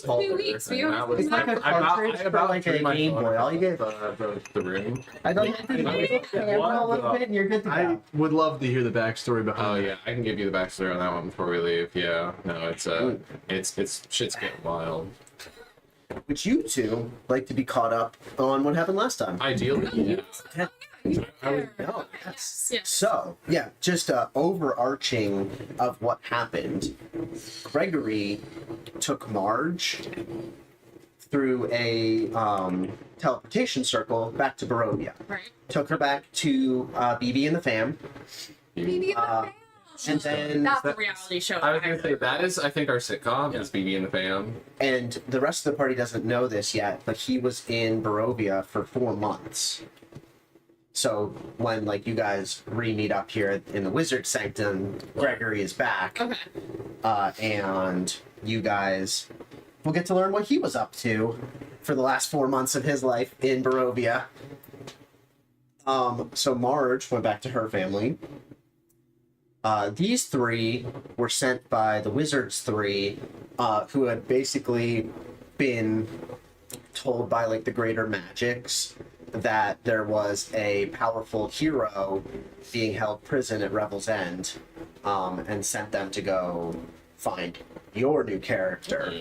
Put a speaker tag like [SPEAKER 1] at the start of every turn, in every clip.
[SPEAKER 1] 2 weeks. We always
[SPEAKER 2] It's like a cartridge for like a Game Boy. All you get
[SPEAKER 3] the room.
[SPEAKER 2] I don't have to use the camera a little bit and you're good to go.
[SPEAKER 4] I would love to hear the backstory behind.
[SPEAKER 3] Oh yeah, I can give you the backstory on that one before we leave. Yeah, no, it's shit's getting wild.
[SPEAKER 2] Which you two like to be caught up on what happened last time.
[SPEAKER 3] Ideally, yeah.
[SPEAKER 2] No, yes.
[SPEAKER 1] Yes.
[SPEAKER 2] So, yeah, just overarching of what happened. Gregory took Marge through a teleportation circle back to Barovia.
[SPEAKER 1] Right.
[SPEAKER 2] Took her back to BB and the Fam.
[SPEAKER 1] BB
[SPEAKER 2] And then
[SPEAKER 1] that's a reality show.
[SPEAKER 3] I was gonna say that is, I think, our sitcom is BB and the Fam.
[SPEAKER 2] And the rest of the party doesn't know this yet, but he was in Barovia for 4 months. So when like you guys re-meet up here in the Wizard Sanctum, Gregory is back.
[SPEAKER 1] Okay.
[SPEAKER 2] And you guys will get to learn what he was up to for the last 4 months of his life in Barovia. So Marge went back to her family. These three were sent by the Wizards three, who had basically been told by like the greater magics that there was a powerful hero being held prison at Revel's End, and sent them to go find your new character.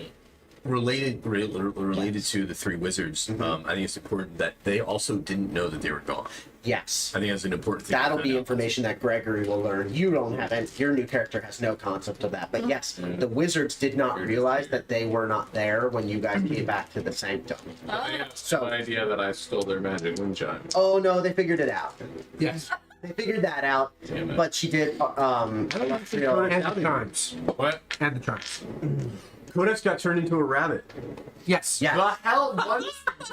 [SPEAKER 4] Related to the three wizards, I think it's important that they also didn't know that they were gone.
[SPEAKER 2] Yes.
[SPEAKER 4] I think that's an important thing.
[SPEAKER 2] That'll be information that Gregory will learn. You don't have any, your new character has no concept of that. But yes, the wizards did not realize that they were not there when you guys came back to the Sanctum.
[SPEAKER 3] So the idea that I stole their magic moonshine.
[SPEAKER 2] Oh no, they figured it out.
[SPEAKER 4] Yes.
[SPEAKER 2] They figured that out, but she did.
[SPEAKER 5] And the charms.
[SPEAKER 3] What?
[SPEAKER 5] And the charms.
[SPEAKER 4] Codex got turned into a rabbit.
[SPEAKER 5] Yes.
[SPEAKER 2] Yeah.
[SPEAKER 3] The hell?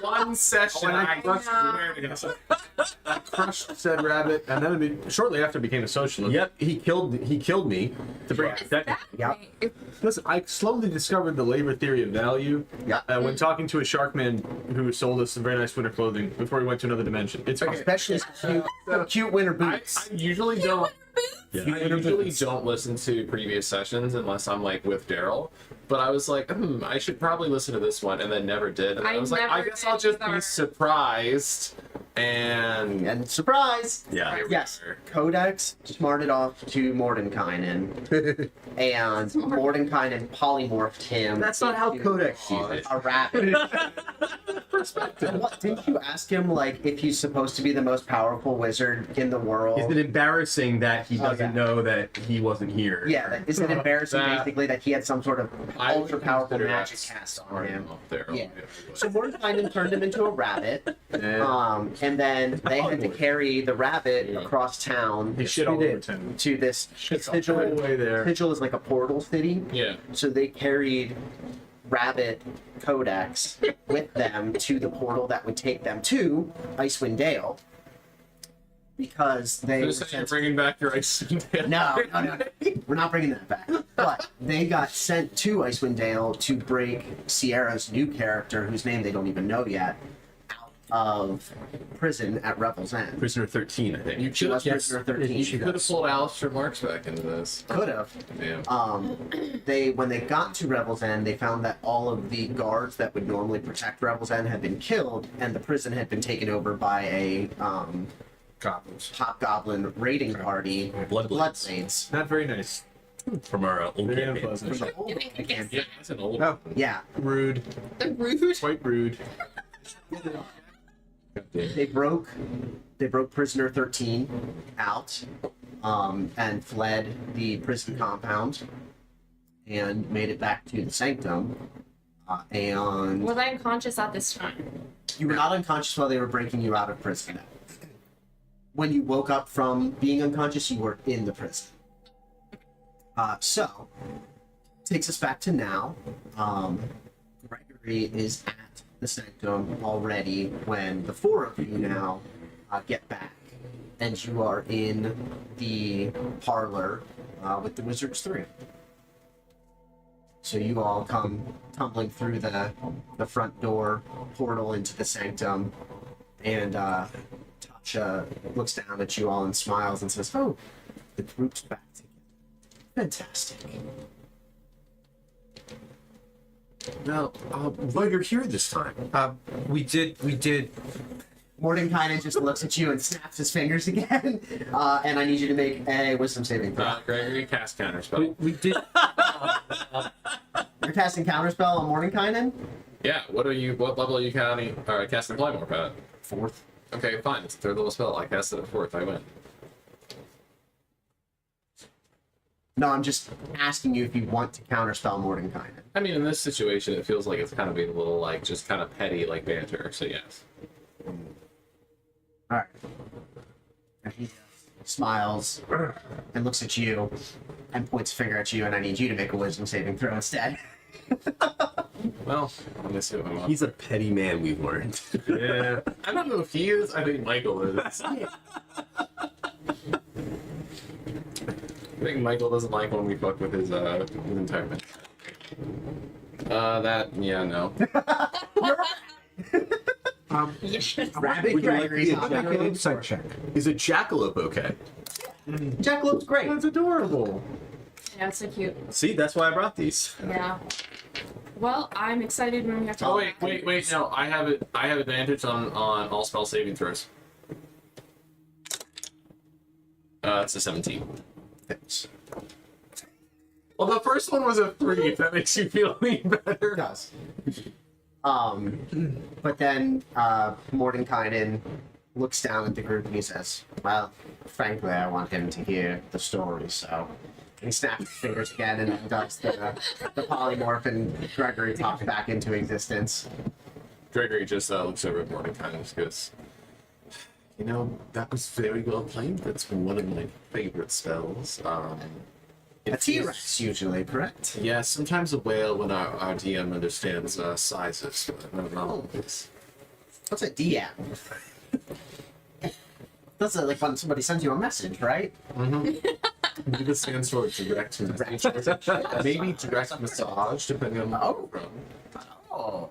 [SPEAKER 3] One session.
[SPEAKER 4] When I crushed said rabbit, and then shortly after became a socialist. Yep, he killed me to bring that.
[SPEAKER 2] Yep.
[SPEAKER 4] Listen, I slowly discovered the labor theory of value.
[SPEAKER 2] Yeah.
[SPEAKER 4] When talking to a shark man who sold us some very nice winter clothing before he went to another dimension. It's
[SPEAKER 2] Especially cute winter boots.
[SPEAKER 3] I usually don't. I usually don't listen to previous sessions unless I'm like with Daryl. But I was like, I should probably listen to this one, and then never did. And I was like, I guess I'll just be surprised. And
[SPEAKER 2] surprise!
[SPEAKER 4] Yeah.
[SPEAKER 2] Yes, Codex smarted off to Mordenkainen, and Mordenkainen polymorphed him.
[SPEAKER 4] That's not how Codex sees it.
[SPEAKER 2] A rabbit. What, didn't you ask him, like, if he's supposed to be the most powerful wizard in the world?
[SPEAKER 4] Is it embarrassing that he doesn't know that he wasn't here?
[SPEAKER 2] Yeah, is it embarrassing, basically, that he had some sort of
[SPEAKER 3] I
[SPEAKER 2] ultra-powerful
[SPEAKER 3] consider
[SPEAKER 2] magic
[SPEAKER 3] that
[SPEAKER 2] cast on him?
[SPEAKER 3] Daryl.
[SPEAKER 2] Yeah. So Mordenkainen turned him into a rabbit, and then they had to carry the rabbit across town
[SPEAKER 4] He shit all over town.
[SPEAKER 2] to this sigil.
[SPEAKER 4] Way there.
[SPEAKER 2] Sigil is like a portal city.
[SPEAKER 3] Yeah.
[SPEAKER 2] So they carried Rabbit Codex with them to the portal that would take them to Icewind Dale. Because they were
[SPEAKER 3] You're bringing back your Icewind Dale.
[SPEAKER 2] No. We're not bringing that back. But they got sent to Icewind Dale to break Sierra's new character, whose name they don't even know yet, out of prison at Revel's End.
[SPEAKER 4] Prisoner 13, I think.
[SPEAKER 2] She was Prisoner 13.
[SPEAKER 3] You could have pulled Alistair Marks back into this.
[SPEAKER 2] Could have.
[SPEAKER 3] Yeah.
[SPEAKER 2] When they got to Revel's End, they found that all of the guards that would normally protect Revel's End had been killed, and the prison had been taken over by a hobgoblin raiding party, Bloodblades.
[SPEAKER 4] Not very nice. From our old
[SPEAKER 2] From
[SPEAKER 4] campaign.
[SPEAKER 2] the old campaign.
[SPEAKER 3] Yeah, that's an old.
[SPEAKER 5] Oh,
[SPEAKER 2] Yeah,
[SPEAKER 4] Rude.
[SPEAKER 1] The rude.
[SPEAKER 4] Quite rude.
[SPEAKER 2] they broke Prisoner 13 out, and fled the prison compound, and made it back to the Sanctum. And
[SPEAKER 1] Was I unconscious at this time?
[SPEAKER 2] you were not unconscious while they were breaking you out of prison. When you woke up from being unconscious, you were in the prison. So, takes us back to now. Gregory is at the Sanctum already when the four of you now get back. And you are in the parlor with the Wizards 3. So you all come tumbling through the front door portal into the Sanctum, and Tasha looks down at you all and smiles and says, "Oh, the group's back together. Fantastic."
[SPEAKER 4] No, well, you're here this time.
[SPEAKER 5] We did.
[SPEAKER 2] Mordenkainen just looks at you and snaps his fingers again. And I need you to make a wisdom saving throw.
[SPEAKER 3] Gregory cast counterspell.
[SPEAKER 5] We did.
[SPEAKER 2] You're casting counterspell on Mordenkainen?
[SPEAKER 3] Yeah, what level are you casting Polymorph at?
[SPEAKER 2] 4th.
[SPEAKER 3] Okay, fine. It's a 3rd level spell. I cast it at 4th. I win.
[SPEAKER 2] No, I'm just asking you if you want to counterspell Mordenkainen.
[SPEAKER 3] I mean, in this situation, it feels like it's kind of being a little, like, just kind of petty, like, banter, so yes.
[SPEAKER 2] Alright. And he smiles and looks at you and points a finger at you, and I need you to make a wisdom saving throw instead.
[SPEAKER 3] Well, let me see what I'm on.
[SPEAKER 4] He's a petty man, we've learned.
[SPEAKER 3] Yeah. I don't know if he is. I think Michael is. I think Michael doesn't like when we fuck with his entirement. No.
[SPEAKER 2] Rabbit
[SPEAKER 4] Would you like
[SPEAKER 2] Gregory's
[SPEAKER 4] to
[SPEAKER 2] on
[SPEAKER 5] Make
[SPEAKER 2] there.
[SPEAKER 5] an insight check.
[SPEAKER 4] Is a jackalope okay?
[SPEAKER 2] Jackalope's great.
[SPEAKER 4] That's adorable.
[SPEAKER 1] Yeah, it's so cute.
[SPEAKER 4] See, that's why I brought these.
[SPEAKER 1] Yeah. Well, I'm excited when we have to.
[SPEAKER 3] Oh wait! No, I have it. I have advantage on all spell saving throws. It's a 17.
[SPEAKER 2] Thanks.
[SPEAKER 3] Well, the first one was a 3. If that makes you feel any better.
[SPEAKER 2] It does. But then Mordenkainen looks down at the group and he says, well, frankly, I want him to hear the story, so... And he snaps his fingers again and then does the polymorph, and Gregory pops back into existence.
[SPEAKER 3] Gregory just looks over at Mordecai and just goes, you know, that was very well played. That's one of my favorite spells.
[SPEAKER 2] A T-Rex, usually, correct?
[SPEAKER 3] Yeah, sometimes a whale when our DM understands sizes, but not always.
[SPEAKER 2] What's a DM? That's like when somebody sends you a message, right?
[SPEAKER 3] Maybe this stands for direct message. Maybe direct massage, depending on where you're from.
[SPEAKER 2] Oh.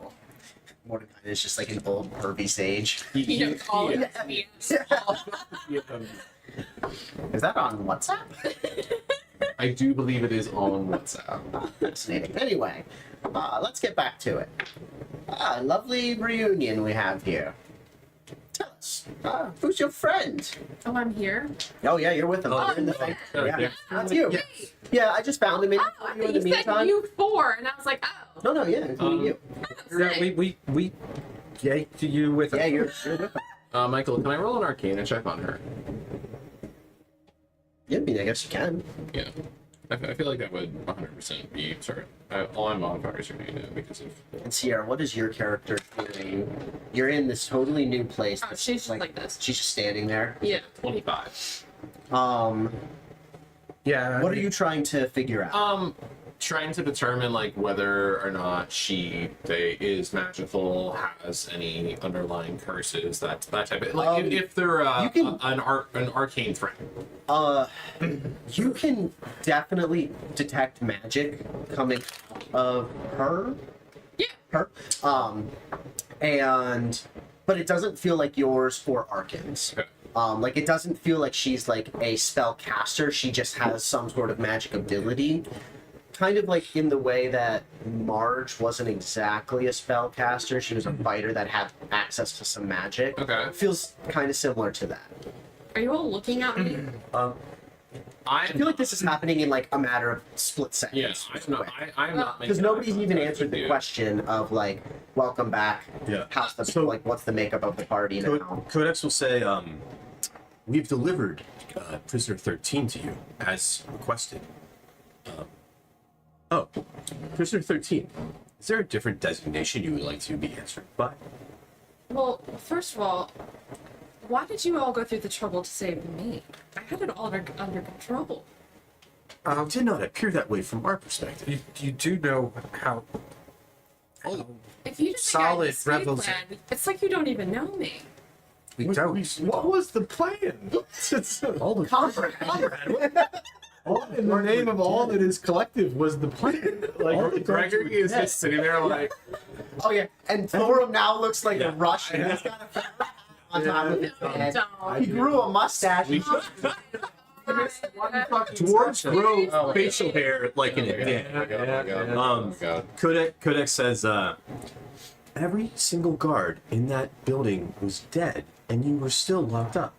[SPEAKER 2] Mordecai is just like an old pervy sage.
[SPEAKER 1] You don't call it me.
[SPEAKER 2] Is that on WhatsApp?
[SPEAKER 3] I do believe it is on WhatsApp.
[SPEAKER 2] Fascinating. Anyway, let's get back to it. Lovely reunion we have here. Tell us, who's your friend?
[SPEAKER 1] Oh, I'm here.
[SPEAKER 2] Oh yeah, you're with him.
[SPEAKER 3] Oh,
[SPEAKER 2] You're in the thing. Yeah, that's you.
[SPEAKER 1] Yeah.
[SPEAKER 2] Yeah, I just found him in,
[SPEAKER 1] Oh, I
[SPEAKER 2] you
[SPEAKER 1] thought
[SPEAKER 2] in the
[SPEAKER 1] you said
[SPEAKER 2] meantime.
[SPEAKER 1] you 4, and I was like, oh.
[SPEAKER 2] No, yeah, including you.
[SPEAKER 5] Yeah, we yanked you with
[SPEAKER 2] Yeah,
[SPEAKER 5] us.
[SPEAKER 2] you're with him.
[SPEAKER 3] Michael, can I roll an Arcana check on her?
[SPEAKER 2] Yeah, I mean, I guess you can.
[SPEAKER 3] Yeah. I feel like that would 100% be certain. All my modifiers are negative because of...
[SPEAKER 2] And Sierra, what is your character doing? You're in this totally new place.
[SPEAKER 1] Oh, she's just like this.
[SPEAKER 2] She's just standing there.
[SPEAKER 1] Yeah.
[SPEAKER 3] 25.
[SPEAKER 5] Yeah.
[SPEAKER 2] What are you trying to figure out?
[SPEAKER 3] Trying to determine like whether or not they is magical, has any underlying curses, that type of like if they're
[SPEAKER 2] you can-
[SPEAKER 3] an arcane threat.
[SPEAKER 2] You can definitely detect magic coming out of her.
[SPEAKER 1] Yeah.
[SPEAKER 2] Her. But it doesn't feel like yours or Arkin's.
[SPEAKER 3] Okay.
[SPEAKER 2] Like it doesn't feel like she's like a spell caster. She just has some sort of magic ability. Kind of like in the way that Marge wasn't exactly a spellcaster. She was a fighter that had access to some magic.
[SPEAKER 3] Okay.
[SPEAKER 2] It feels kind of similar to that.
[SPEAKER 1] Are you all looking at me?
[SPEAKER 2] I feel like this is happening in like a matter of split seconds.
[SPEAKER 3] Yeah, I'm not
[SPEAKER 2] Because
[SPEAKER 3] making
[SPEAKER 2] nobody's
[SPEAKER 3] eye
[SPEAKER 2] even
[SPEAKER 3] contact
[SPEAKER 2] answered
[SPEAKER 3] with
[SPEAKER 2] the
[SPEAKER 3] you.
[SPEAKER 2] question of like, welcome back.
[SPEAKER 4] Yeah.
[SPEAKER 2] How's the
[SPEAKER 4] So-
[SPEAKER 2] like? What's the makeup of the party now?
[SPEAKER 4] Codex will say, we've delivered prisoner 13 to you as requested. Prisoner 13. Is there a different designation you would like to be answered by?
[SPEAKER 1] Well, first of all, why did you all go through the trouble to save me? I had it all under control.
[SPEAKER 4] It did not appear that way from our perspective.
[SPEAKER 5] You do know how
[SPEAKER 1] If you just
[SPEAKER 5] Solid
[SPEAKER 1] think I had an
[SPEAKER 5] rebels.
[SPEAKER 1] escape plan, it's like you don't even know me.
[SPEAKER 5] we don't.
[SPEAKER 3] What was the plan?
[SPEAKER 4] All the
[SPEAKER 3] All in the name of all that is collective was the plan. Like Gregory is just sitting there like,
[SPEAKER 2] Oh yeah, and Thorum now looks like a Russian. He's got a on top of his head.
[SPEAKER 1] Don't.
[SPEAKER 2] He grew a mustache.
[SPEAKER 4] Dwarves grow facial hair like in a day. Kodak says, every single guard in that building was dead, and you were still locked up.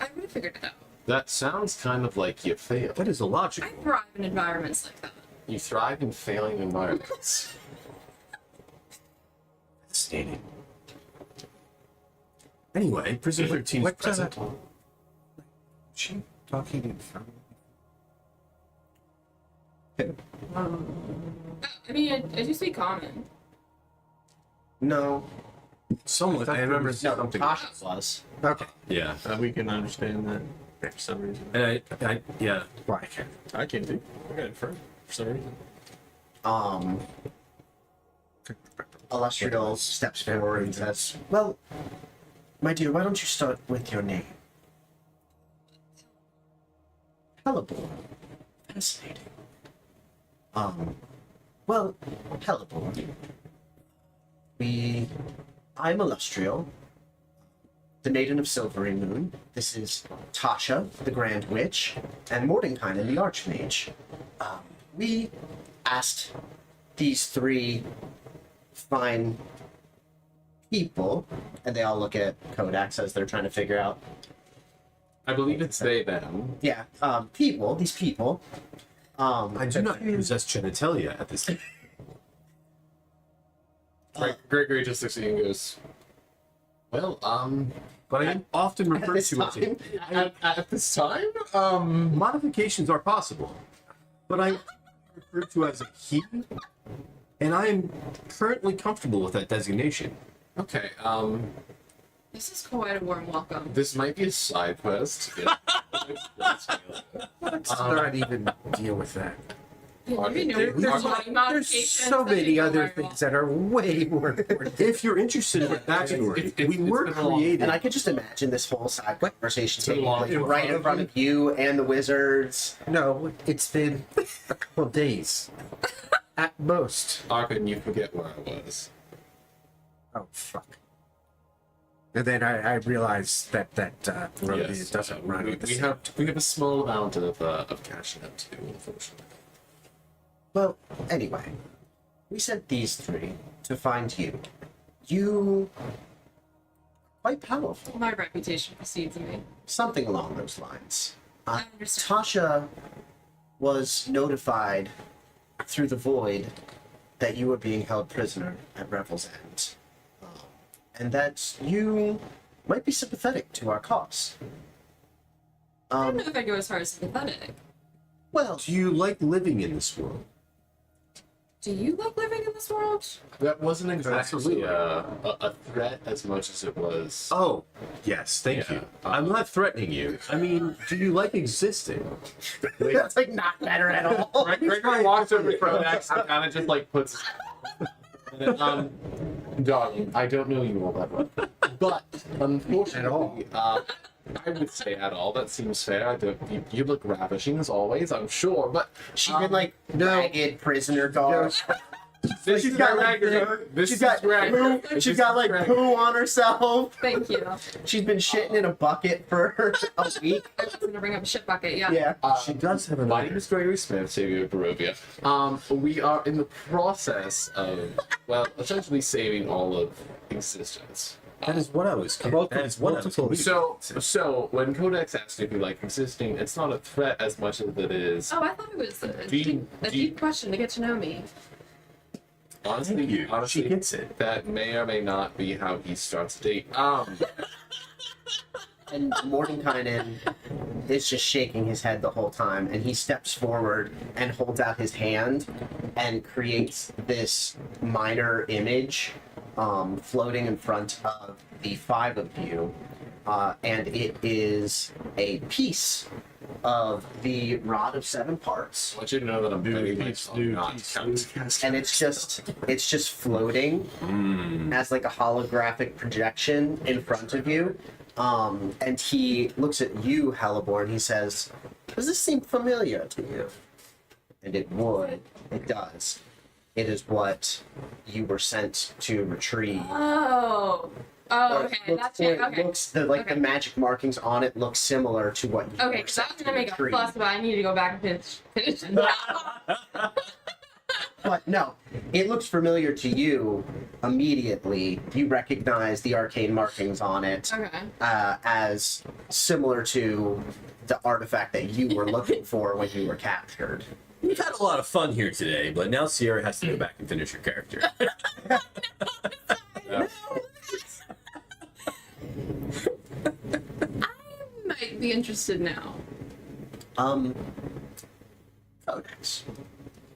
[SPEAKER 1] I would have figured it out.
[SPEAKER 3] That sounds kind of like you failed.
[SPEAKER 4] That is illogical.
[SPEAKER 1] I thrive in environments like that.
[SPEAKER 3] You thrive in failing environments.
[SPEAKER 4] Fascinating. Anyway, Prison 13 is present.
[SPEAKER 5] She talking in front
[SPEAKER 1] I mean, I do speak common.
[SPEAKER 2] No,
[SPEAKER 4] Somewhat. I remember
[SPEAKER 2] no,
[SPEAKER 4] something.
[SPEAKER 2] Tasha was.
[SPEAKER 5] Okay.
[SPEAKER 4] Yeah.
[SPEAKER 6] We can understand that for some reason.
[SPEAKER 4] And yeah.
[SPEAKER 5] Why?
[SPEAKER 6] I can't do. I got it for some reason.
[SPEAKER 2] Illustrial steps forward and says, "Well, my dear, why don't you start with your name?" Hellebore. Fascinating. Well, Hellebore. I'm Illustrial, the Maiden of Silvery Moon. This is Tasha, the Grand Witch, and Mordenkainen, the Archmage. We asked these three fine people, and they all look at Kodaks as they're trying to figure out.
[SPEAKER 3] I believe it's they, them.
[SPEAKER 2] Yeah, these people.
[SPEAKER 4] I do not possess genitalia at this time.
[SPEAKER 3] Gregory just looks at you and goes, well,
[SPEAKER 4] But I am often referred
[SPEAKER 2] this
[SPEAKER 4] to as
[SPEAKER 2] time,
[SPEAKER 3] at this time,
[SPEAKER 4] modifications are possible, but I'm referred to as a he, and I am currently comfortable with that designation.
[SPEAKER 3] okay,
[SPEAKER 1] This is quite a warm welcome.
[SPEAKER 3] this might be a side quest.
[SPEAKER 5] Let's not even deal with that.
[SPEAKER 1] Yeah, you know,
[SPEAKER 5] There's
[SPEAKER 1] body modifications,
[SPEAKER 5] so
[SPEAKER 1] that
[SPEAKER 5] many
[SPEAKER 1] should go
[SPEAKER 5] other
[SPEAKER 1] viral.
[SPEAKER 5] things that are way more important.
[SPEAKER 4] If you're interested in the backstory,
[SPEAKER 3] It's
[SPEAKER 4] we were
[SPEAKER 3] been a long-
[SPEAKER 4] created.
[SPEAKER 2] and I could just imagine this whole side conversation
[SPEAKER 3] been
[SPEAKER 2] taking
[SPEAKER 3] long.
[SPEAKER 2] place
[SPEAKER 3] In
[SPEAKER 2] right in front of you and the wizards.
[SPEAKER 5] No, it's been a couple of days. At most.
[SPEAKER 3] Arkin, you forget where I was.
[SPEAKER 5] Oh, fuck. And then I realized that road
[SPEAKER 3] Yes,
[SPEAKER 5] doesn't run with the
[SPEAKER 3] we
[SPEAKER 5] same.
[SPEAKER 3] have a small amount of cash in it too, unfortunately.
[SPEAKER 2] Well, anyway, we sent these three to find you. You quite powerful.
[SPEAKER 1] My reputation precedes me.
[SPEAKER 2] Something along those lines.
[SPEAKER 1] I understand.
[SPEAKER 2] Tasha was notified through the void that you were being held prisoner at Revel's End. And that you might be sympathetic to our cause.
[SPEAKER 1] I don't know if I go as far as sympathetic.
[SPEAKER 2] Well,
[SPEAKER 4] Do you like living in this world?
[SPEAKER 1] Do you like living in this world?
[SPEAKER 3] That wasn't exactly
[SPEAKER 4] Absolutely.
[SPEAKER 3] a threat as much as it was.
[SPEAKER 4] Oh, yes, thank
[SPEAKER 3] Yeah.
[SPEAKER 4] you. I'm not threatening you. I mean, do you like existing?
[SPEAKER 2] that's like not better at all.
[SPEAKER 3] Gregory walks over to Codex and kind of just like puts. Darling, I don't know you all that well, but unfortunately, I would say at all. That seems fair. You look ravishing as always, I'm sure, but
[SPEAKER 2] She's been like ragged prisoner dog.
[SPEAKER 3] this
[SPEAKER 2] She's
[SPEAKER 3] is
[SPEAKER 2] got
[SPEAKER 3] where
[SPEAKER 2] like
[SPEAKER 3] Gregory- this
[SPEAKER 2] she's
[SPEAKER 3] is
[SPEAKER 2] got
[SPEAKER 3] where-
[SPEAKER 2] poo.
[SPEAKER 3] this
[SPEAKER 2] She's
[SPEAKER 3] is
[SPEAKER 2] got like
[SPEAKER 3] where-
[SPEAKER 2] poo on herself.
[SPEAKER 1] Thank you.
[SPEAKER 2] She's been shitting in a bucket for a week.
[SPEAKER 1] I was gonna bring up a shit bucket, yeah.
[SPEAKER 2] Yeah.
[SPEAKER 4] She does have an
[SPEAKER 3] My name is Gregory Smith, Savior of Barovia. We are in the process of, well, essentially saving all of existence.
[SPEAKER 4] That is what I was. That is what I was.
[SPEAKER 3] So when Codex asked if you like existing, it's not a threat as much as it is.
[SPEAKER 1] Oh, I thought it was a
[SPEAKER 3] Do you-
[SPEAKER 1] deep question to get to know me.
[SPEAKER 3] Honestly,
[SPEAKER 4] Thank you.
[SPEAKER 3] honestly,
[SPEAKER 4] She gets it.
[SPEAKER 3] That may or may not be how he starts a date.
[SPEAKER 2] And Mordenkainen is just shaking his head the whole time, and he steps forward and holds out his hand and creates this minor image floating in front of the five of you. And it is a piece of the Rod of Seven Parts.
[SPEAKER 3] I want you to know that I'm very much not counting.
[SPEAKER 2] And it's just floating as like a holographic projection in front of you. And he looks at you, Hellebore, and he says, "Does this seem familiar to you?" And it would. It does. It is what you were sent to retrieve.
[SPEAKER 1] Oh. Oh,
[SPEAKER 2] Or
[SPEAKER 1] okay, that's it. Okay.
[SPEAKER 2] Looks the like
[SPEAKER 1] Okay.
[SPEAKER 2] the magic markings on it look similar to what you
[SPEAKER 1] Okay, because I was gonna make a fuss, but I need to go back and finish it.
[SPEAKER 2] But no, it looks familiar to you immediately. You recognize the arcane markings on it
[SPEAKER 1] Okay.
[SPEAKER 2] as similar to the artifact that you were looking for when you were captured.
[SPEAKER 5] We've had a lot of fun here today, but now Sierra has to go back and finish her character.
[SPEAKER 3] Yeah.
[SPEAKER 1] I might be interested now.
[SPEAKER 2] Codex,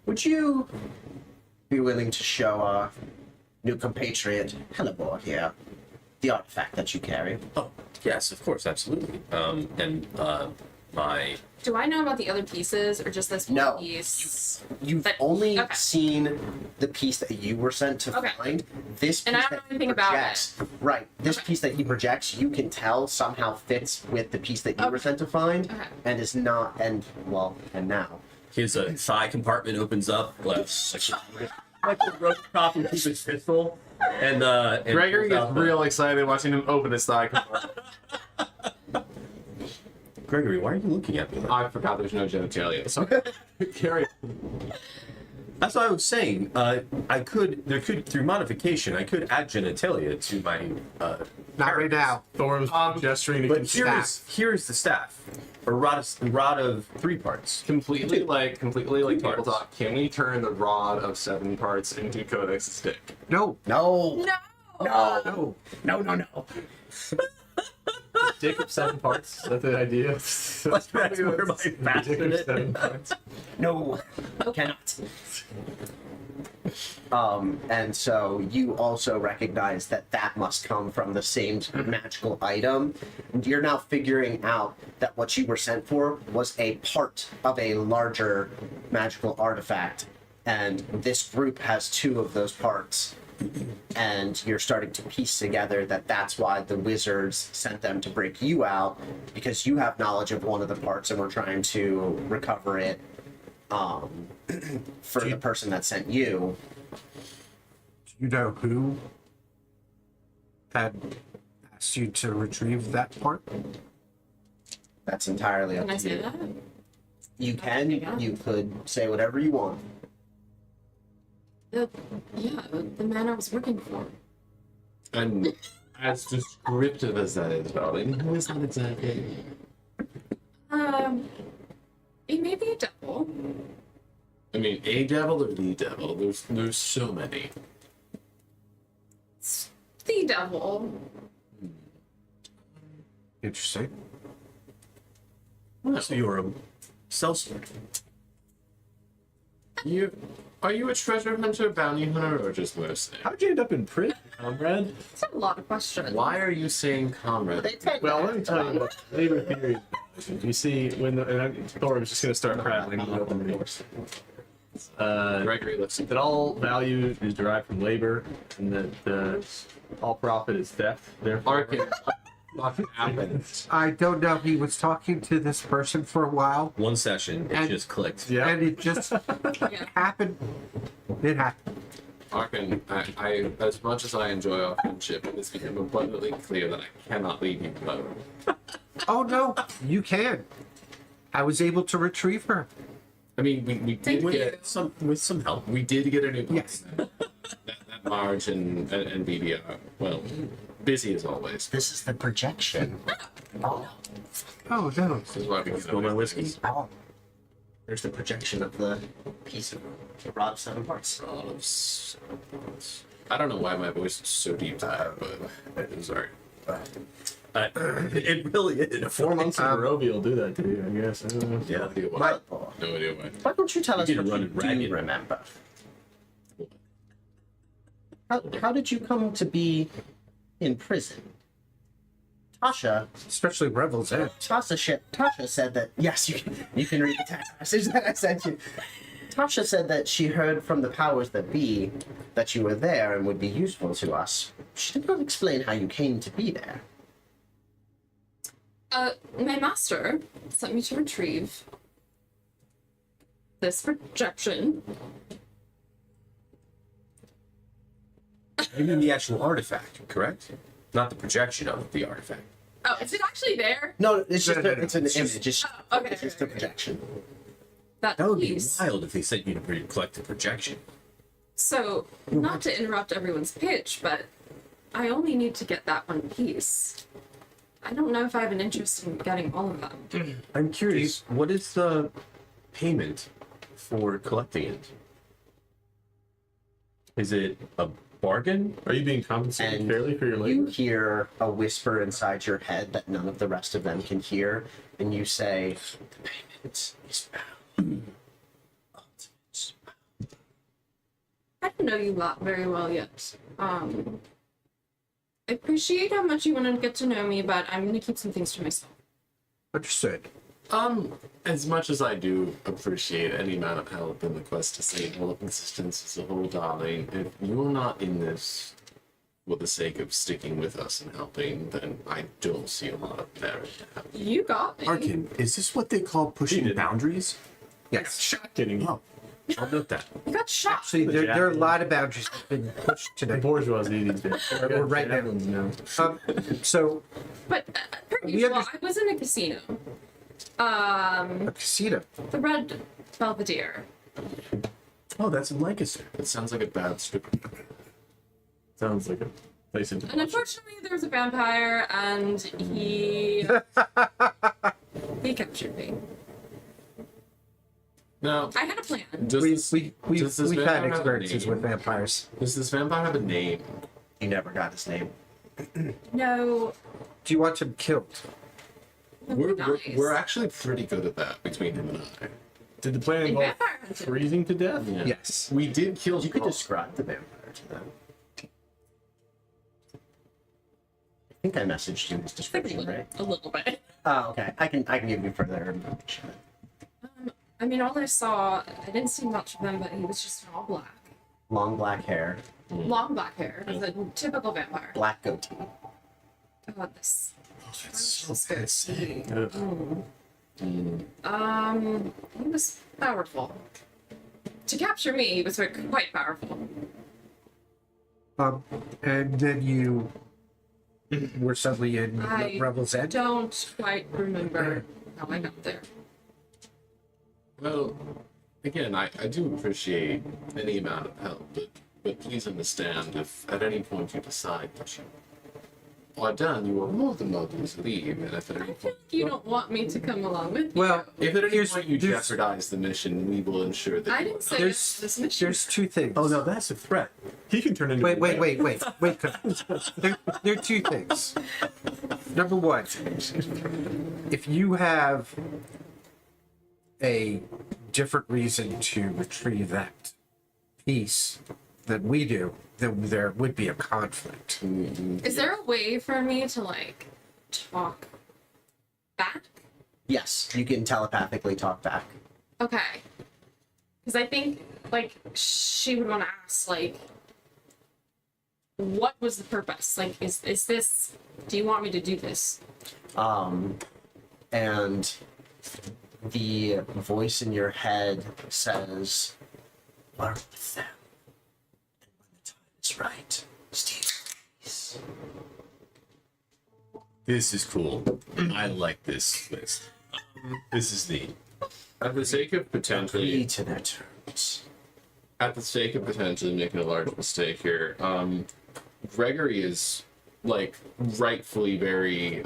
[SPEAKER 2] would you be willing to show our new compatriot Hellebore here the artifact that you carry?
[SPEAKER 5] Oh, yes, of course, absolutely. My
[SPEAKER 1] Do I know about the other pieces or just this one
[SPEAKER 2] No.
[SPEAKER 1] piece?
[SPEAKER 2] You've
[SPEAKER 1] But-
[SPEAKER 2] only
[SPEAKER 1] okay.
[SPEAKER 2] seen the piece that you were sent to
[SPEAKER 1] Okay.
[SPEAKER 2] find. This piece
[SPEAKER 1] And I don't
[SPEAKER 2] that
[SPEAKER 1] know
[SPEAKER 2] he
[SPEAKER 1] anything about it.
[SPEAKER 2] projects, right? This
[SPEAKER 1] Okay.
[SPEAKER 2] piece that he projects, you can tell somehow fits with the piece that you were
[SPEAKER 1] Okay.
[SPEAKER 2] sent to find,
[SPEAKER 1] Okay.
[SPEAKER 2] and is not. And well, and now.
[SPEAKER 5] his thigh compartment opens up, like the rope cop and keep his pistol, and
[SPEAKER 3] Gregory
[SPEAKER 5] pulls
[SPEAKER 3] gets
[SPEAKER 5] out the-
[SPEAKER 3] real excited watching him open his thigh compartment.
[SPEAKER 5] Gregory, why are you looking at me?
[SPEAKER 3] I forgot there's no genitalia. So carry on.
[SPEAKER 5] That's what I was saying. Through modification, I could add genitalia to my.
[SPEAKER 4] Not right now.
[SPEAKER 6] Thorm's gesturing to
[SPEAKER 5] But
[SPEAKER 6] his
[SPEAKER 5] here is the staff, a rod of 3 parts.
[SPEAKER 3] Completely like
[SPEAKER 5] Two parts.
[SPEAKER 3] tabletop. Can we turn the rod of 7 parts into Codex's dick?
[SPEAKER 4] No.
[SPEAKER 2] No.
[SPEAKER 1] No.
[SPEAKER 2] No. No. No. No.
[SPEAKER 6] dick of 7 parts. Is that the idea?
[SPEAKER 5] That's where my
[SPEAKER 6] Dick
[SPEAKER 5] bastard
[SPEAKER 6] of
[SPEAKER 5] is.
[SPEAKER 6] 7 parts.
[SPEAKER 2] No. Cannot. And so you also recognize that that must come from the same magical item. And you're now figuring out that what you were sent for was a part of a larger magical artifact. And this group has 2 of those parts. And you're starting to piece together that that's why the wizards sent them to break you out, because you have knowledge of one of the parts and we're trying to recover it for the person that sent you.
[SPEAKER 4] Do you know who had asked you to retrieve that part?
[SPEAKER 2] That's entirely up
[SPEAKER 1] Can I
[SPEAKER 2] to
[SPEAKER 1] say
[SPEAKER 2] you.
[SPEAKER 1] that?
[SPEAKER 2] You can. You could say whatever you want.
[SPEAKER 1] Yeah, the man I was working for.
[SPEAKER 3] And as descriptive as that is, darling, who is that exactly?
[SPEAKER 1] It may be a devil.
[SPEAKER 3] I mean, a devil or the devil? There's so many.
[SPEAKER 1] It's the devil.
[SPEAKER 4] Interesting.
[SPEAKER 5] So you're a sellsword.
[SPEAKER 3] Are you a treasure hunter, bounty hunter, or just mercenary?
[SPEAKER 6] How'd you end up in prison, comrade?
[SPEAKER 1] It's a lot of questions.
[SPEAKER 3] Why are you saying comrade?
[SPEAKER 6] Well, let me tell you what labor theory is. You see, Thor was just going to start prattling and open the doors.
[SPEAKER 3] Gregory looks at
[SPEAKER 6] That all value is derived from labor, and that all profit is theft. Therefore,
[SPEAKER 3] Arkin. What happened?
[SPEAKER 4] I don't know. He was talking to this person for a while,
[SPEAKER 5] One session, it
[SPEAKER 4] And-
[SPEAKER 5] just clicked.
[SPEAKER 6] yeah.
[SPEAKER 4] and it just
[SPEAKER 1] Yeah.
[SPEAKER 4] happened. It happened.
[SPEAKER 3] Arkin, I as much as I enjoy our friendship, it has become abundantly clear that I cannot leave you alone.
[SPEAKER 4] Oh no, you can. I was able to retrieve her.
[SPEAKER 3] I mean, we did
[SPEAKER 1] Thank
[SPEAKER 3] get
[SPEAKER 5] With some help.
[SPEAKER 3] we did get a new
[SPEAKER 4] Yes.
[SPEAKER 3] that Marge and BB are, well, busy as always.
[SPEAKER 2] This is the projection. Oh,
[SPEAKER 4] Oh no.
[SPEAKER 3] This is why we get
[SPEAKER 5] Spill my whiskey.
[SPEAKER 2] oh. There's the projection of the piece of the rod of 7 parts.
[SPEAKER 3] I don't know why my voice is so deep tonight, but I'm sorry.
[SPEAKER 5] It really is.
[SPEAKER 6] 4 months in a row, he'll do that to you, I guess. I don't know.
[SPEAKER 5] Yeah.
[SPEAKER 3] No idea why.
[SPEAKER 2] Oh.
[SPEAKER 3] No idea why.
[SPEAKER 2] Why don't you tell us
[SPEAKER 5] get
[SPEAKER 2] what
[SPEAKER 5] it
[SPEAKER 2] you
[SPEAKER 5] running ragged.
[SPEAKER 2] do remember? How did you come to be in prison? Tasha
[SPEAKER 4] Especially Rebels End.
[SPEAKER 2] Tasha said that, yes, you can read the text message that I sent you. Tasha said that she heard from the powers that be that you were there and would be useful to us. She did not explain how you came to be there.
[SPEAKER 1] My master sent me to retrieve this projection.
[SPEAKER 5] You mean the actual artifact, correct? Not the projection of the artifact.
[SPEAKER 1] Oh, is it actually there?
[SPEAKER 2] No, it's just
[SPEAKER 4] No,
[SPEAKER 2] it's an image. It's,
[SPEAKER 1] Oh, okay.
[SPEAKER 2] it's just a projection.
[SPEAKER 1] That
[SPEAKER 5] That would be
[SPEAKER 1] piece.
[SPEAKER 5] wild if they sent you to collect the projection.
[SPEAKER 1] So, not to interrupt everyone's pitch, but I only need to get that one piece. I don't know if I have an interest in getting all of them.
[SPEAKER 5] I'm curious, what is the payment for collecting it? Is it a bargain?
[SPEAKER 6] Are you being compensated
[SPEAKER 2] And
[SPEAKER 6] fairly for your
[SPEAKER 2] You
[SPEAKER 6] labor?
[SPEAKER 2] hear a whisper inside your head that none of the rest of them can hear, and you say, "The payment is bound."
[SPEAKER 1] I don't know you lot very well yet. I appreciate how much you want to get to know me, but I'm gonna keep some things to myself.
[SPEAKER 4] Understood.
[SPEAKER 3] As much as I do appreciate any amount of help in the quest to save all of existence as a whole, darling, if you're not in this for the sake of sticking with us and helping, then I don't see a lot of merit in helping.
[SPEAKER 1] You got me.
[SPEAKER 4] Arkin, is this what they call pushing
[SPEAKER 6] did.
[SPEAKER 4] boundaries?
[SPEAKER 2] Yes.
[SPEAKER 6] Shot getting you.
[SPEAKER 4] Oh,
[SPEAKER 5] I'll note that.
[SPEAKER 1] You got shot.
[SPEAKER 7] Actually, there are a lot of boundaries that have been pushed
[SPEAKER 6] The
[SPEAKER 7] today.
[SPEAKER 6] bourgeoisie these days.
[SPEAKER 7] Or right now.
[SPEAKER 6] Everyone's known.
[SPEAKER 7] So,
[SPEAKER 1] But per
[SPEAKER 7] We
[SPEAKER 1] usual,
[SPEAKER 7] understand-
[SPEAKER 1] I was in a casino.
[SPEAKER 7] a casino.
[SPEAKER 1] The Red Belvedere.
[SPEAKER 4] oh, that's in Lancaster.
[SPEAKER 3] It sounds like a bad strip.
[SPEAKER 6] Sounds like a place in
[SPEAKER 1] And unfortunately, there was a vampire, and he captured me.
[SPEAKER 3] Now,
[SPEAKER 1] I had a plan.
[SPEAKER 3] does this,
[SPEAKER 7] We've
[SPEAKER 3] does this
[SPEAKER 7] had
[SPEAKER 3] vampire have a
[SPEAKER 7] experiences
[SPEAKER 3] name?
[SPEAKER 7] with vampires.
[SPEAKER 3] Does this vampire have a name?
[SPEAKER 2] You never got his name.
[SPEAKER 1] No,
[SPEAKER 7] Do you want him killed?
[SPEAKER 3] We're actually pretty good at that between him and I.
[SPEAKER 6] Did the plan
[SPEAKER 1] In
[SPEAKER 6] involve
[SPEAKER 1] vampire hunting.
[SPEAKER 6] freezing to death?
[SPEAKER 3] Yeah.
[SPEAKER 7] Yes.
[SPEAKER 3] We did kill.
[SPEAKER 2] You could describe the vampire to them. I think I messaged you his description, right?
[SPEAKER 1] A little bit.
[SPEAKER 2] Oh, okay. I can give you further information.
[SPEAKER 1] I mean, all I saw, I didn't see much of him, but he was just all black.
[SPEAKER 2] Long black hair,
[SPEAKER 1] Long black hair. It was a typical vampire.
[SPEAKER 2] black goatee.
[SPEAKER 1] Oh, this.
[SPEAKER 4] So fancy.
[SPEAKER 1] He was powerful. To capture me, he was quite powerful.
[SPEAKER 7] And then you were suddenly in
[SPEAKER 1] I
[SPEAKER 7] Rebel's End.
[SPEAKER 1] don't quite remember how I got there.
[SPEAKER 3] Well, again, I do appreciate any amount of help, but please understand if at any point you decide that you are done, you are more than welcome to leave. And if at
[SPEAKER 1] I
[SPEAKER 3] any
[SPEAKER 1] feel
[SPEAKER 3] point,
[SPEAKER 1] like you don't want me to come along with you.
[SPEAKER 7] Well,
[SPEAKER 3] if at any
[SPEAKER 7] here's-
[SPEAKER 3] point you
[SPEAKER 7] there's-
[SPEAKER 3] jeopardize the mission, we will ensure that
[SPEAKER 1] I
[SPEAKER 3] you
[SPEAKER 1] didn't
[SPEAKER 3] are
[SPEAKER 1] say
[SPEAKER 3] not.
[SPEAKER 7] There's-
[SPEAKER 1] this mission.
[SPEAKER 7] There's two things.
[SPEAKER 4] Oh no, that's a threat.
[SPEAKER 6] He can turn into
[SPEAKER 7] Wait,
[SPEAKER 6] a
[SPEAKER 7] wait,
[SPEAKER 6] whale.
[SPEAKER 7] wait. There are two things. Number one, if you have a different reason to retrieve that piece than we do, then there would be a conflict.
[SPEAKER 1] Is there a way for me to, like, talk back?
[SPEAKER 2] Yes, you can telepathically talk back.
[SPEAKER 1] Okay. Because I think, like, she would want to ask, like, what was the purpose? Like, is this, do you want me to do this?
[SPEAKER 2] And the voice in your head says, "Work with them, and when the time is right, steal peace."
[SPEAKER 5] This is cool. I like this list. This is neat.
[SPEAKER 3] At the sake of
[SPEAKER 2] Agree
[SPEAKER 3] potentially,
[SPEAKER 2] to their terms.
[SPEAKER 3] at the sake of potentially making a large mistake here, Gregory is like rightfully very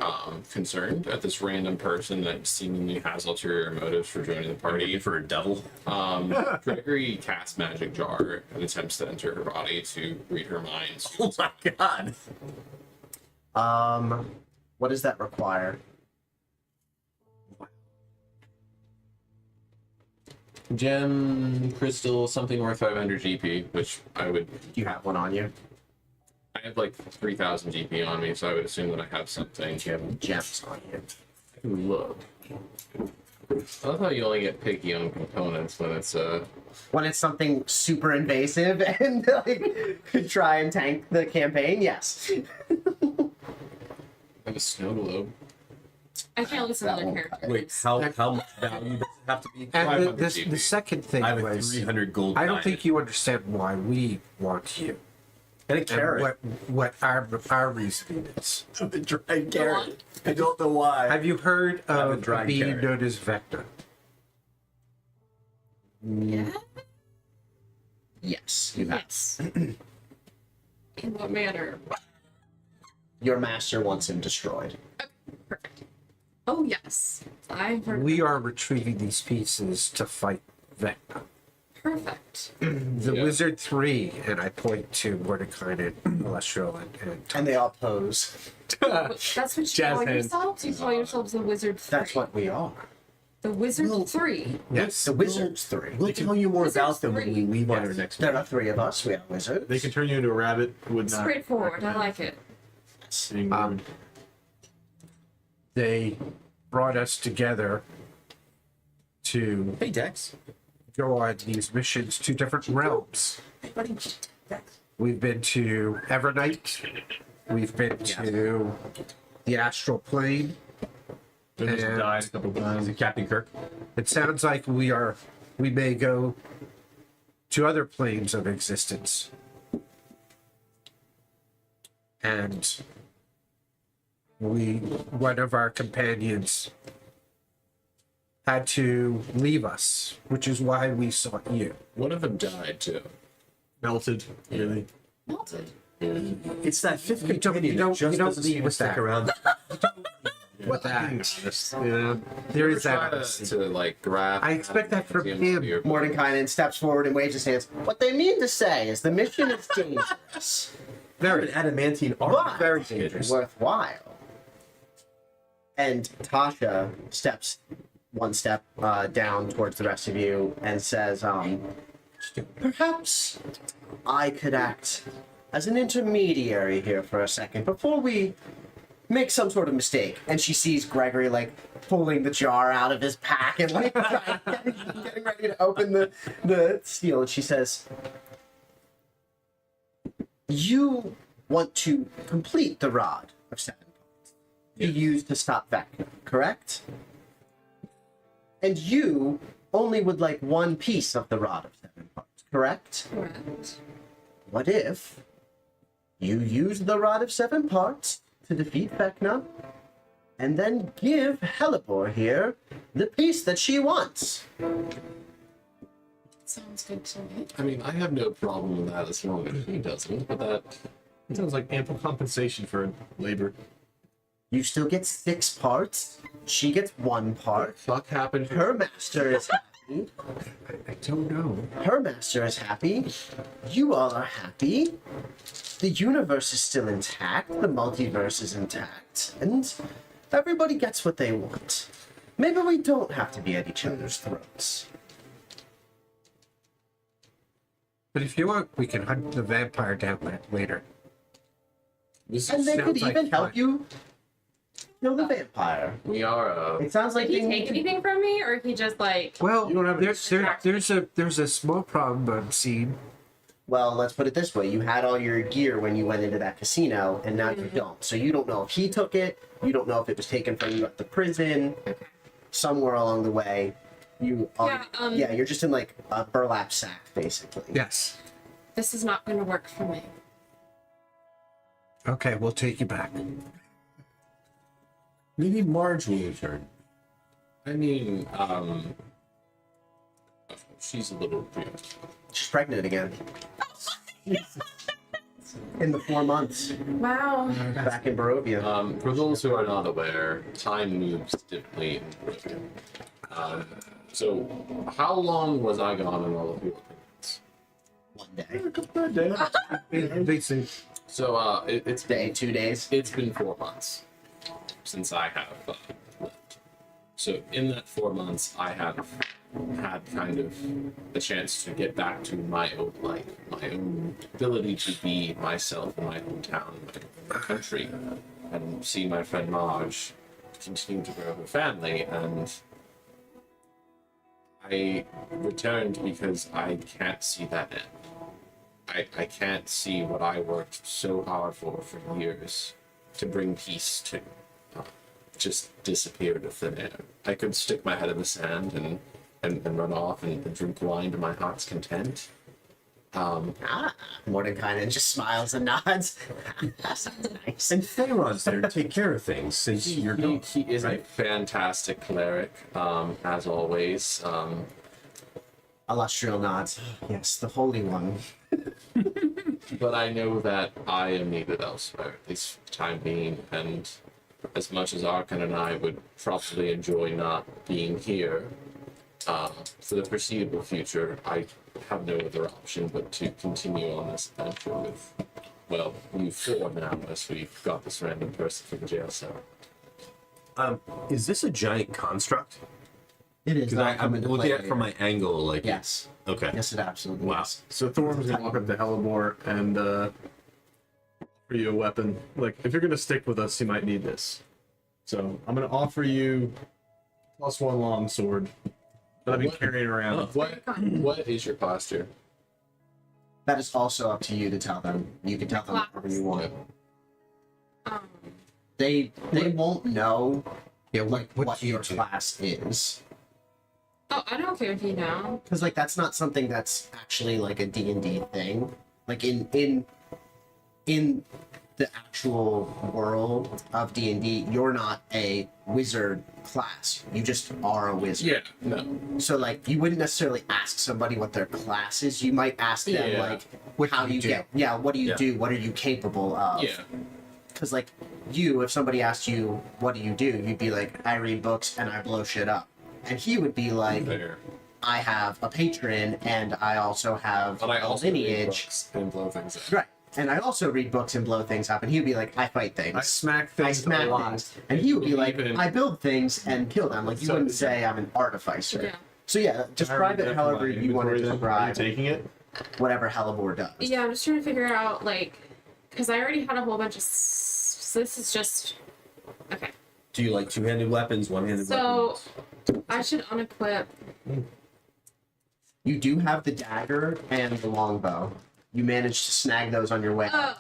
[SPEAKER 3] concerned at this random person that seemingly has ulterior motives for joining the party.
[SPEAKER 5] For a devil.
[SPEAKER 3] Gregory casts magic jar and attempts to enter her body to read her mind.
[SPEAKER 5] Oh my god.
[SPEAKER 2] What does that require?
[SPEAKER 3] Gem, crystal, something worth 500 GP, which I would.
[SPEAKER 2] Do you have one on you?
[SPEAKER 3] I have like 3,000 GP on me, so I would assume that I have something.
[SPEAKER 2] Do you have gems on you?
[SPEAKER 3] Look. I love how you only get picky on components when it's
[SPEAKER 2] When it's something super invasive and like try and tank the campaign, yes.
[SPEAKER 3] like a snow globe.
[SPEAKER 1] I can't listen to
[SPEAKER 2] That
[SPEAKER 1] other
[SPEAKER 2] won't
[SPEAKER 1] characters.
[SPEAKER 5] Wait, how much value does it have to be?
[SPEAKER 7] And
[SPEAKER 3] 500
[SPEAKER 7] the
[SPEAKER 3] GP.
[SPEAKER 7] second thing
[SPEAKER 5] I have a
[SPEAKER 7] was,
[SPEAKER 5] 300 gold.
[SPEAKER 7] I don't
[SPEAKER 5] diamond.
[SPEAKER 7] think you understand why we want you.
[SPEAKER 2] And a carrot.
[SPEAKER 7] what our reasoning is.
[SPEAKER 4] The dried carrot. I don't know why.
[SPEAKER 7] Have you heard
[SPEAKER 4] a
[SPEAKER 7] of a
[SPEAKER 4] dried
[SPEAKER 7] being
[SPEAKER 4] carrot.
[SPEAKER 7] known as Vecna?
[SPEAKER 1] Yeah.
[SPEAKER 2] Yes, you have.
[SPEAKER 1] Yes. In what manner?
[SPEAKER 2] Your master wants him destroyed.
[SPEAKER 1] Perfect. Oh yes, I've heard.
[SPEAKER 7] We are retrieving these pieces to fight Vecna.
[SPEAKER 1] Perfect.
[SPEAKER 7] The
[SPEAKER 3] Yeah.
[SPEAKER 7] Wizard 3, and I point to Mordecai and Celestial
[SPEAKER 2] And they all pose.
[SPEAKER 1] That's what you
[SPEAKER 6] Jazz
[SPEAKER 1] call
[SPEAKER 6] hands.
[SPEAKER 1] yourselves? You call yourselves the Wizard 3.
[SPEAKER 2] That's what we are.
[SPEAKER 1] The Wizard 3.
[SPEAKER 7] Yes.
[SPEAKER 2] The Wizards 3.
[SPEAKER 4] We'll tell you more
[SPEAKER 1] Wizards
[SPEAKER 4] about them when we
[SPEAKER 1] three.
[SPEAKER 4] leave on our next
[SPEAKER 2] There
[SPEAKER 4] meeting.
[SPEAKER 2] are 3 of us. We are wizards.
[SPEAKER 6] They can turn you into a rabbit. Would not.
[SPEAKER 1] Straightforward. I like it.
[SPEAKER 6] Being rude.
[SPEAKER 7] They brought us together to
[SPEAKER 4] Hey, Dex.
[SPEAKER 7] go on these missions to different realms.
[SPEAKER 4] Hey, buddy. Dex.
[SPEAKER 7] We've been to Evernight. We've been to the astral plane.
[SPEAKER 6] Just
[SPEAKER 7] and-
[SPEAKER 6] died a couple times.
[SPEAKER 4] Captain Kirk.
[SPEAKER 7] It sounds like we may go to other planes of existence. And one of our companions had to leave us, which is why we sought you.
[SPEAKER 3] One of them died too.
[SPEAKER 6] Melted. Really.
[SPEAKER 1] Melted.
[SPEAKER 4] It's that fifth
[SPEAKER 7] You don't-
[SPEAKER 4] companion
[SPEAKER 7] you
[SPEAKER 4] that
[SPEAKER 7] don't-
[SPEAKER 4] just
[SPEAKER 7] you don't
[SPEAKER 4] doesn't
[SPEAKER 7] lead
[SPEAKER 4] seem to
[SPEAKER 7] with
[SPEAKER 4] stick
[SPEAKER 7] that.
[SPEAKER 4] around.
[SPEAKER 7] With that,
[SPEAKER 6] Yeah.
[SPEAKER 7] there
[SPEAKER 3] Ever
[SPEAKER 7] is that.
[SPEAKER 3] try
[SPEAKER 7] honesty.
[SPEAKER 3] to like grab.
[SPEAKER 7] I expect that from him.
[SPEAKER 2] Mordenkainen steps forward and waves his hands. What they mean to say is the mission is dangerous.
[SPEAKER 7] Very,
[SPEAKER 4] Adamantine armor.
[SPEAKER 2] But
[SPEAKER 7] very dangerous.
[SPEAKER 2] worthwhile. And Tasha steps one step down towards the rest of you and says, perhaps I could act as an intermediary here for a second before we make some sort of mistake. And she sees Gregory like pulling the jar out of his pack and like getting ready to open the seal. And she says, you want to complete the rod of 7 parts to use to stop Vecna, correct? And you only would like one piece of the rod of 7 parts, correct?
[SPEAKER 1] Correct.
[SPEAKER 2] What if you use the rod of 7 parts to defeat Vecna, and then give Helibor here the piece that she wants?
[SPEAKER 1] Sounds good to me.
[SPEAKER 3] I mean, I have no problem with that as long as he doesn't. But that
[SPEAKER 6] It sounds like ample compensation for labor.
[SPEAKER 2] You still get 6 parts. She gets 1 part.
[SPEAKER 3] fuck happened.
[SPEAKER 2] Her master is happy.
[SPEAKER 7] I don't know.
[SPEAKER 2] Her master is happy. You all are happy. The universe is still intact. The multiverse is intact. And everybody gets what they want. Maybe we don't have to be at each other's throats.
[SPEAKER 7] But if you want, we can hunt the vampire down later.
[SPEAKER 3] This
[SPEAKER 2] And
[SPEAKER 3] is,
[SPEAKER 2] they could
[SPEAKER 7] sounds like
[SPEAKER 2] even help
[SPEAKER 7] fun.
[SPEAKER 2] you kill the vampire.
[SPEAKER 3] we are.
[SPEAKER 2] It sounds like
[SPEAKER 1] Did he
[SPEAKER 2] they
[SPEAKER 1] take anything from me, or he just like?
[SPEAKER 7] Well,
[SPEAKER 6] You don't have any
[SPEAKER 7] there's a small problem I'm seeing.
[SPEAKER 2] Well, let's put it this way. You had all your gear when you went into that casino, and now you don't. So you don't know if he took it. You don't know if it was taken from you at the prison. Somewhere along the way. You are,
[SPEAKER 1] Yeah,
[SPEAKER 2] you're just in like a burlap sack, basically.
[SPEAKER 7] Yes.
[SPEAKER 1] This is not going to work for me.
[SPEAKER 7] Okay, we'll take you back.
[SPEAKER 4] Maybe Marge will return.
[SPEAKER 3] I mean, she's a little weird.
[SPEAKER 2] She's pregnant again. In the 4 months
[SPEAKER 1] Wow.
[SPEAKER 2] back in Barovia.
[SPEAKER 3] For those who are not aware, time moves differently in Barovia. So, how long was I gone in all of your opinions?
[SPEAKER 2] 1 day.
[SPEAKER 7] They say,
[SPEAKER 3] So, it's been
[SPEAKER 2] 2 days.
[SPEAKER 3] It's been 4 months since I have left. So in that 4 months, I have had kind of a chance to get back to my own life, my own ability to be myself in my hometown, my country, and see my friend Marge continue to grow her family. And I returned because I can't see that end. I can't see what I worked so hard for years to bring peace to just disappear into thin air. I could stick my head in the sand and run off and drink wine to my heart's content.
[SPEAKER 2] Mordecai just smiles and nods. That sounds nice.
[SPEAKER 4] And Theron's there to take care of things since you're gone.
[SPEAKER 3] He is a
[SPEAKER 4] right?
[SPEAKER 3] fantastic cleric, as always.
[SPEAKER 2] Illustrial nods. Yes, the Holy One.
[SPEAKER 3] But I know that I am needed elsewhere, at least for the time being, and as much as Arkan and I would probably enjoy not being here, for the foreseeable future, I have no other option but to continue on this adventure with, well, you four now, as we've got this random person from the jail cell.
[SPEAKER 4] Is this a giant construct?
[SPEAKER 2] It is.
[SPEAKER 4] Because I'm looking at it from my angle, like.
[SPEAKER 2] Yes.
[SPEAKER 4] Okay.
[SPEAKER 2] Yes, it absolutely
[SPEAKER 4] Wow.
[SPEAKER 2] is.
[SPEAKER 6] So Thorm's gonna walk up to Hellebore and offer you a weapon. Like, if you're gonna stick with us, you might need this. So I'm gonna offer you +1 longsword that I've been carrying around.
[SPEAKER 3] What is your posture?
[SPEAKER 2] That is also up to you to tell them. You can tell them whatever you want. They won't know
[SPEAKER 7] Yeah,
[SPEAKER 2] like
[SPEAKER 7] what
[SPEAKER 2] what
[SPEAKER 7] do you
[SPEAKER 2] your
[SPEAKER 7] do?
[SPEAKER 2] class is.
[SPEAKER 1] Oh, I don't care if you know.
[SPEAKER 2] Because like that's not something that's actually like a D&D thing. Like in the actual world of D&D, you're not a wizard class. You just are a wizard.
[SPEAKER 3] Yeah, no.
[SPEAKER 2] So like you wouldn't necessarily ask somebody what their class is. You might ask them
[SPEAKER 3] Yeah.
[SPEAKER 2] like how do you get what do you do? What are you capable of?
[SPEAKER 3] Yeah.
[SPEAKER 2] Because like if somebody asked you what do, you'd be like, I read books and I blow shit up. And he would be like,
[SPEAKER 3] Fair.
[SPEAKER 2] I have a patron and I also have
[SPEAKER 3] But I
[SPEAKER 2] a
[SPEAKER 3] also read
[SPEAKER 2] lineage.
[SPEAKER 3] books and blow things up.
[SPEAKER 2] Right. And I also read books and blow things up. And he would be like, I fight things.
[SPEAKER 6] I smack
[SPEAKER 2] I
[SPEAKER 6] things
[SPEAKER 2] smack
[SPEAKER 6] a lot.
[SPEAKER 2] things. And he would be like,
[SPEAKER 3] Even-
[SPEAKER 2] I build things and kill them. Like you
[SPEAKER 6] So-
[SPEAKER 2] wouldn't say I'm an artificer.
[SPEAKER 1] Yeah.
[SPEAKER 2] So yeah, describe it however you want to
[SPEAKER 6] Are you
[SPEAKER 2] describe
[SPEAKER 6] taking it?
[SPEAKER 2] whatever Hellebore does.
[SPEAKER 1] Yeah, I'm just trying to figure out, like, because I already had a whole bunch of. So this is just. Okay.
[SPEAKER 5] Do you like two-handed weapons, one-handed
[SPEAKER 1] So
[SPEAKER 5] weapons?
[SPEAKER 1] I should unequip.
[SPEAKER 2] You do have the dagger and the longbow. You managed to snag those on your way.
[SPEAKER 1] Oh,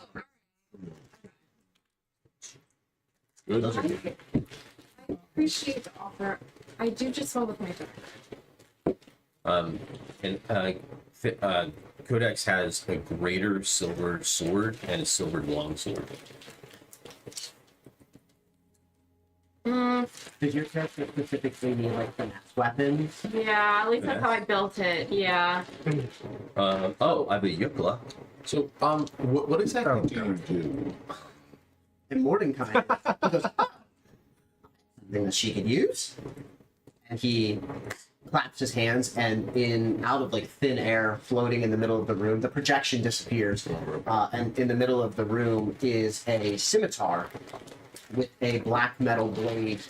[SPEAKER 3] Good.
[SPEAKER 2] Those are good.
[SPEAKER 1] I appreciate the offer. I do just well with my dagger.
[SPEAKER 5] Codex has a greater silver sword and a silver longsword.
[SPEAKER 2] Does your character specifically need like finesse weapons?
[SPEAKER 1] Yeah, at least that's how I built it. Yeah.
[SPEAKER 5] Oh, I have a Yukla.
[SPEAKER 3] So, what exactly do you do?
[SPEAKER 2] And Mordecai goes, something that she could use. And he claps his hands, and out of like thin air, floating in the middle of the room, the projection disappears. And in the middle of the room is a scimitar with a black metal blade.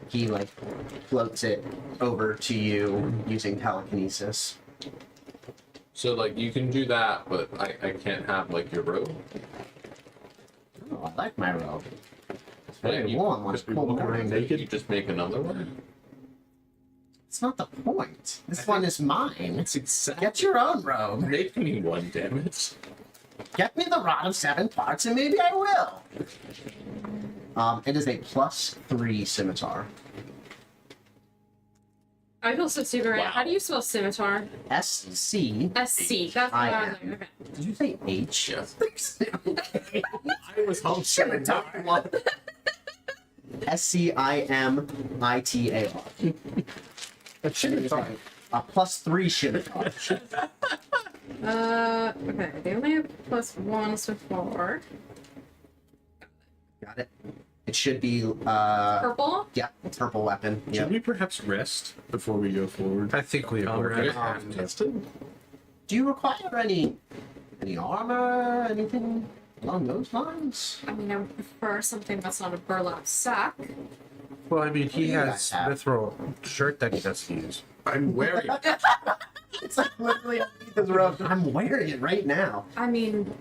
[SPEAKER 2] He like floats it over to you using telekinesis.
[SPEAKER 3] So, like, you can do that, but I can't have, like, your robe.
[SPEAKER 2] Oh, I like my robe. It's
[SPEAKER 3] Like,
[SPEAKER 2] very
[SPEAKER 3] you
[SPEAKER 2] warm when it's
[SPEAKER 3] just be
[SPEAKER 2] cold
[SPEAKER 3] walking around
[SPEAKER 2] morning.
[SPEAKER 3] naked. You just make another one.
[SPEAKER 2] It's not the point. This one is mine.
[SPEAKER 3] It's exactly.
[SPEAKER 2] Get your own robe.
[SPEAKER 3] Make me one, damn it.
[SPEAKER 2] Get me the rod of 7 parts and maybe I will. It is a +3 scimitar.
[SPEAKER 1] I feel so stupid right now.
[SPEAKER 3] Wow.
[SPEAKER 1] How do you spell scimitar?
[SPEAKER 2] SC.
[SPEAKER 1] SC. That's what I was like. Okay.
[SPEAKER 2] Did you say H?
[SPEAKER 3] Yes.
[SPEAKER 2] Okay.
[SPEAKER 3] I was home
[SPEAKER 2] Scimitar. SCIMITAR.
[SPEAKER 7] A scimitar.
[SPEAKER 2] A +3 scimitar.
[SPEAKER 1] Okay. They only have +1, so 4.
[SPEAKER 2] Got it. It should be
[SPEAKER 1] Purple?
[SPEAKER 2] yeah, purple weapon.
[SPEAKER 6] Should
[SPEAKER 2] Yeah.
[SPEAKER 6] we perhaps rest before we go forward?
[SPEAKER 7] I think we were.
[SPEAKER 3] Good. Tested.
[SPEAKER 2] Do you require any armor, anything along those lines?
[SPEAKER 1] I mean, I would prefer something that's not a burlap sack.
[SPEAKER 7] Well, I mean,
[SPEAKER 2] do
[SPEAKER 7] he
[SPEAKER 2] you
[SPEAKER 7] has
[SPEAKER 2] guys have?
[SPEAKER 7] mithril shirt that he doesn't use.
[SPEAKER 3] I'm wearing it.
[SPEAKER 2] It's like literally underneath his robe. I'm wearing it right now.
[SPEAKER 1] I mean,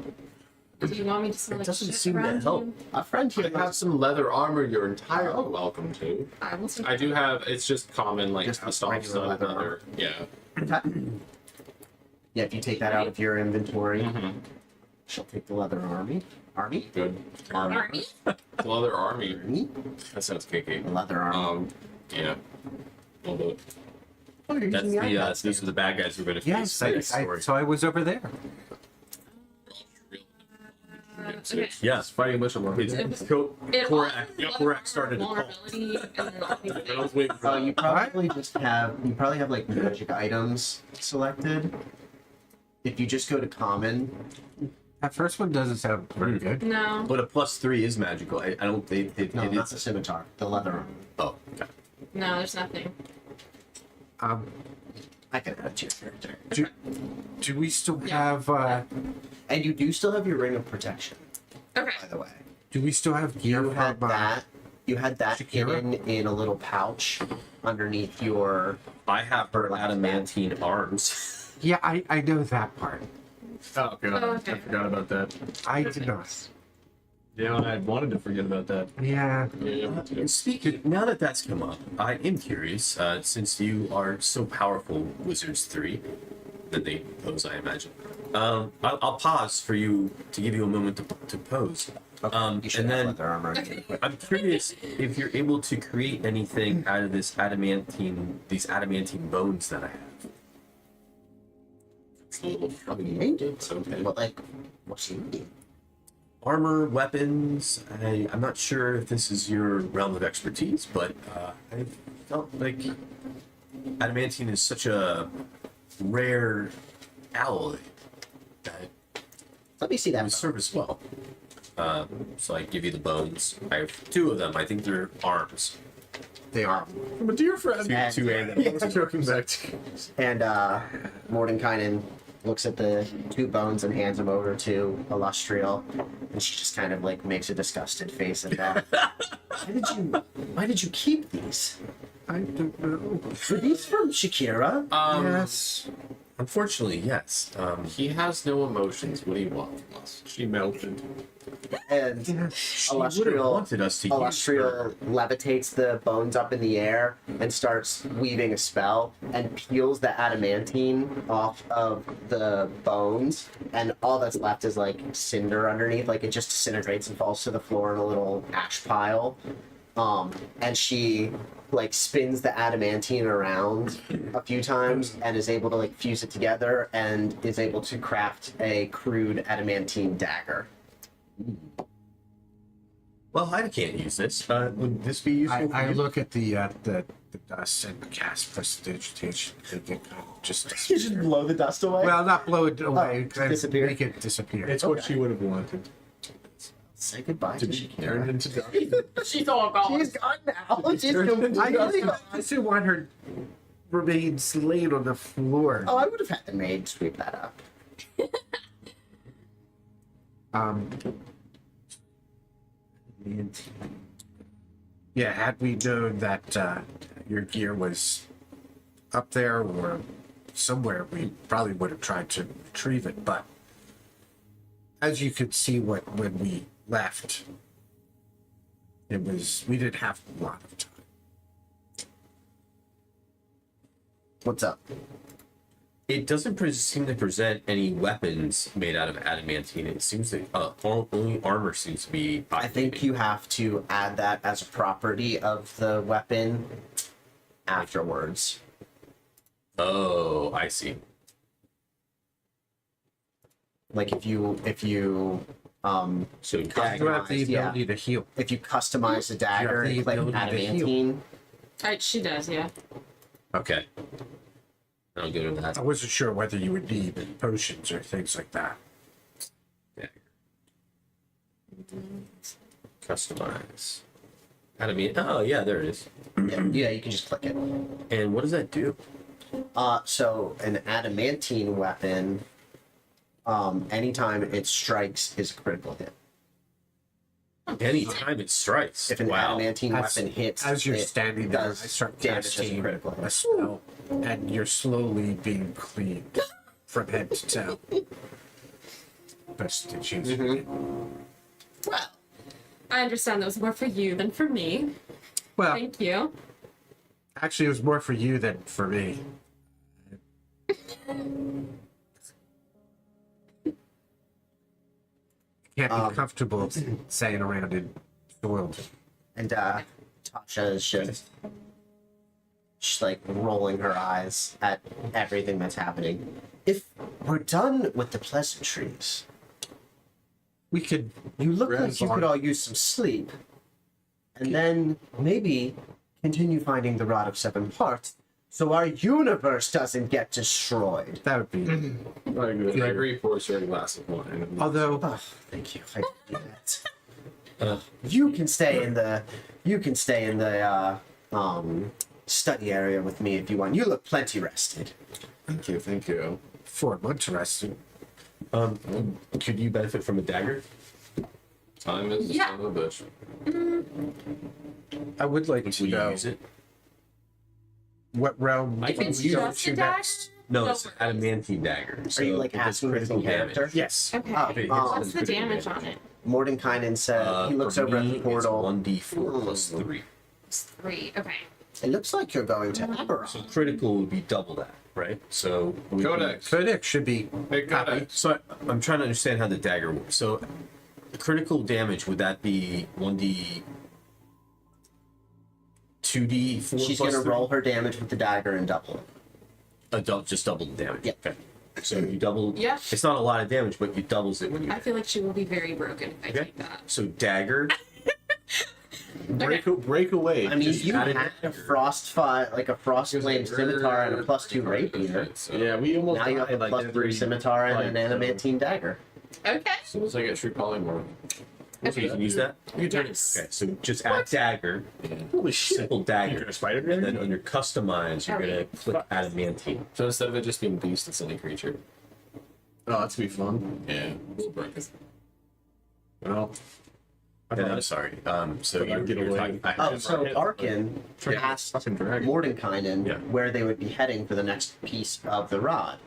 [SPEAKER 1] do you want me to smell
[SPEAKER 5] It
[SPEAKER 1] like
[SPEAKER 5] doesn't
[SPEAKER 1] shit
[SPEAKER 5] seem to
[SPEAKER 1] around
[SPEAKER 5] help.
[SPEAKER 1] you?
[SPEAKER 2] A friend here
[SPEAKER 3] I have some leather armor you're entirely welcome to.
[SPEAKER 1] I will take
[SPEAKER 3] I do have, it's just common, like,
[SPEAKER 2] Just
[SPEAKER 3] cast off
[SPEAKER 2] regular
[SPEAKER 3] some
[SPEAKER 2] leather
[SPEAKER 3] leather. Yeah.
[SPEAKER 2] Yeah, if you take that out of your inventory,
[SPEAKER 3] Mhm.
[SPEAKER 2] she'll take the leather army. Army?
[SPEAKER 3] Good.
[SPEAKER 1] Army?
[SPEAKER 3] Leather army.
[SPEAKER 2] Army?
[SPEAKER 3] That sounds kinky.
[SPEAKER 2] The leather army.
[SPEAKER 3] Yeah. We'll do it.
[SPEAKER 5] That's the those are the bad guys we're going to face
[SPEAKER 7] Yes,
[SPEAKER 5] in the next story.
[SPEAKER 7] so I was over there.
[SPEAKER 1] Okay.
[SPEAKER 5] Yes,
[SPEAKER 3] Fighting a bunch of monkeys.
[SPEAKER 5] it's
[SPEAKER 1] It also
[SPEAKER 5] Korak started to call.
[SPEAKER 1] vulnerability and then obviously-
[SPEAKER 5] I was waiting for that.
[SPEAKER 2] You probably have like magic items selected. If you just go to common,
[SPEAKER 7] That first one doesn't sound very good.
[SPEAKER 1] No.
[SPEAKER 5] But a +3 is magical. I don't think
[SPEAKER 2] no,
[SPEAKER 5] it
[SPEAKER 2] not
[SPEAKER 5] is.
[SPEAKER 2] the scimitar, the leather armor.
[SPEAKER 5] Oh, okay.
[SPEAKER 1] No, there's nothing.
[SPEAKER 2] I can add it to your character.
[SPEAKER 7] Do we still
[SPEAKER 1] Yeah.
[SPEAKER 7] have
[SPEAKER 2] And you do still have your ring of protection,
[SPEAKER 1] Okay.
[SPEAKER 2] by the way.
[SPEAKER 7] do we still have gear
[SPEAKER 2] You had
[SPEAKER 7] from
[SPEAKER 2] that. You had that
[SPEAKER 7] Shakira?
[SPEAKER 2] hidden in a little pouch underneath your.
[SPEAKER 5] I have her adamantine arms.
[SPEAKER 7] Yeah, I know that part.
[SPEAKER 6] Oh god,
[SPEAKER 1] Oh, okay.
[SPEAKER 6] I forgot about that.
[SPEAKER 7] I did not.
[SPEAKER 6] Yeah, I wanted to forget about that.
[SPEAKER 7] Yeah.
[SPEAKER 5] And speaking, now that that's come up, I am curious, since you are so powerful, Wizards 3, that they pose, I imagine. I'll pause for you to give you a moment to pose.
[SPEAKER 2] You should
[SPEAKER 5] And
[SPEAKER 2] have
[SPEAKER 5] then
[SPEAKER 2] leather armor.
[SPEAKER 5] I'm curious if you're able to create anything out of these adamantine bones that I have.
[SPEAKER 3] It's a little
[SPEAKER 2] It's okay. But like, what's you need?
[SPEAKER 5] Armor, weapons. I'm not sure if this is your realm of expertise, but I felt like adamantine is such a rare alloy that
[SPEAKER 2] Let me see that.
[SPEAKER 5] would serve us well. So I give you the bones. I have 2 of them. I think they're arms.
[SPEAKER 2] They are.
[SPEAKER 6] From a dear friend.
[SPEAKER 2] And,
[SPEAKER 6] I was joking back to
[SPEAKER 2] and Mordenkainen looks at the 2 bones and hands them over to Illustrial, and she just kind of like makes a disgusted face at that. Why did you keep these?
[SPEAKER 7] I don't know.
[SPEAKER 2] Were these from Shakira?
[SPEAKER 7] Yes.
[SPEAKER 5] Unfortunately, yes.
[SPEAKER 3] He has no emotions. What do you want from us?
[SPEAKER 6] she melted.
[SPEAKER 2] And
[SPEAKER 5] She would have
[SPEAKER 2] Illustrial,
[SPEAKER 5] wanted us to use her.
[SPEAKER 2] Illustrial levitates the bones up in the air and starts weaving a spell and peels the adamantine off of the bones, and all that's left is like cinder underneath. Like it just disintegrates and falls to the floor in a little ash pile. And she like spins the adamantine around a few times and is able to like fuse it together and is able to craft a crude adamantine dagger.
[SPEAKER 5] Well, I can't use this. Would this be useful?
[SPEAKER 7] I
[SPEAKER 5] for you?
[SPEAKER 7] look at the dust and cast prestidigitation. It kind of just
[SPEAKER 2] You just blow the dust away?
[SPEAKER 7] well, not blow it away.
[SPEAKER 2] just disappear?
[SPEAKER 7] Make it disappear.
[SPEAKER 6] It's what she would have wanted.
[SPEAKER 2] Say goodbye
[SPEAKER 6] To
[SPEAKER 2] to
[SPEAKER 6] be
[SPEAKER 2] Shakira.
[SPEAKER 6] turned into dust.
[SPEAKER 1] She's all gone.
[SPEAKER 2] She's gone now. She's
[SPEAKER 6] turned into
[SPEAKER 2] completely gone.
[SPEAKER 7] I still want her remains laid on the floor.
[SPEAKER 2] Oh, I would have had the maid sweep that up.
[SPEAKER 7] Yeah, had we known that your gear was up there or somewhere, we probably would have tried to retrieve it. But as you could see, when we left, we didn't have a lot of time.
[SPEAKER 2] What's up?
[SPEAKER 5] It doesn't seem to present any weapons made out of adamantine. It seems that only armor seems to be.
[SPEAKER 2] I think you have to add that as a property of the weapon afterwards.
[SPEAKER 5] Oh, I see.
[SPEAKER 2] Like if you
[SPEAKER 5] So
[SPEAKER 7] You have the
[SPEAKER 2] yeah.
[SPEAKER 7] ability to heal.
[SPEAKER 2] if you customize a dagger
[SPEAKER 7] the
[SPEAKER 2] and click
[SPEAKER 7] ability to heal.
[SPEAKER 2] adamantine,
[SPEAKER 1] She does, yeah.
[SPEAKER 5] okay. I'll go to that.
[SPEAKER 7] I wasn't sure whether you would need potions or things like that.
[SPEAKER 5] Customize. Adamantine. Oh yeah, there it is.
[SPEAKER 2] yeah, you can just click it.
[SPEAKER 5] And what does that do?
[SPEAKER 2] So an adamantine weapon, anytime it strikes is a critical hit.
[SPEAKER 5] Anytime it strikes.
[SPEAKER 2] If an
[SPEAKER 5] wow.
[SPEAKER 2] adamantine weapon hits,
[SPEAKER 7] As you're
[SPEAKER 2] it
[SPEAKER 7] standing there, I
[SPEAKER 2] does
[SPEAKER 7] start
[SPEAKER 2] damage as a
[SPEAKER 7] casting
[SPEAKER 2] critical
[SPEAKER 7] a
[SPEAKER 2] hit.
[SPEAKER 7] spell, and you're slowly being cleaned from head to toe. Best to choose.
[SPEAKER 2] Well,
[SPEAKER 1] I understand that was more for you than for me.
[SPEAKER 7] Well,
[SPEAKER 1] Thank you.
[SPEAKER 7] actually, it was more for you than for me. Can't be comfortable saying around in soiled.
[SPEAKER 2] and Tasha is just She's like rolling her eyes at everything that's happening. If we're done with the pleasantries,
[SPEAKER 5] We could.
[SPEAKER 2] you look like you could all use some sleep, and then maybe continue finding the Rod of Seven Parts, so our universe doesn't get destroyed.
[SPEAKER 7] That would be.
[SPEAKER 3] Gregory pours her a glass of wine.
[SPEAKER 7] Although,
[SPEAKER 2] Oh, thank you. I did that. You can stay in the. You can stay in the study area with me if you want. You look plenty rested.
[SPEAKER 3] Thank you, thank you.
[SPEAKER 7] 4 months rested.
[SPEAKER 5] Could you benefit from a dagger?
[SPEAKER 3] Time is the
[SPEAKER 1] Yeah.
[SPEAKER 3] son of a bitch.
[SPEAKER 7] I would like
[SPEAKER 5] Will
[SPEAKER 7] to
[SPEAKER 5] you
[SPEAKER 7] know
[SPEAKER 5] use it?
[SPEAKER 7] what realm
[SPEAKER 1] If it's
[SPEAKER 7] you go
[SPEAKER 1] just
[SPEAKER 7] to
[SPEAKER 1] a dagger?
[SPEAKER 7] next.
[SPEAKER 5] No,
[SPEAKER 1] No
[SPEAKER 5] it's an
[SPEAKER 1] worries.
[SPEAKER 5] adamantine dagger.
[SPEAKER 2] Are you like
[SPEAKER 5] it does
[SPEAKER 2] asking for
[SPEAKER 5] critical
[SPEAKER 2] the character?
[SPEAKER 5] damage.
[SPEAKER 7] Yes.
[SPEAKER 1] Okay.
[SPEAKER 2] Oh,
[SPEAKER 5] If it hits
[SPEAKER 1] What's
[SPEAKER 5] with
[SPEAKER 1] the
[SPEAKER 5] critical
[SPEAKER 1] damage on it?
[SPEAKER 2] Mordenkainen said he looks
[SPEAKER 5] for
[SPEAKER 2] over at
[SPEAKER 5] me,
[SPEAKER 2] the portal.
[SPEAKER 5] It's 1d4 plus 3.
[SPEAKER 1] It's 3. Okay.
[SPEAKER 2] It looks like you're going to Eberron.
[SPEAKER 5] So critical would be double that, right? So it would be-
[SPEAKER 3] Codex.
[SPEAKER 7] Codex should be
[SPEAKER 3] Hey, Codex.
[SPEAKER 5] So I'm trying to understand how the dagger works. So critical damage, would that be 1d 2d4
[SPEAKER 2] She's
[SPEAKER 5] plus
[SPEAKER 2] gonna
[SPEAKER 5] 3?
[SPEAKER 2] roll her damage with the dagger and double it.
[SPEAKER 5] Just double the damage.
[SPEAKER 2] Yeah.
[SPEAKER 5] Okay. So you double.
[SPEAKER 1] Yeah.
[SPEAKER 5] It's not a lot of damage, but you doubles it when you.
[SPEAKER 1] I feel like she will be very broken if I
[SPEAKER 5] Okay.
[SPEAKER 1] take that.
[SPEAKER 5] So dagger.
[SPEAKER 3] Break away.
[SPEAKER 2] I mean,
[SPEAKER 5] Just
[SPEAKER 2] you
[SPEAKER 5] add it
[SPEAKER 2] had a
[SPEAKER 5] in.
[SPEAKER 2] frost fight, like a frost flame scimitar and a +2 rapier.
[SPEAKER 3] Yeah, we almost
[SPEAKER 2] Now you have
[SPEAKER 3] died,
[SPEAKER 2] a
[SPEAKER 3] like,
[SPEAKER 2] +3
[SPEAKER 3] every
[SPEAKER 2] scimitar and an
[SPEAKER 3] fight, so-
[SPEAKER 2] adamantine dagger.
[SPEAKER 1] Okay.
[SPEAKER 3] As soon as I get true polymorph.
[SPEAKER 5] So you can use that.
[SPEAKER 3] You turn
[SPEAKER 1] Yes.
[SPEAKER 5] Okay. So just add dagger.
[SPEAKER 6] Holy shit.
[SPEAKER 5] Simple dagger.
[SPEAKER 6] You're a spider
[SPEAKER 5] And
[SPEAKER 6] dragon?
[SPEAKER 5] then under customize, you're gonna click adamantine.
[SPEAKER 3] So instead of it just being beast, it's any creature.
[SPEAKER 6] Oh, that's be fun.
[SPEAKER 3] Yeah. We'll break it.
[SPEAKER 6] Well,
[SPEAKER 5] And I'm sorry. So
[SPEAKER 6] But I
[SPEAKER 5] you're,
[SPEAKER 6] get
[SPEAKER 5] you're
[SPEAKER 6] away.
[SPEAKER 5] talking.
[SPEAKER 2] Oh, so Arkin asked
[SPEAKER 6] fucking dragon.
[SPEAKER 2] Mordenkainen
[SPEAKER 5] Yeah.
[SPEAKER 2] where they would be heading for the next piece of the rod.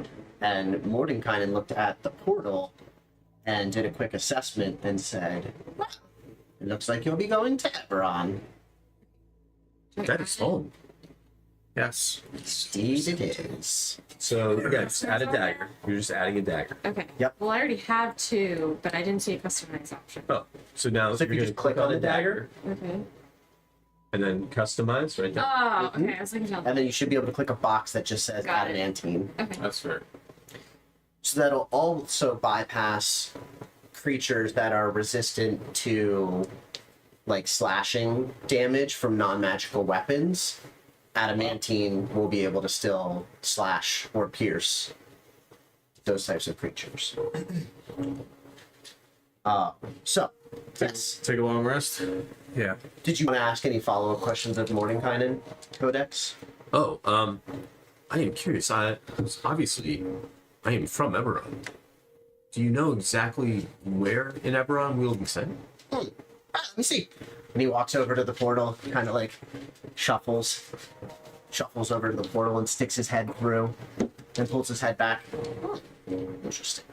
[SPEAKER 2] And Mordenkainen looked at the portal and did a quick assessment and said, well, it looks like you'll be going to Eberron.
[SPEAKER 5] That is fun.
[SPEAKER 7] yes.
[SPEAKER 2] Indeed it is.
[SPEAKER 5] So again, just add a dagger. You're just adding a dagger.
[SPEAKER 1] Okay.
[SPEAKER 2] Yep.
[SPEAKER 1] Well, I already have 2, but I didn't see a customize option.
[SPEAKER 5] Oh, so now
[SPEAKER 2] So
[SPEAKER 5] you're
[SPEAKER 2] you
[SPEAKER 5] gonna
[SPEAKER 2] just click on the dagger,
[SPEAKER 1] Okay.
[SPEAKER 5] and then customize right there.
[SPEAKER 1] Oh, okay. I was looking down.
[SPEAKER 2] and then you should be able to click a box that just says
[SPEAKER 1] Got it.
[SPEAKER 2] adamantine.
[SPEAKER 1] Okay.
[SPEAKER 3] That's fair.
[SPEAKER 2] So that'll also bypass creatures that are resistant to like slashing damage from non-magical weapons. Adamantine will be able to still slash or pierce those types of creatures. So, yes.
[SPEAKER 6] Take a long rest.
[SPEAKER 7] Yeah.
[SPEAKER 2] Did you want to ask any follow-up questions of Mordenkainen, Codex?
[SPEAKER 5] Oh, I am curious. Obviously, I am from Eberron. Do you know exactly where in Eberron we'll be sent?
[SPEAKER 2] Let me see. And he walks over to the portal, kind of like shuffles over to the portal and sticks his head through, then pulls his head back. Oh, interesting.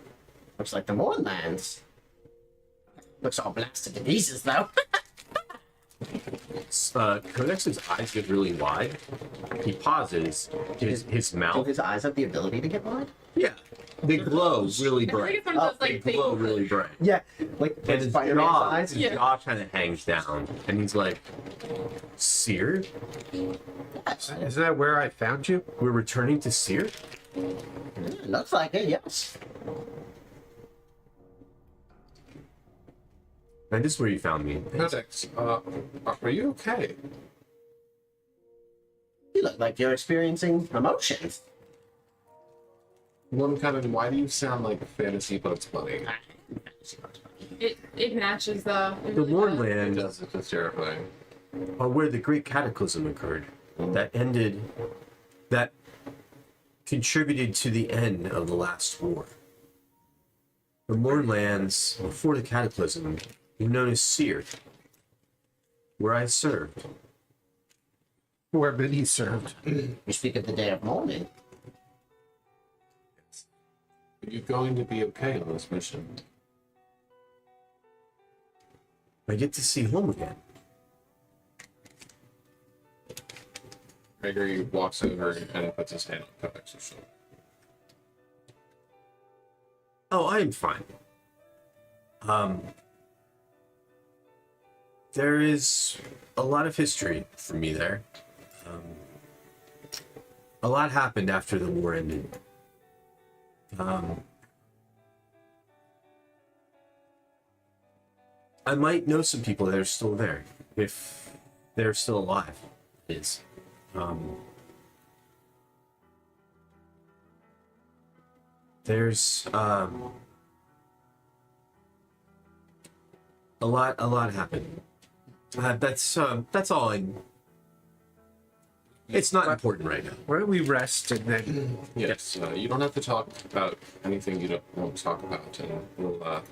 [SPEAKER 2] Looks like the Moorlands. Looks all blasted to pieces, though.
[SPEAKER 5] Codex's eyes get really wide. He pauses. His
[SPEAKER 2] Do
[SPEAKER 5] mouth.
[SPEAKER 2] his eyes have the ability to get wide?
[SPEAKER 5] Yeah, they glow really
[SPEAKER 1] I think
[SPEAKER 5] bright.
[SPEAKER 1] it's one of those
[SPEAKER 5] They
[SPEAKER 1] like
[SPEAKER 5] glow
[SPEAKER 1] things.
[SPEAKER 5] really bright.
[SPEAKER 2] Yeah, like
[SPEAKER 5] And his
[SPEAKER 2] Spider-Man's
[SPEAKER 5] jaw,
[SPEAKER 2] eyes.
[SPEAKER 5] his jaw kind of hangs down, and he's like, "Seer,
[SPEAKER 7] Is that where I found you?
[SPEAKER 5] we're returning to Seer."
[SPEAKER 2] Looks like it, yes.
[SPEAKER 5] And this is where you found me.
[SPEAKER 3] Codex, are you okay?
[SPEAKER 2] You look like you're experiencing emotions.
[SPEAKER 3] Why do you sound like fantasy books buddy?
[SPEAKER 1] It matches though. It
[SPEAKER 5] The
[SPEAKER 1] really does.
[SPEAKER 3] It
[SPEAKER 5] Mournland
[SPEAKER 3] does, it's just terrifying.
[SPEAKER 5] are where the Great Cataclysm occurred. That contributed to the end of the last war. The Mournlands, before the Cataclysm, were known as Seer, where I served.
[SPEAKER 7] Where Benny served.
[SPEAKER 2] You speak of the day of mourning.
[SPEAKER 3] Are you going to be okay on this mission?
[SPEAKER 5] I get to see home again.
[SPEAKER 3] Gregory walks over and puts his hand on Codex's shoulder.
[SPEAKER 5] Oh, I am fine. There is a lot of history for me there. a lot happened after the war ended. I might know some people that are still there, if they're still alive. Is there's a lot happened. That's all I. It's not important right now.
[SPEAKER 7] Why don't we rest and then
[SPEAKER 3] Yes, you don't have to talk about anything you don't want to talk about, and we'll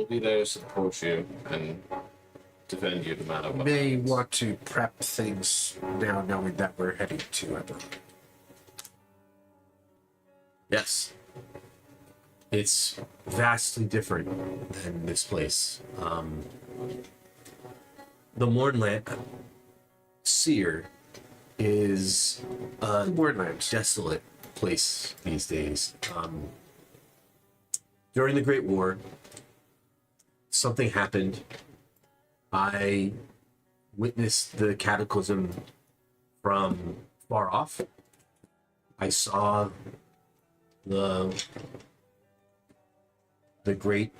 [SPEAKER 3] be there to support you and defend you no matter what.
[SPEAKER 7] may want to prep things now knowing that we're heading to Eberron.
[SPEAKER 5] Yes. It's vastly different than this place. The Mornland Seer is a desolate place these days. During the Great War, something happened. I witnessed the cataclysm from far off. I saw the great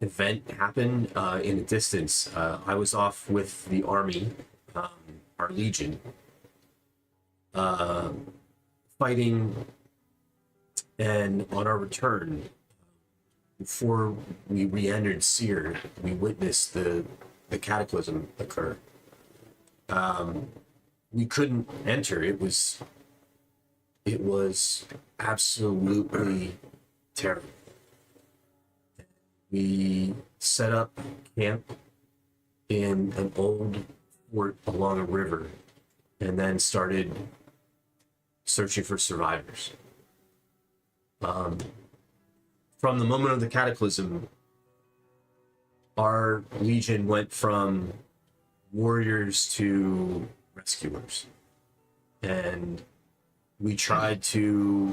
[SPEAKER 5] event happen in the distance. I was off with the army, our legion, fighting, and on our return, before we re-entered Seer, we witnessed the cataclysm occur. We couldn't enter. It was absolutely terrible. We set up camp in an old fort along a river and then started searching for survivors. From the moment of the cataclysm, our legion went from warriors to rescuers. And we tried to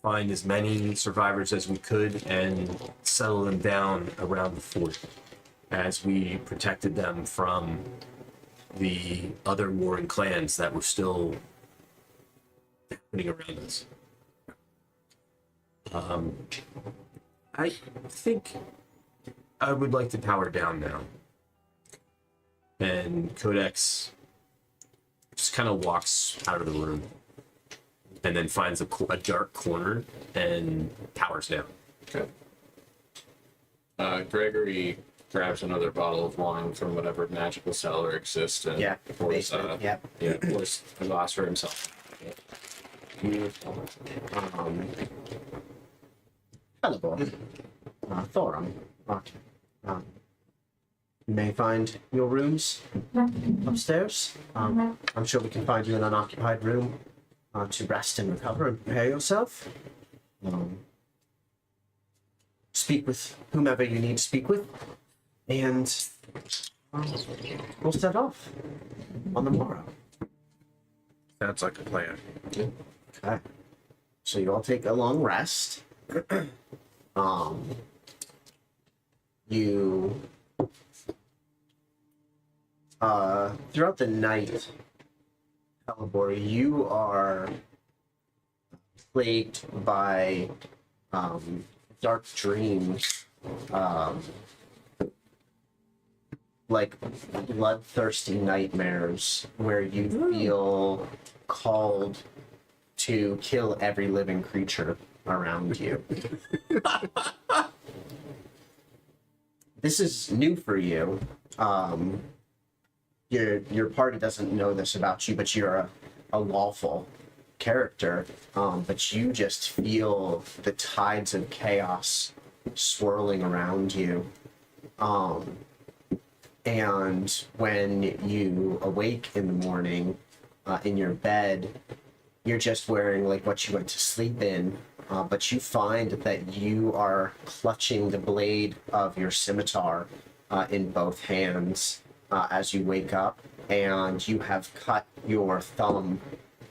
[SPEAKER 5] find as many survivors as we could and settle them down around the fort as we protected them from the other warring clans that were still happening around us. I think I would like to power down now. And Codex just kind of walks out of the room and then finds a dark corner and powers down.
[SPEAKER 3] Okay. Gregory grabs another bottle of wine from whatever magical cellar exists and pours, pours a glass for himself.
[SPEAKER 2] Hello, Thorum. You may find your rooms upstairs. I'm sure we can find you an unoccupied room to rest and recover and prepare yourself. Speak with whomever you need to speak with, and we'll set off on the morrow.
[SPEAKER 7] Sounds like a plan.
[SPEAKER 2] Okay. So you all take a long rest. You throughout the night, Calibor, you are plagued by dark dreams, like bloodthirsty nightmares where you feel called to kill every living creature around you. This is new for you. Your party doesn't know this about you, but you're a lawful character. But you just feel the tides of chaos swirling around you. And when you awake in the morning, in your bed, you're just wearing like what you went to sleep in, but you find that you are clutching the blade of your scimitar in both hands as you wake up, and you have cut your thumb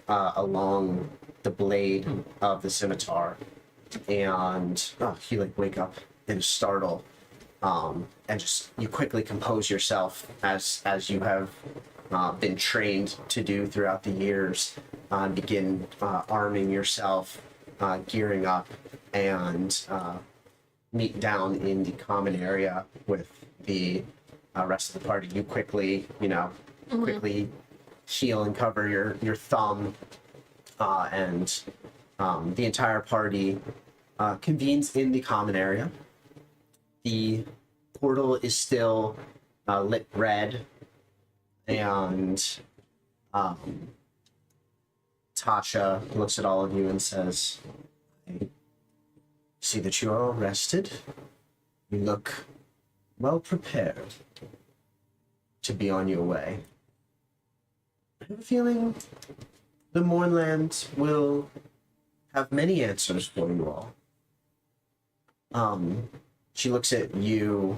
[SPEAKER 2] along the blade of the scimitar, and you like wake up in a startle, and just you quickly compose yourself as you have been trained to do throughout the years. Begin arming yourself, gearing up, and meet down in the common area with the rest of the party. You quickly, quickly heal and cover your thumb, and the entire party convenes in the common area. The portal is still lit red, and Tasha looks at all of you and says, "I see that you are all rested. You look well prepared to be on your way. I have a feeling the Mournland will have many answers for you all." She looks at you,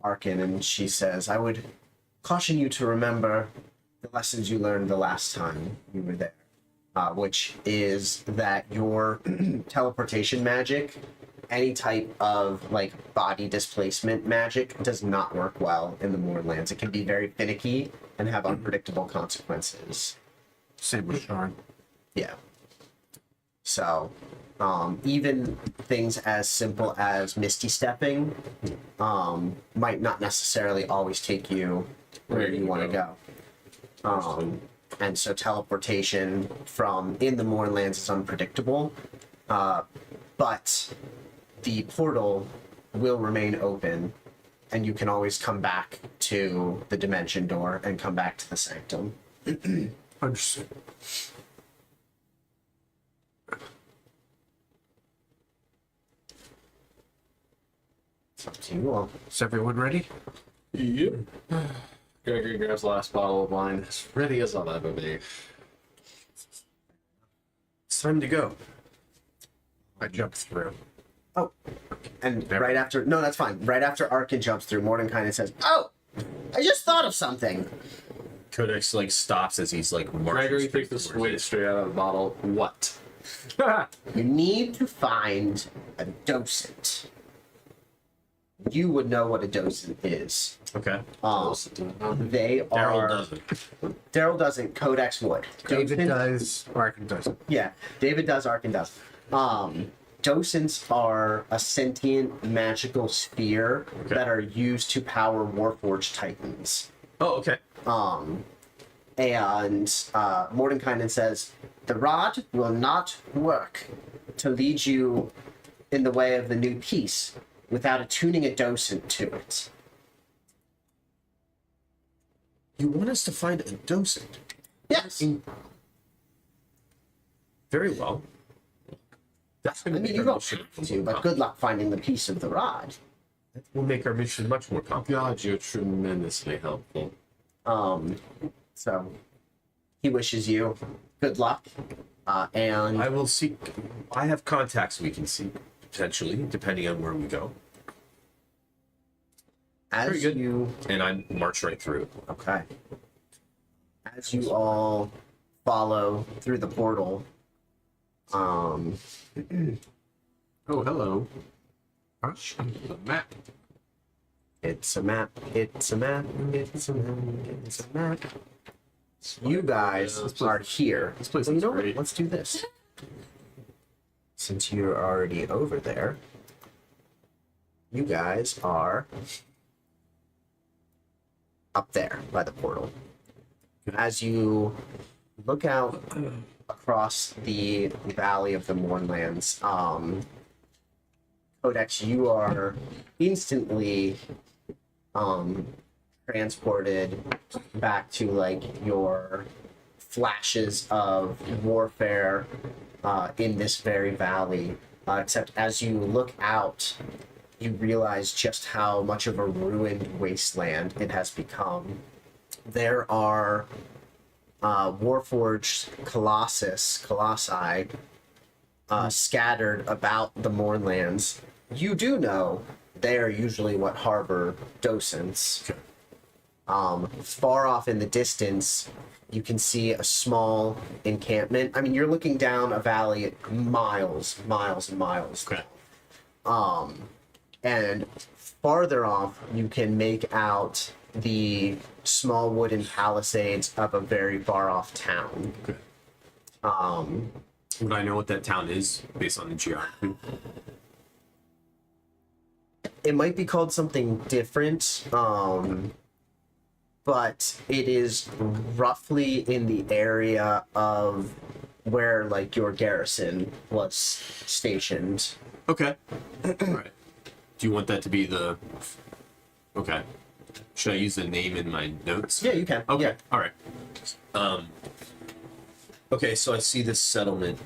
[SPEAKER 2] Arkin, and she says, "I would caution you to remember the lessons you learned the last time you were there, which is that your teleportation magic, any type of like body displacement magic, does not work well in the Mournlands. It can be very finicky and have unpredictable consequences."
[SPEAKER 7] Same with Sean.
[SPEAKER 2] Yeah. So, even things as simple as misty stepping might not necessarily always take you where you want to go. And so teleportation from in the Mournlands is unpredictable, but the portal will remain open, and you can always come back to the dimension door and come back to the sanctum.
[SPEAKER 7] Understood.
[SPEAKER 2] It's up to you all.
[SPEAKER 7] Is everyone ready?
[SPEAKER 3] Yep. Gregory grabs the last bottle of wine, as ready as I'll ever be.
[SPEAKER 5] It's time to go.
[SPEAKER 7] I jumped through.
[SPEAKER 2] Oh, and right after, no, that's fine. Right after Arkin jumps through, Mordenkainen says, "Oh, I just thought of something."
[SPEAKER 5] Codex like stops as he's like marching.
[SPEAKER 3] Gregory
[SPEAKER 5] straight
[SPEAKER 3] takes the
[SPEAKER 5] towards you.
[SPEAKER 3] straight out of the bottle. What?
[SPEAKER 2] You need to find a docent. You would know what a docent is.
[SPEAKER 5] Okay.
[SPEAKER 2] They
[SPEAKER 5] Daryl
[SPEAKER 2] are.
[SPEAKER 5] doesn't.
[SPEAKER 2] Daryl doesn't. Codex would.
[SPEAKER 7] David
[SPEAKER 2] Docent-
[SPEAKER 7] does. Arkin doesn't.
[SPEAKER 2] Yeah, David does. Arkin does. Docents are a sentient magical sphere that are used to power Warforged Titans.
[SPEAKER 5] Oh, okay.
[SPEAKER 2] And Mordenkainen says, "The rod will not work to lead you in the way of the new peace without attuning a docent to it."
[SPEAKER 5] You want us to find a docent?
[SPEAKER 2] Yes.
[SPEAKER 5] Very well. That's going
[SPEAKER 2] I
[SPEAKER 5] to
[SPEAKER 2] mean,
[SPEAKER 5] make
[SPEAKER 2] you
[SPEAKER 5] our
[SPEAKER 2] don't
[SPEAKER 5] mission
[SPEAKER 2] have to, but good luck finding the piece of the rod.
[SPEAKER 5] That will make our mission much more complicated.
[SPEAKER 3] God, you're tremendously helpful.
[SPEAKER 2] So he wishes you good luck. And
[SPEAKER 5] I will seek. I have contacts we can seek potentially, depending on where we go.
[SPEAKER 2] as
[SPEAKER 5] very good.
[SPEAKER 2] you
[SPEAKER 5] And I march right through.
[SPEAKER 2] okay, as you all follow through the portal,
[SPEAKER 6] Oh, hello. Gosh, the map.
[SPEAKER 2] it's a map. It's a map. It's a map. It's a map. You guys are here.
[SPEAKER 6] This place
[SPEAKER 2] Well, you
[SPEAKER 6] is
[SPEAKER 2] know what?
[SPEAKER 6] great.
[SPEAKER 2] Let's do this. Since you're already over there, you guys are up there by the portal. As you look out across the valley of the Mournlands, Codex, you are instantly transported back to like your flashes of warfare in this very valley. Except as you look out, you realize just how much of a ruined wasteland it has become. There are Warforged colossi scattered about the Mournlands. You do know they are usually what harbor docents. Far off in the distance, you can see a small encampment. I mean, you're looking down a valley miles and miles.
[SPEAKER 5] Okay.
[SPEAKER 2] And farther off, you can make out the small wooden palisades of a very far off town.
[SPEAKER 5] Okay. Would I know what that town is based on the geography?
[SPEAKER 2] It might be called something different, but it is roughly in the area of where like your garrison was stationed.
[SPEAKER 5] Okay. All right. Do you want that to be the? Okay. Should I use the name in my notes?
[SPEAKER 2] Yeah, you can.
[SPEAKER 5] Okay.
[SPEAKER 2] Yeah.
[SPEAKER 5] All right. Okay, so I see this settlement.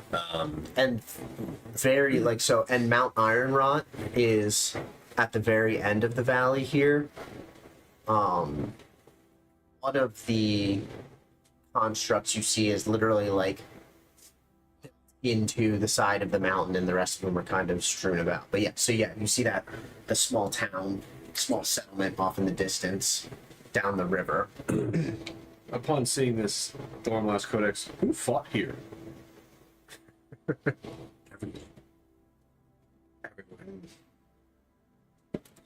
[SPEAKER 2] And very like so, and Mount Ironrot is at the very end of the valley here. One of the constructs you see is literally like into the side of the mountain, and the rest of them are kind of strewn about. But yeah, so yeah, you see that the small town, small settlement off in the distance down the river.
[SPEAKER 6] Upon seeing this Thormlast Codex, who fought here?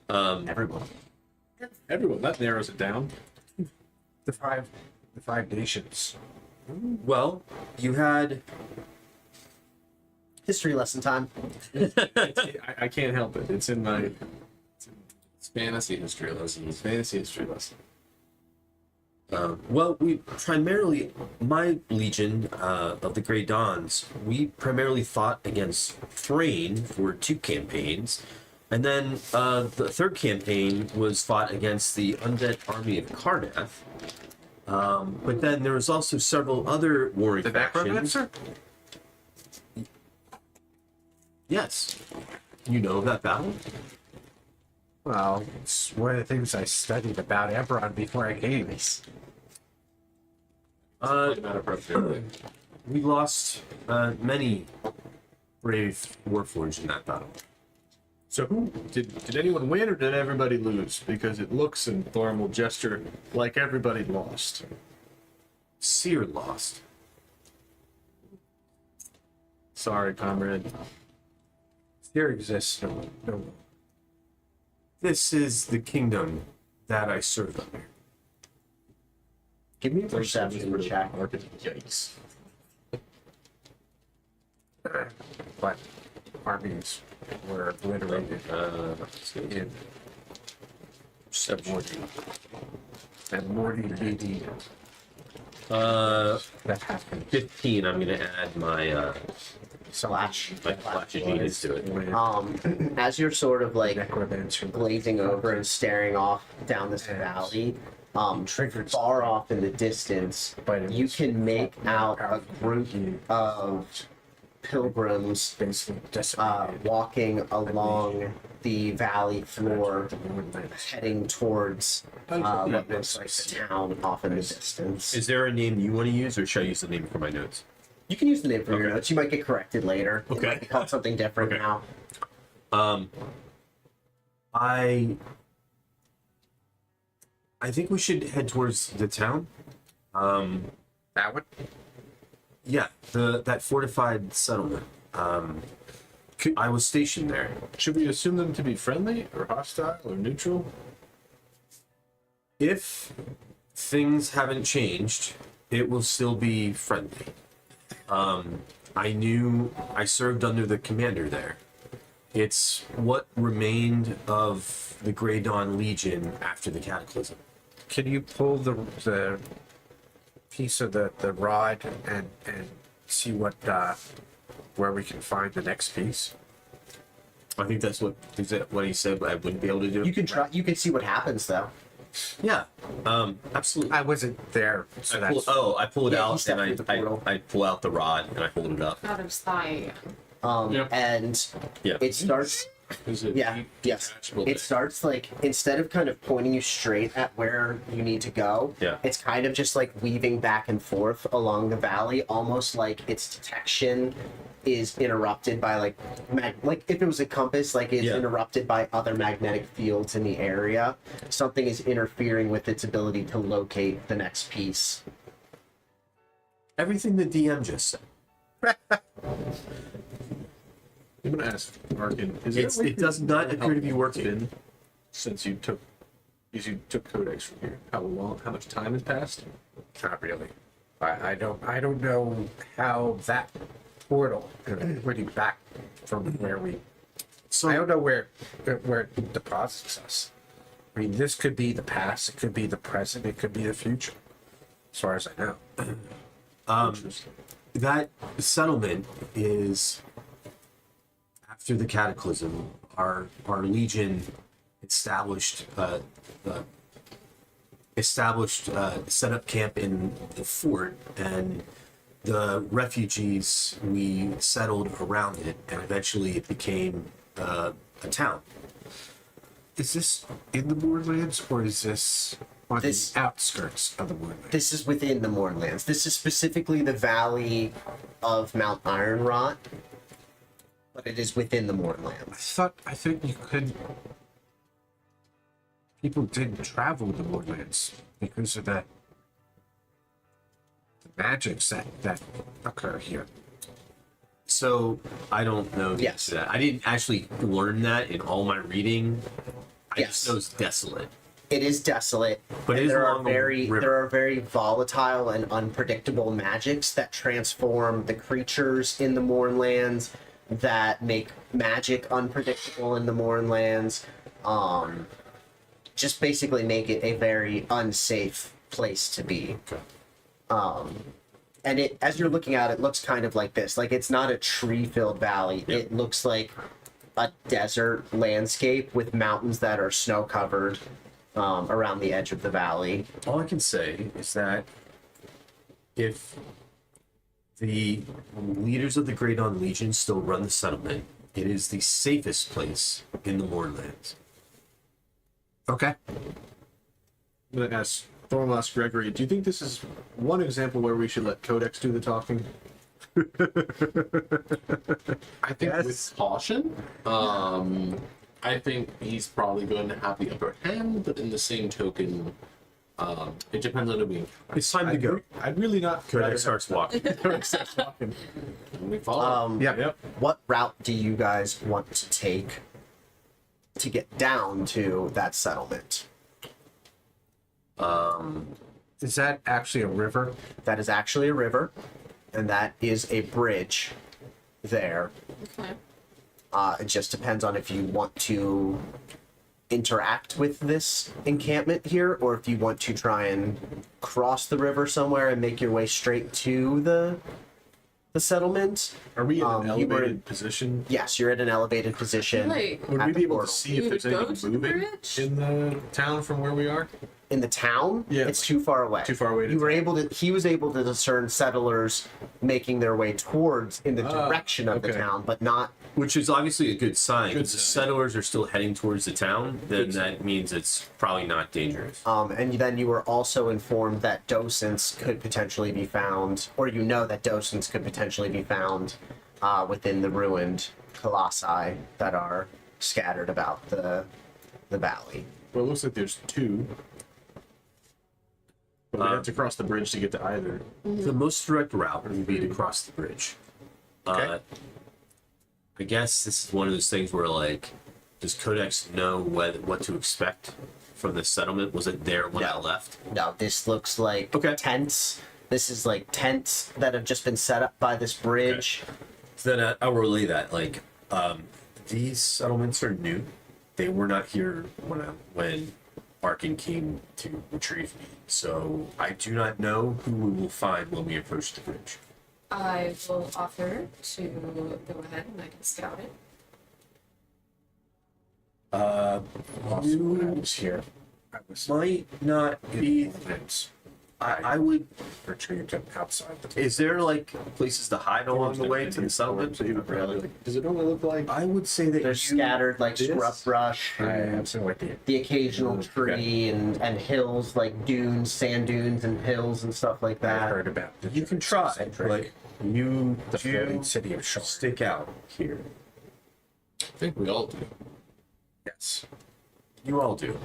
[SPEAKER 2] Everyone.
[SPEAKER 6] Everyone. That narrows it down.
[SPEAKER 7] The five nations.
[SPEAKER 5] Well, you had.
[SPEAKER 2] History lesson time.
[SPEAKER 6] I can't help it. It's in my.
[SPEAKER 3] It's fantasy history lesson. It's fantasy history lesson.
[SPEAKER 5] Well, we primarily, my legion of the Grey Dawns, we primarily fought against Thrain for 2 campaigns, and then the 3rd campaign was fought against the undead army of Carnath. But then there was also several other warring factions. Yes, you know of that battle.
[SPEAKER 7] Well, it's one of the things I studied about Eberron before I came.
[SPEAKER 3] Not appropriately.
[SPEAKER 5] We lost many brave warforged in that battle.
[SPEAKER 6] So who did anyone win or did everybody lose? Because it looks, and Thorm will gesture, like everybody lost.
[SPEAKER 5] Seer lost.
[SPEAKER 6] Sorry, comrade.
[SPEAKER 7] There exists no.
[SPEAKER 5] This is the kingdom that I served under.
[SPEAKER 2] Give me a perception check.
[SPEAKER 6] Yikes.
[SPEAKER 7] But armies were obliterated in subordinate and Morty leading that happened.
[SPEAKER 5] 15. I'm gonna add my
[SPEAKER 2] Slash.
[SPEAKER 5] flash genius to it.
[SPEAKER 7] When
[SPEAKER 2] As you're sort of like
[SPEAKER 7] necromancer
[SPEAKER 2] glazing over and staring off down this valley, far off in the distance, you can make out a group of pilgrims
[SPEAKER 7] basically decimated.
[SPEAKER 2] walking along the valley floor, heading towards what looks like the town off in the distance.
[SPEAKER 5] Is there a name you want to use, or should I use the name for my notes?
[SPEAKER 2] You can use the name for your notes. You might get corrected later. It
[SPEAKER 5] Okay.
[SPEAKER 2] might be called something different
[SPEAKER 5] Okay.
[SPEAKER 2] now.
[SPEAKER 5] I think we should head towards the town.
[SPEAKER 7] That one?
[SPEAKER 5] Yeah, that fortified settlement. I was stationed there.
[SPEAKER 6] Should we assume them to be friendly or hostile or neutral?
[SPEAKER 5] If things haven't changed, it will still be friendly. I served under the commander there. It's what remained of the Grey Dawn Legion after the Cataclysm.
[SPEAKER 7] Can you pull the piece of the rod and see what where we can find the next piece?
[SPEAKER 5] I think that's what he said, but I wouldn't be able to do.
[SPEAKER 2] You can try. You can see what happens though.
[SPEAKER 5] Yeah, absolutely.
[SPEAKER 7] I wasn't there, so
[SPEAKER 5] I
[SPEAKER 7] that's
[SPEAKER 5] pull it
[SPEAKER 2] Yeah, he
[SPEAKER 5] out
[SPEAKER 2] stepped
[SPEAKER 5] and
[SPEAKER 2] through the portal.
[SPEAKER 5] I pull out the rod and I hold it up.
[SPEAKER 1] Out of thigh.
[SPEAKER 3] Yep.
[SPEAKER 2] And
[SPEAKER 5] Yeah.
[SPEAKER 2] it starts.
[SPEAKER 3] Is it
[SPEAKER 2] Yeah.
[SPEAKER 3] deep,
[SPEAKER 2] Yes.
[SPEAKER 3] detachable
[SPEAKER 2] It
[SPEAKER 3] bit?
[SPEAKER 2] starts like instead of kind of pointing you straight at where you need to go.
[SPEAKER 5] Yeah.
[SPEAKER 2] It's kind of just like weaving back and forth along the valley, almost like its detection is interrupted by like like if it was a compass, like it's
[SPEAKER 5] Yeah.
[SPEAKER 2] interrupted by other magnetic fields in the area. Something is interfering with its ability to locate the next piece.
[SPEAKER 5] Everything the DM just said.
[SPEAKER 6] I'm gonna ask Arkin. Is
[SPEAKER 5] It does not appear to be working.
[SPEAKER 6] been since you took Because you took Codex from here. How much time has passed?
[SPEAKER 7] Not really. I don't know how that portal really back from where we.
[SPEAKER 4] So
[SPEAKER 7] I don't know where it deposits us. I mean, this could be the past. It could be the present. It could be the future. As far as I know.
[SPEAKER 4] that settlement is after the cataclysm. Our legion established set up camp in the fort, and the refugees, we settled around it, and eventually it became a town.
[SPEAKER 7] Is this in the Moorlands or is this on
[SPEAKER 2] This-
[SPEAKER 7] the outskirts of the Moorlands?
[SPEAKER 2] This is within the Mournlands. This is specifically the valley of Mount Ironrot, but it is within the Mournlands.
[SPEAKER 7] I think you could. People did travel the Moorlands because of the magics that occur here.
[SPEAKER 4] So I don't know the
[SPEAKER 2] Yes.
[SPEAKER 4] answer to that. I didn't actually learn that in all my reading. I
[SPEAKER 2] Yes.
[SPEAKER 4] just know it's desolate.
[SPEAKER 2] It is desolate,
[SPEAKER 4] But it
[SPEAKER 2] and
[SPEAKER 4] is
[SPEAKER 2] there are
[SPEAKER 4] along the river.
[SPEAKER 2] there are very volatile and unpredictable magics that transform the creatures in the Mournlands, that make magic unpredictable in the Mournlands. Just basically make it a very unsafe place to be. And it, as you're looking at it, looks kind of like this. Like, it's not a tree-filled valley.
[SPEAKER 4] Yep.
[SPEAKER 2] It looks like a desert landscape with mountains that are snow-covered around the edge of the valley.
[SPEAKER 4] All I can say is that if the leaders of the Great On Legion still run the settlement, it is the safest place in the Mournlands.
[SPEAKER 7] Okay.
[SPEAKER 6] I'm gonna ask Thorn will ask Gregory, do you think this is one example where we should let Codex do the talking?
[SPEAKER 3] I think with caution. I think he's probably going to have the upper hand, but in the same token, it depends on who we encounter.
[SPEAKER 4] It's time to go.
[SPEAKER 6] I'd really not.
[SPEAKER 4] Codex starts walking.
[SPEAKER 6] Codex starts walking.
[SPEAKER 3] We follow.
[SPEAKER 6] Yep.
[SPEAKER 2] What route do you guys want to take to get down to that settlement?
[SPEAKER 7] Is that actually a river?
[SPEAKER 2] That is actually a river, and that is a bridge there.
[SPEAKER 1] Okay.
[SPEAKER 2] It just depends on if you want to interact with this encampment here, or if you want to try and cross the river somewhere and make your way straight to the settlement.
[SPEAKER 6] Are we in an
[SPEAKER 2] You were
[SPEAKER 6] elevated
[SPEAKER 2] in-
[SPEAKER 6] position?
[SPEAKER 2] Yes, you're at an elevated position.
[SPEAKER 1] Like,
[SPEAKER 6] Would
[SPEAKER 2] at
[SPEAKER 6] we
[SPEAKER 2] the
[SPEAKER 6] be able
[SPEAKER 2] portal.
[SPEAKER 6] to see if
[SPEAKER 1] You
[SPEAKER 6] there's
[SPEAKER 1] would go
[SPEAKER 6] anything
[SPEAKER 1] to the
[SPEAKER 6] moving
[SPEAKER 1] bridge?
[SPEAKER 6] in the town from where we are?
[SPEAKER 2] In the town?
[SPEAKER 6] Yeah,
[SPEAKER 2] It's
[SPEAKER 6] like,
[SPEAKER 2] too far away.
[SPEAKER 6] too far away to
[SPEAKER 2] You were
[SPEAKER 6] tell.
[SPEAKER 2] able to. He was able to discern settlers making their way towards in the direction of the
[SPEAKER 6] okay.
[SPEAKER 2] town, but not.
[SPEAKER 4] Which is obviously a good sign.
[SPEAKER 6] Good
[SPEAKER 4] If the
[SPEAKER 6] sign.
[SPEAKER 4] settlers are still heading towards the town, then that means it's probably not dangerous.
[SPEAKER 2] And then you were also informed that docents could potentially be found, or you know that docents could potentially be found within the ruined colossi that are scattered about the valley.
[SPEAKER 6] Well, it looks like there's two. But we have to cross the bridge to get to either.
[SPEAKER 4] The most direct route would be to cross the bridge.
[SPEAKER 6] Okay.
[SPEAKER 4] I guess this is one of those things where, like, does Codex know what to expect from the settlement? Was it there when I
[SPEAKER 2] No.
[SPEAKER 4] left?
[SPEAKER 2] No, this looks like
[SPEAKER 4] Okay.
[SPEAKER 2] tents. This is like tents that have just been set up by this bridge.
[SPEAKER 4] So then I'll relay that. Like, these settlements are new. They were not here when Arkin came to retrieve me. So I do not know who we will find when we approach the bridge.
[SPEAKER 1] I will offer to go ahead and I can scout it.
[SPEAKER 7] Also, when I was here, I was
[SPEAKER 4] Might not be.
[SPEAKER 7] Moorlands.
[SPEAKER 4] I would.
[SPEAKER 7] Retrieved it outside the.
[SPEAKER 4] Is there like places to hide along the way to the settlement?
[SPEAKER 6] So you would probably. Does it normally look like?
[SPEAKER 4] I would say that
[SPEAKER 2] They're
[SPEAKER 4] you.
[SPEAKER 2] scattered like
[SPEAKER 6] This?
[SPEAKER 2] scrub brush
[SPEAKER 7] I
[SPEAKER 2] and
[SPEAKER 7] have no idea.
[SPEAKER 2] the occasional tree and hills like dunes, sand dunes and hills and stuff like
[SPEAKER 7] I
[SPEAKER 2] that.
[SPEAKER 7] heard about the
[SPEAKER 4] You can try. Like you
[SPEAKER 7] the
[SPEAKER 4] do
[SPEAKER 7] floating city of Shore.
[SPEAKER 4] stick out here.
[SPEAKER 3] I think we all do.
[SPEAKER 7] Yes.
[SPEAKER 4] You all do.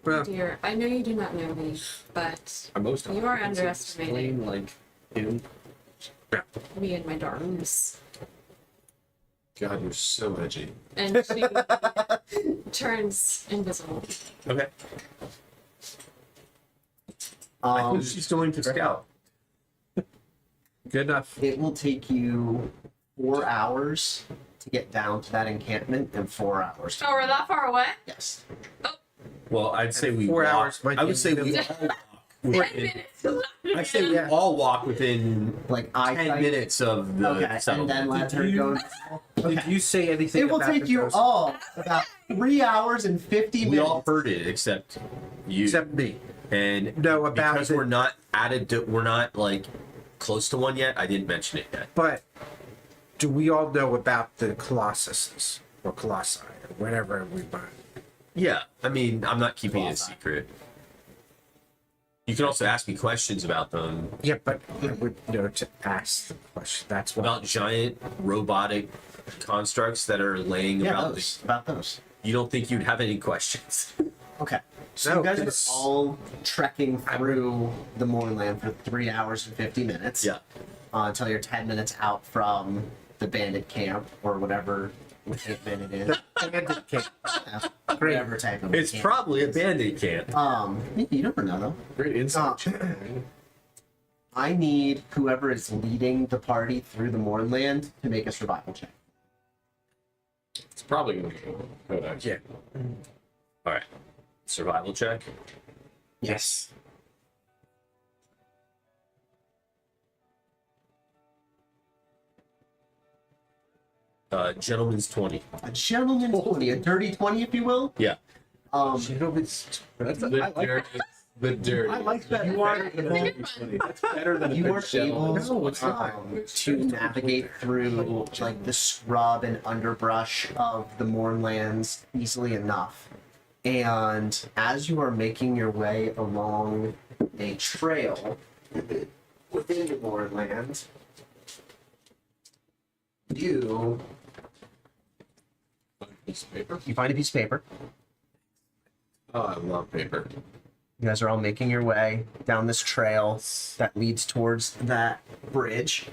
[SPEAKER 7] Well,
[SPEAKER 1] Dear, I know you do not know me, but
[SPEAKER 3] Most
[SPEAKER 1] You are
[SPEAKER 3] often, it's
[SPEAKER 1] underestimating.
[SPEAKER 3] explain, like him.
[SPEAKER 1] me and my darkness.
[SPEAKER 3] God, you're so edgy.
[SPEAKER 1] And she turns invisible.
[SPEAKER 4] Okay.
[SPEAKER 5] I think she's going to scout.
[SPEAKER 6] Good enough.
[SPEAKER 2] It will take you 4 hours to get down to that encampment and 4 hours. To
[SPEAKER 1] Oh, we're that far away?
[SPEAKER 2] Yes.
[SPEAKER 5] Well, I'd say we
[SPEAKER 7] 4
[SPEAKER 5] walk.
[SPEAKER 7] hours might
[SPEAKER 5] I
[SPEAKER 7] be
[SPEAKER 5] would say we all walk.
[SPEAKER 1] 10
[SPEAKER 5] Within,
[SPEAKER 1] minutes.
[SPEAKER 5] I'd say we all walk within
[SPEAKER 2] Like
[SPEAKER 5] 10
[SPEAKER 2] eyesight.
[SPEAKER 5] minutes of the
[SPEAKER 2] Okay, and
[SPEAKER 5] settlement.
[SPEAKER 2] then let her go.
[SPEAKER 7] Did you say anything?
[SPEAKER 2] It will
[SPEAKER 7] about
[SPEAKER 2] take
[SPEAKER 7] the
[SPEAKER 2] you
[SPEAKER 7] ghost?
[SPEAKER 2] all about 3 hours and 50
[SPEAKER 5] We
[SPEAKER 2] minutes.
[SPEAKER 5] all heard it except you.
[SPEAKER 7] Except me.
[SPEAKER 5] And
[SPEAKER 7] No, about
[SPEAKER 5] because
[SPEAKER 7] it.
[SPEAKER 5] we're not we're not like close to one yet. I didn't mention it yet.
[SPEAKER 7] But do we all know about the Colossuses or Colossi or whatever we buy?
[SPEAKER 5] Yeah, I mean, I'm not keeping it a
[SPEAKER 2] Qualify.
[SPEAKER 5] secret. You can also ask me questions about them,
[SPEAKER 7] Yeah, but I would know to ask the question. That's what.
[SPEAKER 5] about giant robotic constructs that are laying
[SPEAKER 2] Yeah,
[SPEAKER 5] about.
[SPEAKER 2] those. About those.
[SPEAKER 5] You don't think you'd have any questions?
[SPEAKER 2] Okay. So
[SPEAKER 7] No,
[SPEAKER 2] you guys
[SPEAKER 7] it's-
[SPEAKER 2] are all trekking through the Moorland for 3 hours and 50 minutes.
[SPEAKER 5] Yeah.
[SPEAKER 2] Until you're 10 minutes out from the bandit camp or whatever encampment it is.
[SPEAKER 7] Bandit camp.
[SPEAKER 2] Whatever type of
[SPEAKER 5] It's
[SPEAKER 2] camp.
[SPEAKER 5] probably a bandit camp.
[SPEAKER 2] You never know though.
[SPEAKER 6] Great insight. check.
[SPEAKER 2] I need whoever is leading the party through the Moorland to make a survival check.
[SPEAKER 3] It's probably gonna be Codex.
[SPEAKER 7] Yeah.
[SPEAKER 5] All right, survival check.
[SPEAKER 2] Yes.
[SPEAKER 5] Gentleman's 20.
[SPEAKER 2] A gentleman's 20, a dirty 20 if you will.
[SPEAKER 5] Yeah.
[SPEAKER 6] That's
[SPEAKER 3] The
[SPEAKER 2] I like
[SPEAKER 3] dirty. The dirty.
[SPEAKER 2] I like that.
[SPEAKER 6] you are That's better than a
[SPEAKER 2] You
[SPEAKER 6] good
[SPEAKER 2] are
[SPEAKER 6] gentleman.
[SPEAKER 2] able to navigate through like the scrub and underbrush of the Moorlands easily enough. And as you are making your way along a trail within the Moorland, you
[SPEAKER 3] Piece of paper.
[SPEAKER 2] find a piece of paper.
[SPEAKER 3] Oh, I love paper.
[SPEAKER 2] You guys are all making your way down this trail that leads towards that bridge.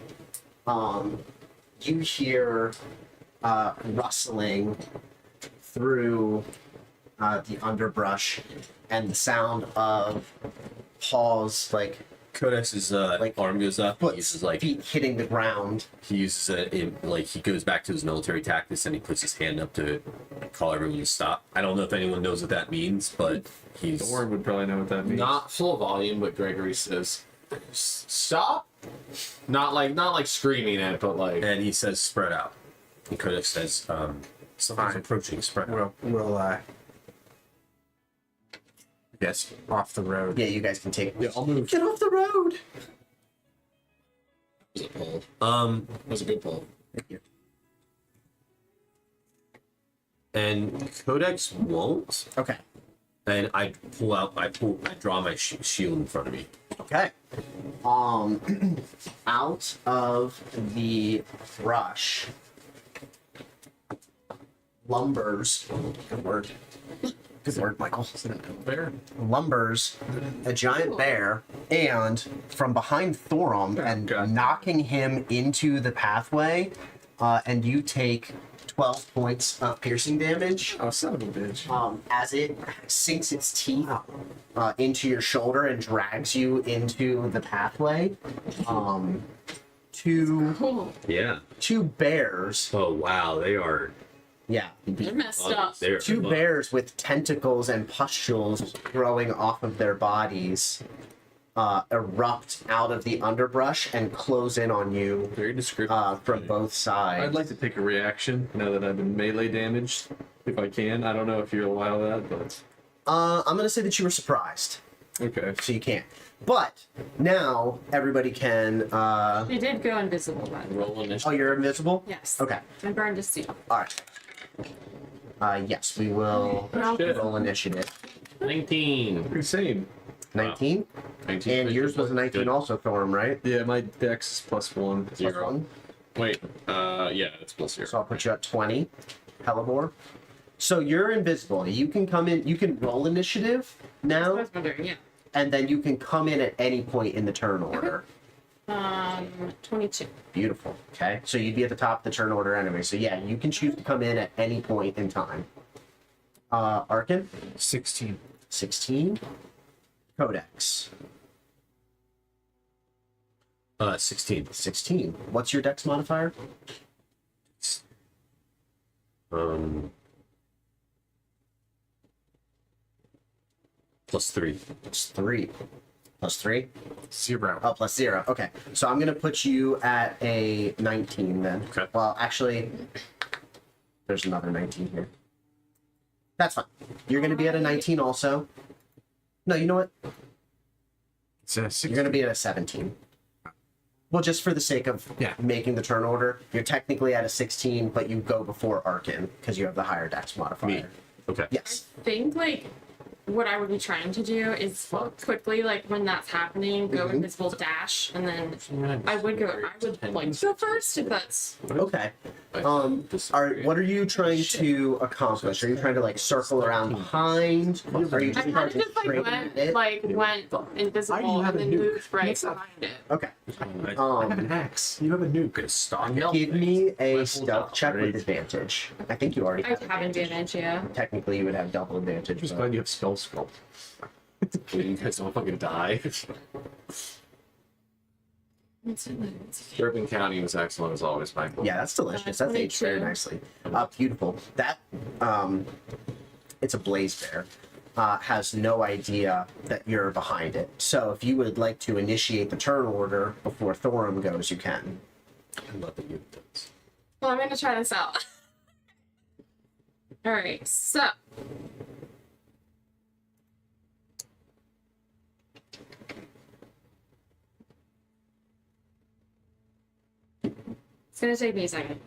[SPEAKER 2] You hear rustling through the underbrush and the sound of paws, like
[SPEAKER 5] Codex's
[SPEAKER 2] Like,
[SPEAKER 5] arm goes up. He
[SPEAKER 2] foot,
[SPEAKER 5] uses like
[SPEAKER 2] feet hitting the ground.
[SPEAKER 5] he uses like he goes back to his military tactics and he puts his hand up to call everyone to stop. I don't know if anyone knows what that means, but he's
[SPEAKER 6] Warren would probably know what that means.
[SPEAKER 3] Not full volume, but Gregory says, "Stop!" Not like screaming it, but like
[SPEAKER 5] and he says spread out. And Codex says something's
[SPEAKER 7] Fine.
[SPEAKER 5] approaching. Spread out.
[SPEAKER 7] We'll yes, off the road.
[SPEAKER 2] Yeah, you guys can take.
[SPEAKER 6] Yeah, I'll move.
[SPEAKER 2] Get off the road.
[SPEAKER 3] was a pull.
[SPEAKER 5] Um,
[SPEAKER 3] Was a good pull.
[SPEAKER 5] and Codex won't.
[SPEAKER 2] Okay.
[SPEAKER 5] And I draw my shield in front of me.
[SPEAKER 2] Okay. Out of the brush, lumbers. Good word. Good word, Michael.
[SPEAKER 3] Bear.
[SPEAKER 2] Lumbers a giant bear, and from behind Thorum and
[SPEAKER 6] God.
[SPEAKER 2] knocking him into the pathway, and you take 12 points of piercing damage.
[SPEAKER 6] Oh, son of a bitch.
[SPEAKER 2] As it sinks its teeth into your shoulder and drags you into the pathway. Two
[SPEAKER 5] Yeah.
[SPEAKER 2] bears.
[SPEAKER 5] Oh wow, they are.
[SPEAKER 2] Yeah.
[SPEAKER 1] They're messed up.
[SPEAKER 5] They're
[SPEAKER 2] Two bears with tentacles and pustules growing off of their bodies erupt out of the underbrush and close in on you
[SPEAKER 6] Very descriptive.
[SPEAKER 2] from both sides.
[SPEAKER 6] I'd like to take a reaction now that I've been melee damaged, if I can. I don't know if you'll allow that, but
[SPEAKER 2] I'm gonna say that you were surprised,
[SPEAKER 6] okay.
[SPEAKER 2] so you can't. But now everybody can.
[SPEAKER 1] They did go invisible, by the way.
[SPEAKER 3] Roll initiative.
[SPEAKER 2] Oh, you're invisible.
[SPEAKER 1] Yes.
[SPEAKER 2] Okay.
[SPEAKER 1] I burned a seal.
[SPEAKER 2] All right. Yes, we will
[SPEAKER 3] Shit.
[SPEAKER 2] roll initiative.
[SPEAKER 3] 19.
[SPEAKER 6] Insane.
[SPEAKER 2] 19,
[SPEAKER 3] 19.
[SPEAKER 2] and yours was a 19
[SPEAKER 3] Good.
[SPEAKER 2] also, Thorm, right?
[SPEAKER 6] Yeah, my dex is +1.
[SPEAKER 2] Plus
[SPEAKER 3] Zero.
[SPEAKER 2] 1.
[SPEAKER 3] Wait. Yeah, it's +0.
[SPEAKER 2] So I'll put you at 20, Hellebore. So you're invisible. You can come in. You can roll initiative
[SPEAKER 1] That's what I
[SPEAKER 2] now,
[SPEAKER 1] was wondering, yeah.
[SPEAKER 2] and then you can come in at any point in the turn order.
[SPEAKER 1] 22.
[SPEAKER 2] Beautiful. Okay. So you'd be at the top of the turn order anyway. So yeah, you can choose to come in at any point in time. Arkin,
[SPEAKER 7] 16.
[SPEAKER 2] 16. Codex,
[SPEAKER 4] 16.
[SPEAKER 2] 16. What's your dex modifier?
[SPEAKER 4] +3.
[SPEAKER 2] It's 3. Plus 3?
[SPEAKER 7] 0.
[SPEAKER 2] Oh, plus 0. Okay. So I'm going to put you at a 19 then.
[SPEAKER 4] Okay.
[SPEAKER 2] Well, actually, there's another 19 here. That's fine. You're going to be at a 19 also. No, you know what?
[SPEAKER 7] It's a 16.
[SPEAKER 2] You're going to be at a 17. Well, just for the sake of making the turn order, you're technically at a 16, but you go before Arkin because you have the higher dex modifier.
[SPEAKER 4] Me. Okay.
[SPEAKER 2] Yes.
[SPEAKER 1] I think like what I would be trying to do is quickly, like when that's happening, go invisible dash, and then I would like go first if that's
[SPEAKER 2] Okay. What are you trying to accomplish? Are you trying to like circle around behind? Are you
[SPEAKER 1] I
[SPEAKER 2] just
[SPEAKER 1] kind
[SPEAKER 2] trying
[SPEAKER 1] of
[SPEAKER 2] to
[SPEAKER 1] just went invisible and then moved right behind it.
[SPEAKER 2] Okay.
[SPEAKER 7] I have an axe. You have a nuke.
[SPEAKER 4] Stock.
[SPEAKER 2] Give me a stealth check with advantage. I think you already
[SPEAKER 1] I have advantage, yeah.
[SPEAKER 2] Technically, you would have double advantage.
[SPEAKER 6] Just
[SPEAKER 2] but-
[SPEAKER 6] glad you have spell skull.
[SPEAKER 3] You guys don't fucking die. Bourbon County was excellent as always, Michael.
[SPEAKER 2] Yeah, that's delicious. That's aged very
[SPEAKER 1] 22.
[SPEAKER 2] nicely. Beautiful. That it's a blaze bear. Has no idea that you're behind it. So if you would like to initiate the turn order before Thorum goes, you can.
[SPEAKER 4] I love that you do this.
[SPEAKER 1] Well, I'm gonna try this out. All right, so it's gonna take me a second.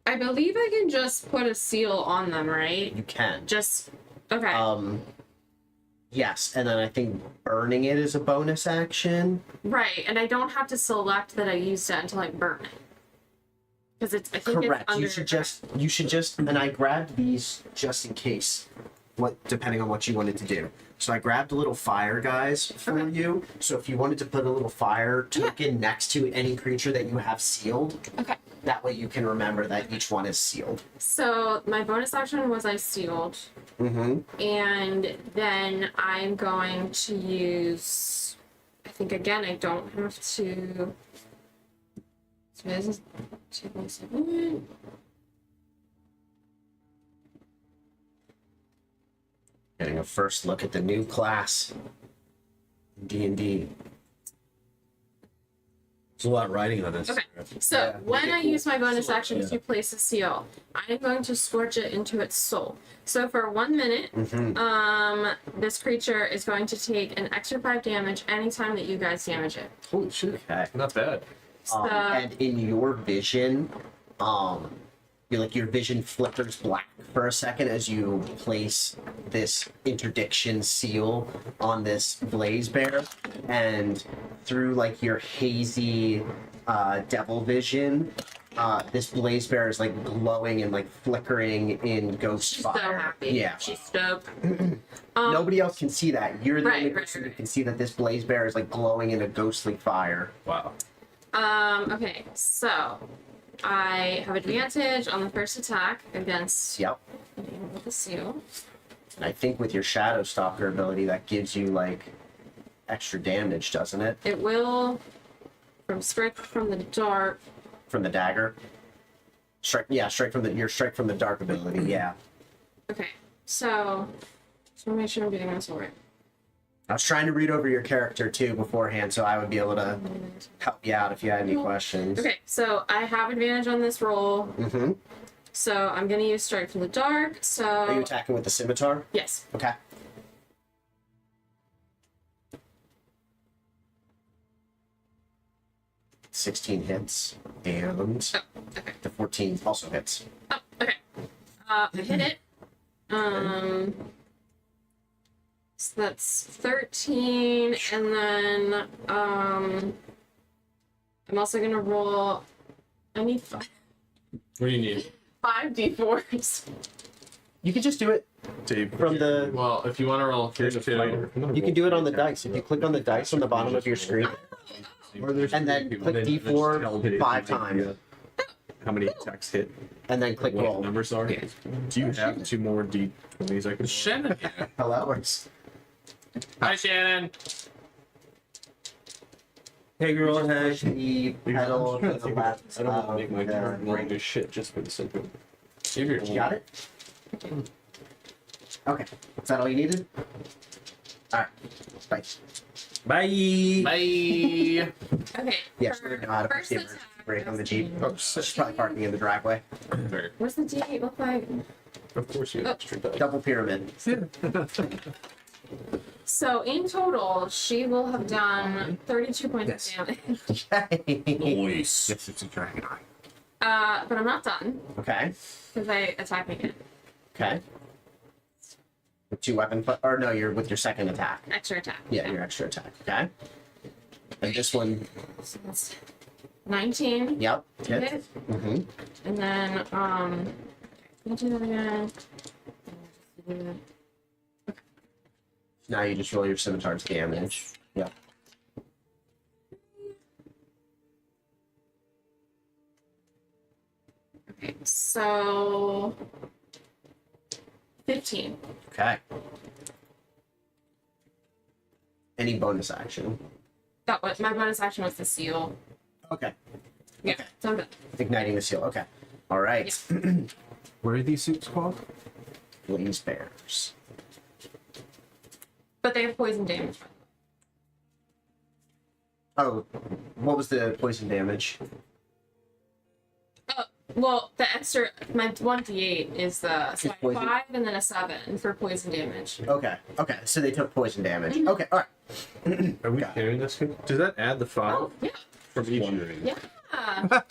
[SPEAKER 1] I believe I can just put a seal on them, right?
[SPEAKER 2] You can.
[SPEAKER 1] Just okay.
[SPEAKER 2] Yes, and then I think burning it is a bonus action.
[SPEAKER 1] Right, and I don't have to select that I used it until I burn it. Because it's I think
[SPEAKER 2] Correct.
[SPEAKER 1] it's under
[SPEAKER 2] You should just and I grabbed these just in case depending on what you wanted to do. So I grabbed a little fire guys for you. So if you wanted to put a little fire token next to any creature that you have sealed,
[SPEAKER 1] Okay.
[SPEAKER 2] that way you can remember that each one is sealed.
[SPEAKER 1] So my bonus action was I sealed.
[SPEAKER 2] Mm-hmm.
[SPEAKER 1] And then I'm going to use I think again I don't have to so this is 2.7.
[SPEAKER 2] Getting a first look at the new class. D&D.
[SPEAKER 4] There's a lot riding on this.
[SPEAKER 1] Okay. So when I use my bonus action to place a seal, I'm going to scorch it into its soul. So for 1 minute, this creature is going to take an extra 5 damage anytime that you guys damage it.
[SPEAKER 3] Holy shit.
[SPEAKER 2] Okay.
[SPEAKER 3] Not bad.
[SPEAKER 1] So
[SPEAKER 2] And in your vision, your vision flickers black for a second as you place this interdiction seal on this blaze bear, and through like your hazy devil vision, this blaze bear is like glowing and like flickering in ghost
[SPEAKER 1] she's
[SPEAKER 2] fire.
[SPEAKER 1] so happy.
[SPEAKER 2] Yeah.
[SPEAKER 1] She's stoked.
[SPEAKER 2] Nobody else can see that. You're the
[SPEAKER 1] Right,
[SPEAKER 2] only
[SPEAKER 1] right,
[SPEAKER 2] person who
[SPEAKER 1] right.
[SPEAKER 2] can see that this blaze bear is like glowing in a ghostly fire.
[SPEAKER 4] Wow.
[SPEAKER 1] Okay, so I have advantage on the first attack against
[SPEAKER 2] Yep.
[SPEAKER 1] with the seal.
[SPEAKER 2] And I think with your Shadow Stalker ability, that gives you like extra damage, doesn't it?
[SPEAKER 1] It will strike from the dark.
[SPEAKER 2] From the dagger. Strike from the dark ability. Yeah.
[SPEAKER 1] Okay, so just want to make sure I'm getting this all right.
[SPEAKER 2] I was trying to read over your character too beforehand, so I would be able to help you out if you had any questions.
[SPEAKER 1] Okay, so I have advantage on this roll.
[SPEAKER 2] Mm-hmm.
[SPEAKER 1] So I'm gonna use strike from the dark. So
[SPEAKER 2] Are you attacking with the scimitar?
[SPEAKER 1] yes.
[SPEAKER 2] Okay. $16 hits, and
[SPEAKER 1] Okay.
[SPEAKER 2] the 14 also hits.
[SPEAKER 1] Oh, okay. I hit it. So that's 13, and then I'm also gonna roll. I need
[SPEAKER 3] What do you need?
[SPEAKER 1] 5d4s.
[SPEAKER 2] You can just do it
[SPEAKER 6] Dave,
[SPEAKER 2] from the.
[SPEAKER 3] Well, if you want to roll, here's
[SPEAKER 6] here's a
[SPEAKER 3] two.
[SPEAKER 6] fighter.
[SPEAKER 2] You can do it on the dice. If you click on the dice on the bottom of your screen, and then click D4 5 times,
[SPEAKER 6] How many attacks hit?
[SPEAKER 2] and then click
[SPEAKER 6] What the
[SPEAKER 2] roll.
[SPEAKER 6] numbers are? Do you have 2 more D20s I can?
[SPEAKER 3] Shannon.
[SPEAKER 2] Hello.
[SPEAKER 3] Hi, Shannon.
[SPEAKER 4] Hey, girl. Hey.
[SPEAKER 2] The pedal to the left.
[SPEAKER 3] I don't want to make my
[SPEAKER 2] of
[SPEAKER 3] turn
[SPEAKER 2] the
[SPEAKER 3] long
[SPEAKER 2] ring.
[SPEAKER 3] as shit just for the sake of. Give your
[SPEAKER 2] You got it? Okay. Is that all you needed? Alright. Bye.
[SPEAKER 4] Bye.
[SPEAKER 3] Bye.
[SPEAKER 1] Okay.
[SPEAKER 2] Yeah,
[SPEAKER 1] for
[SPEAKER 2] she know how to push
[SPEAKER 1] first
[SPEAKER 2] the emergency
[SPEAKER 1] attack,
[SPEAKER 2] brake on the Jeep.
[SPEAKER 3] Oh,
[SPEAKER 2] She's probably parking in the driveway.
[SPEAKER 3] Very.
[SPEAKER 1] what's the D8 look like?
[SPEAKER 3] Of course you have extra dice.
[SPEAKER 2] Double pyramid.
[SPEAKER 1] So in total, she will have done 32 points of damage.
[SPEAKER 4] Nice.
[SPEAKER 7] Yes, it's a dragon eye.
[SPEAKER 1] But I'm not done
[SPEAKER 2] Okay.
[SPEAKER 1] because I attack again.
[SPEAKER 2] Okay. With 2 weapon, or no, you're with your second attack.
[SPEAKER 1] Extra attack.
[SPEAKER 2] Yeah, your extra attack. Okay. And this one,
[SPEAKER 1] So that's 19.
[SPEAKER 2] yep. Hit.
[SPEAKER 1] Hit.
[SPEAKER 2] Mm-hmm.
[SPEAKER 1] And then, we'll do that again.
[SPEAKER 2] Now you just roll your scimitar's damage. Yep.
[SPEAKER 1] Okay, so 15.
[SPEAKER 2] Okay. Any bonus action?
[SPEAKER 1] That was my bonus action was the seal.
[SPEAKER 2] Okay.
[SPEAKER 1] Yeah, so I'm done.
[SPEAKER 2] Igniting the seal. Okay. All right.
[SPEAKER 7] What are these suits called?
[SPEAKER 2] Blaze bears.
[SPEAKER 1] But they have poison damage.
[SPEAKER 2] Oh, what was the poison damage?
[SPEAKER 1] Well, the extra, my 1d8 is the so I have
[SPEAKER 2] poison.
[SPEAKER 1] 5 and then a 7 for poison damage.
[SPEAKER 2] Okay. Okay. So they took poison damage. Okay. All right.
[SPEAKER 6] Are we
[SPEAKER 2] Got
[SPEAKER 6] carrying this? Does that add the 5
[SPEAKER 1] Oh, yeah.
[SPEAKER 6] from each?
[SPEAKER 1] Yeah.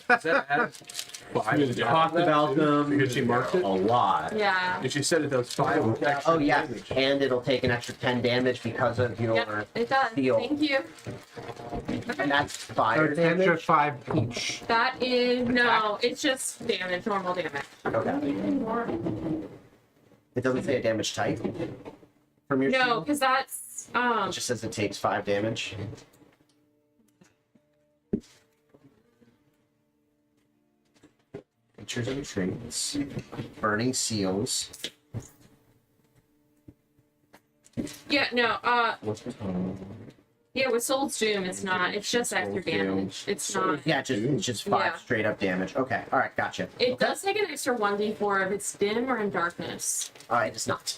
[SPEAKER 6] Does that add 5?
[SPEAKER 3] We
[SPEAKER 6] Talked about them because she marked it.
[SPEAKER 4] A lot.
[SPEAKER 1] Yeah.
[SPEAKER 6] And she said it does 5 extra
[SPEAKER 2] Oh yeah,
[SPEAKER 6] damage.
[SPEAKER 2] and it'll take an extra 10 damage because of your.
[SPEAKER 1] Yep, it does.
[SPEAKER 2] Seal.
[SPEAKER 1] Thank you.
[SPEAKER 2] And that's fire
[SPEAKER 7] It's extra
[SPEAKER 2] damage.
[SPEAKER 7] 5 each.
[SPEAKER 1] That is, no, it's just damage, normal damage.
[SPEAKER 2] Okay. It doesn't say a damage type from your
[SPEAKER 1] No,
[SPEAKER 2] shield.
[SPEAKER 1] because that's,
[SPEAKER 2] It just says it takes 5 damage. Features and traits. Burning seals.
[SPEAKER 1] yeah, no, yeah, with Soul's Doom, it's not, it's just extra damage. It's not,
[SPEAKER 2] Yeah, it's just 5
[SPEAKER 1] Yeah.
[SPEAKER 2] straight up damage. Okay, alright, gotcha.
[SPEAKER 1] it does take an extra 1d4 if it's dim or in darkness.
[SPEAKER 2] Alright, it's not.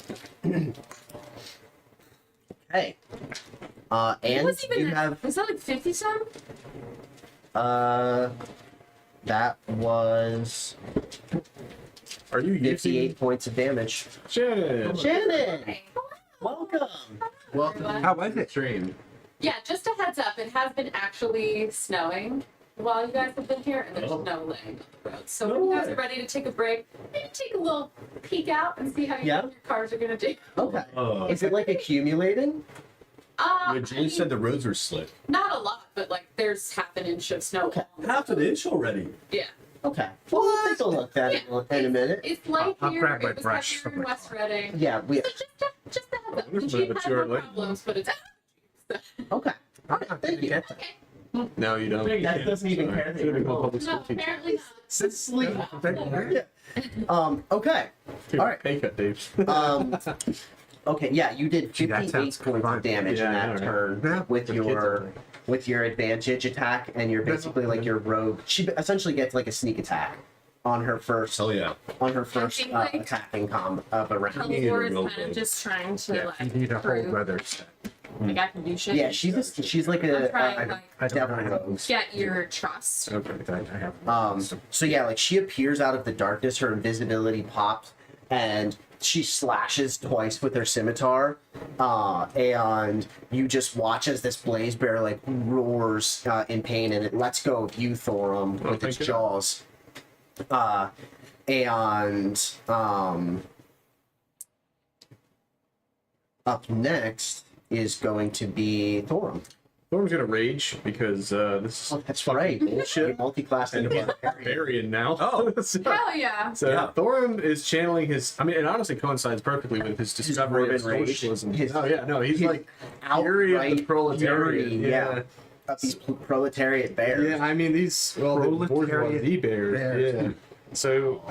[SPEAKER 2] Okay.
[SPEAKER 1] What
[SPEAKER 2] And
[SPEAKER 1] was even
[SPEAKER 2] you
[SPEAKER 1] that?
[SPEAKER 2] have
[SPEAKER 1] Was that like 50 some?
[SPEAKER 2] that was
[SPEAKER 6] Are you using
[SPEAKER 2] 58 points of damage.
[SPEAKER 6] Shannon?
[SPEAKER 2] Shannon! Welcome!
[SPEAKER 6] Welcome
[SPEAKER 7] How was it?
[SPEAKER 6] stream.
[SPEAKER 8] Yeah, just a heads up, it has been actually snowing while you guys have been here, and there's no laying on the road. So when you guys are ready to take a break, maybe take a little peek out and see how
[SPEAKER 2] Yeah.
[SPEAKER 8] your cars are gonna do.
[SPEAKER 2] Okay.
[SPEAKER 4] Oh.
[SPEAKER 2] Is it like accumulating?
[SPEAKER 4] Yeah, Julie said the roads were slick.
[SPEAKER 8] Not a lot, but like there's half an inch of snow.
[SPEAKER 2] Okay.
[SPEAKER 4] Half an inch already.
[SPEAKER 8] Yeah.
[SPEAKER 2] Okay. Well, we'll take a look at it in a minute.
[SPEAKER 8] It's light
[SPEAKER 7] I'll
[SPEAKER 8] here,
[SPEAKER 7] grab my
[SPEAKER 8] it was
[SPEAKER 7] brush
[SPEAKER 8] heavier
[SPEAKER 7] from
[SPEAKER 8] in
[SPEAKER 7] my
[SPEAKER 8] West
[SPEAKER 7] car.
[SPEAKER 8] Reading.
[SPEAKER 2] Yeah, we.
[SPEAKER 8] So just a heads up.
[SPEAKER 6] Where's
[SPEAKER 8] The
[SPEAKER 6] my
[SPEAKER 8] Jeep had
[SPEAKER 6] mature
[SPEAKER 8] no
[SPEAKER 6] light?
[SPEAKER 8] problems, but it's
[SPEAKER 2] Okay. Alright, thank you.
[SPEAKER 8] okay.
[SPEAKER 6] No, you don't.
[SPEAKER 2] That doesn't even care that
[SPEAKER 6] Should have
[SPEAKER 2] you're
[SPEAKER 6] become a
[SPEAKER 2] home.
[SPEAKER 6] public
[SPEAKER 8] No,
[SPEAKER 6] school teacher.
[SPEAKER 8] apparently not.
[SPEAKER 2] Sit sleep.
[SPEAKER 7] Yeah.
[SPEAKER 2] Okay.
[SPEAKER 6] Take
[SPEAKER 2] All
[SPEAKER 6] a
[SPEAKER 2] right.
[SPEAKER 6] pay cut, Dave.
[SPEAKER 2] Okay, yeah, you did
[SPEAKER 7] Gee, that
[SPEAKER 2] 58
[SPEAKER 7] sounds
[SPEAKER 2] points
[SPEAKER 7] fun.
[SPEAKER 2] of damage
[SPEAKER 6] Yeah,
[SPEAKER 2] in
[SPEAKER 6] I
[SPEAKER 2] that
[SPEAKER 6] know, right?
[SPEAKER 2] turn
[SPEAKER 7] Yeah.
[SPEAKER 2] with
[SPEAKER 6] The kids
[SPEAKER 2] your
[SPEAKER 6] are-
[SPEAKER 2] with your advantage attack, and you're basically like your rogue. She essentially gets like a sneak attack on her first
[SPEAKER 4] Hell yeah.
[SPEAKER 1] think, like,
[SPEAKER 2] attacking of a round.
[SPEAKER 1] Helivore is
[SPEAKER 4] real
[SPEAKER 1] kind of
[SPEAKER 4] good.
[SPEAKER 1] just trying to
[SPEAKER 7] You
[SPEAKER 1] like
[SPEAKER 7] need a whole
[SPEAKER 1] prove
[SPEAKER 7] weather set.
[SPEAKER 1] like I can do shit.
[SPEAKER 2] Yeah, she's like a,
[SPEAKER 1] I'm trying,
[SPEAKER 2] a,
[SPEAKER 1] like,
[SPEAKER 2] a devil rogue.
[SPEAKER 1] get your trust.
[SPEAKER 7] Okay, I have.
[SPEAKER 2] So yeah, like she appears out of the darkness, her invisibility pops, and she slashes twice with her scimitar, and you just watch as this blaze bear like roars in pain, and it lets go of you, Thorum, with its
[SPEAKER 6] thank you.
[SPEAKER 2] jaws. Up next is going to be Thorum.
[SPEAKER 6] Thorn's gonna rage because this
[SPEAKER 2] Oh,
[SPEAKER 6] is
[SPEAKER 2] that's
[SPEAKER 6] fucking
[SPEAKER 2] right.
[SPEAKER 6] bullshit.
[SPEAKER 2] Multi-class
[SPEAKER 6] And
[SPEAKER 2] and
[SPEAKER 6] he's barbarian now.
[SPEAKER 4] Oh.
[SPEAKER 6] so
[SPEAKER 1] Hell yeah.
[SPEAKER 6] so Thorin is channeling his. I mean, it honestly coincides perfectly with his discovery of
[SPEAKER 2] Dwarven rage.
[SPEAKER 6] socialism.
[SPEAKER 2] His-
[SPEAKER 6] Oh yeah, no, he's
[SPEAKER 2] his
[SPEAKER 6] like fury of the
[SPEAKER 2] outright
[SPEAKER 6] proletariat.
[SPEAKER 2] fury, yeah. Of these proletariat bears.
[SPEAKER 6] Yeah, I mean these well the
[SPEAKER 7] Proletariat
[SPEAKER 6] bourgeoisie bears.
[SPEAKER 7] bears.
[SPEAKER 6] Yeah. So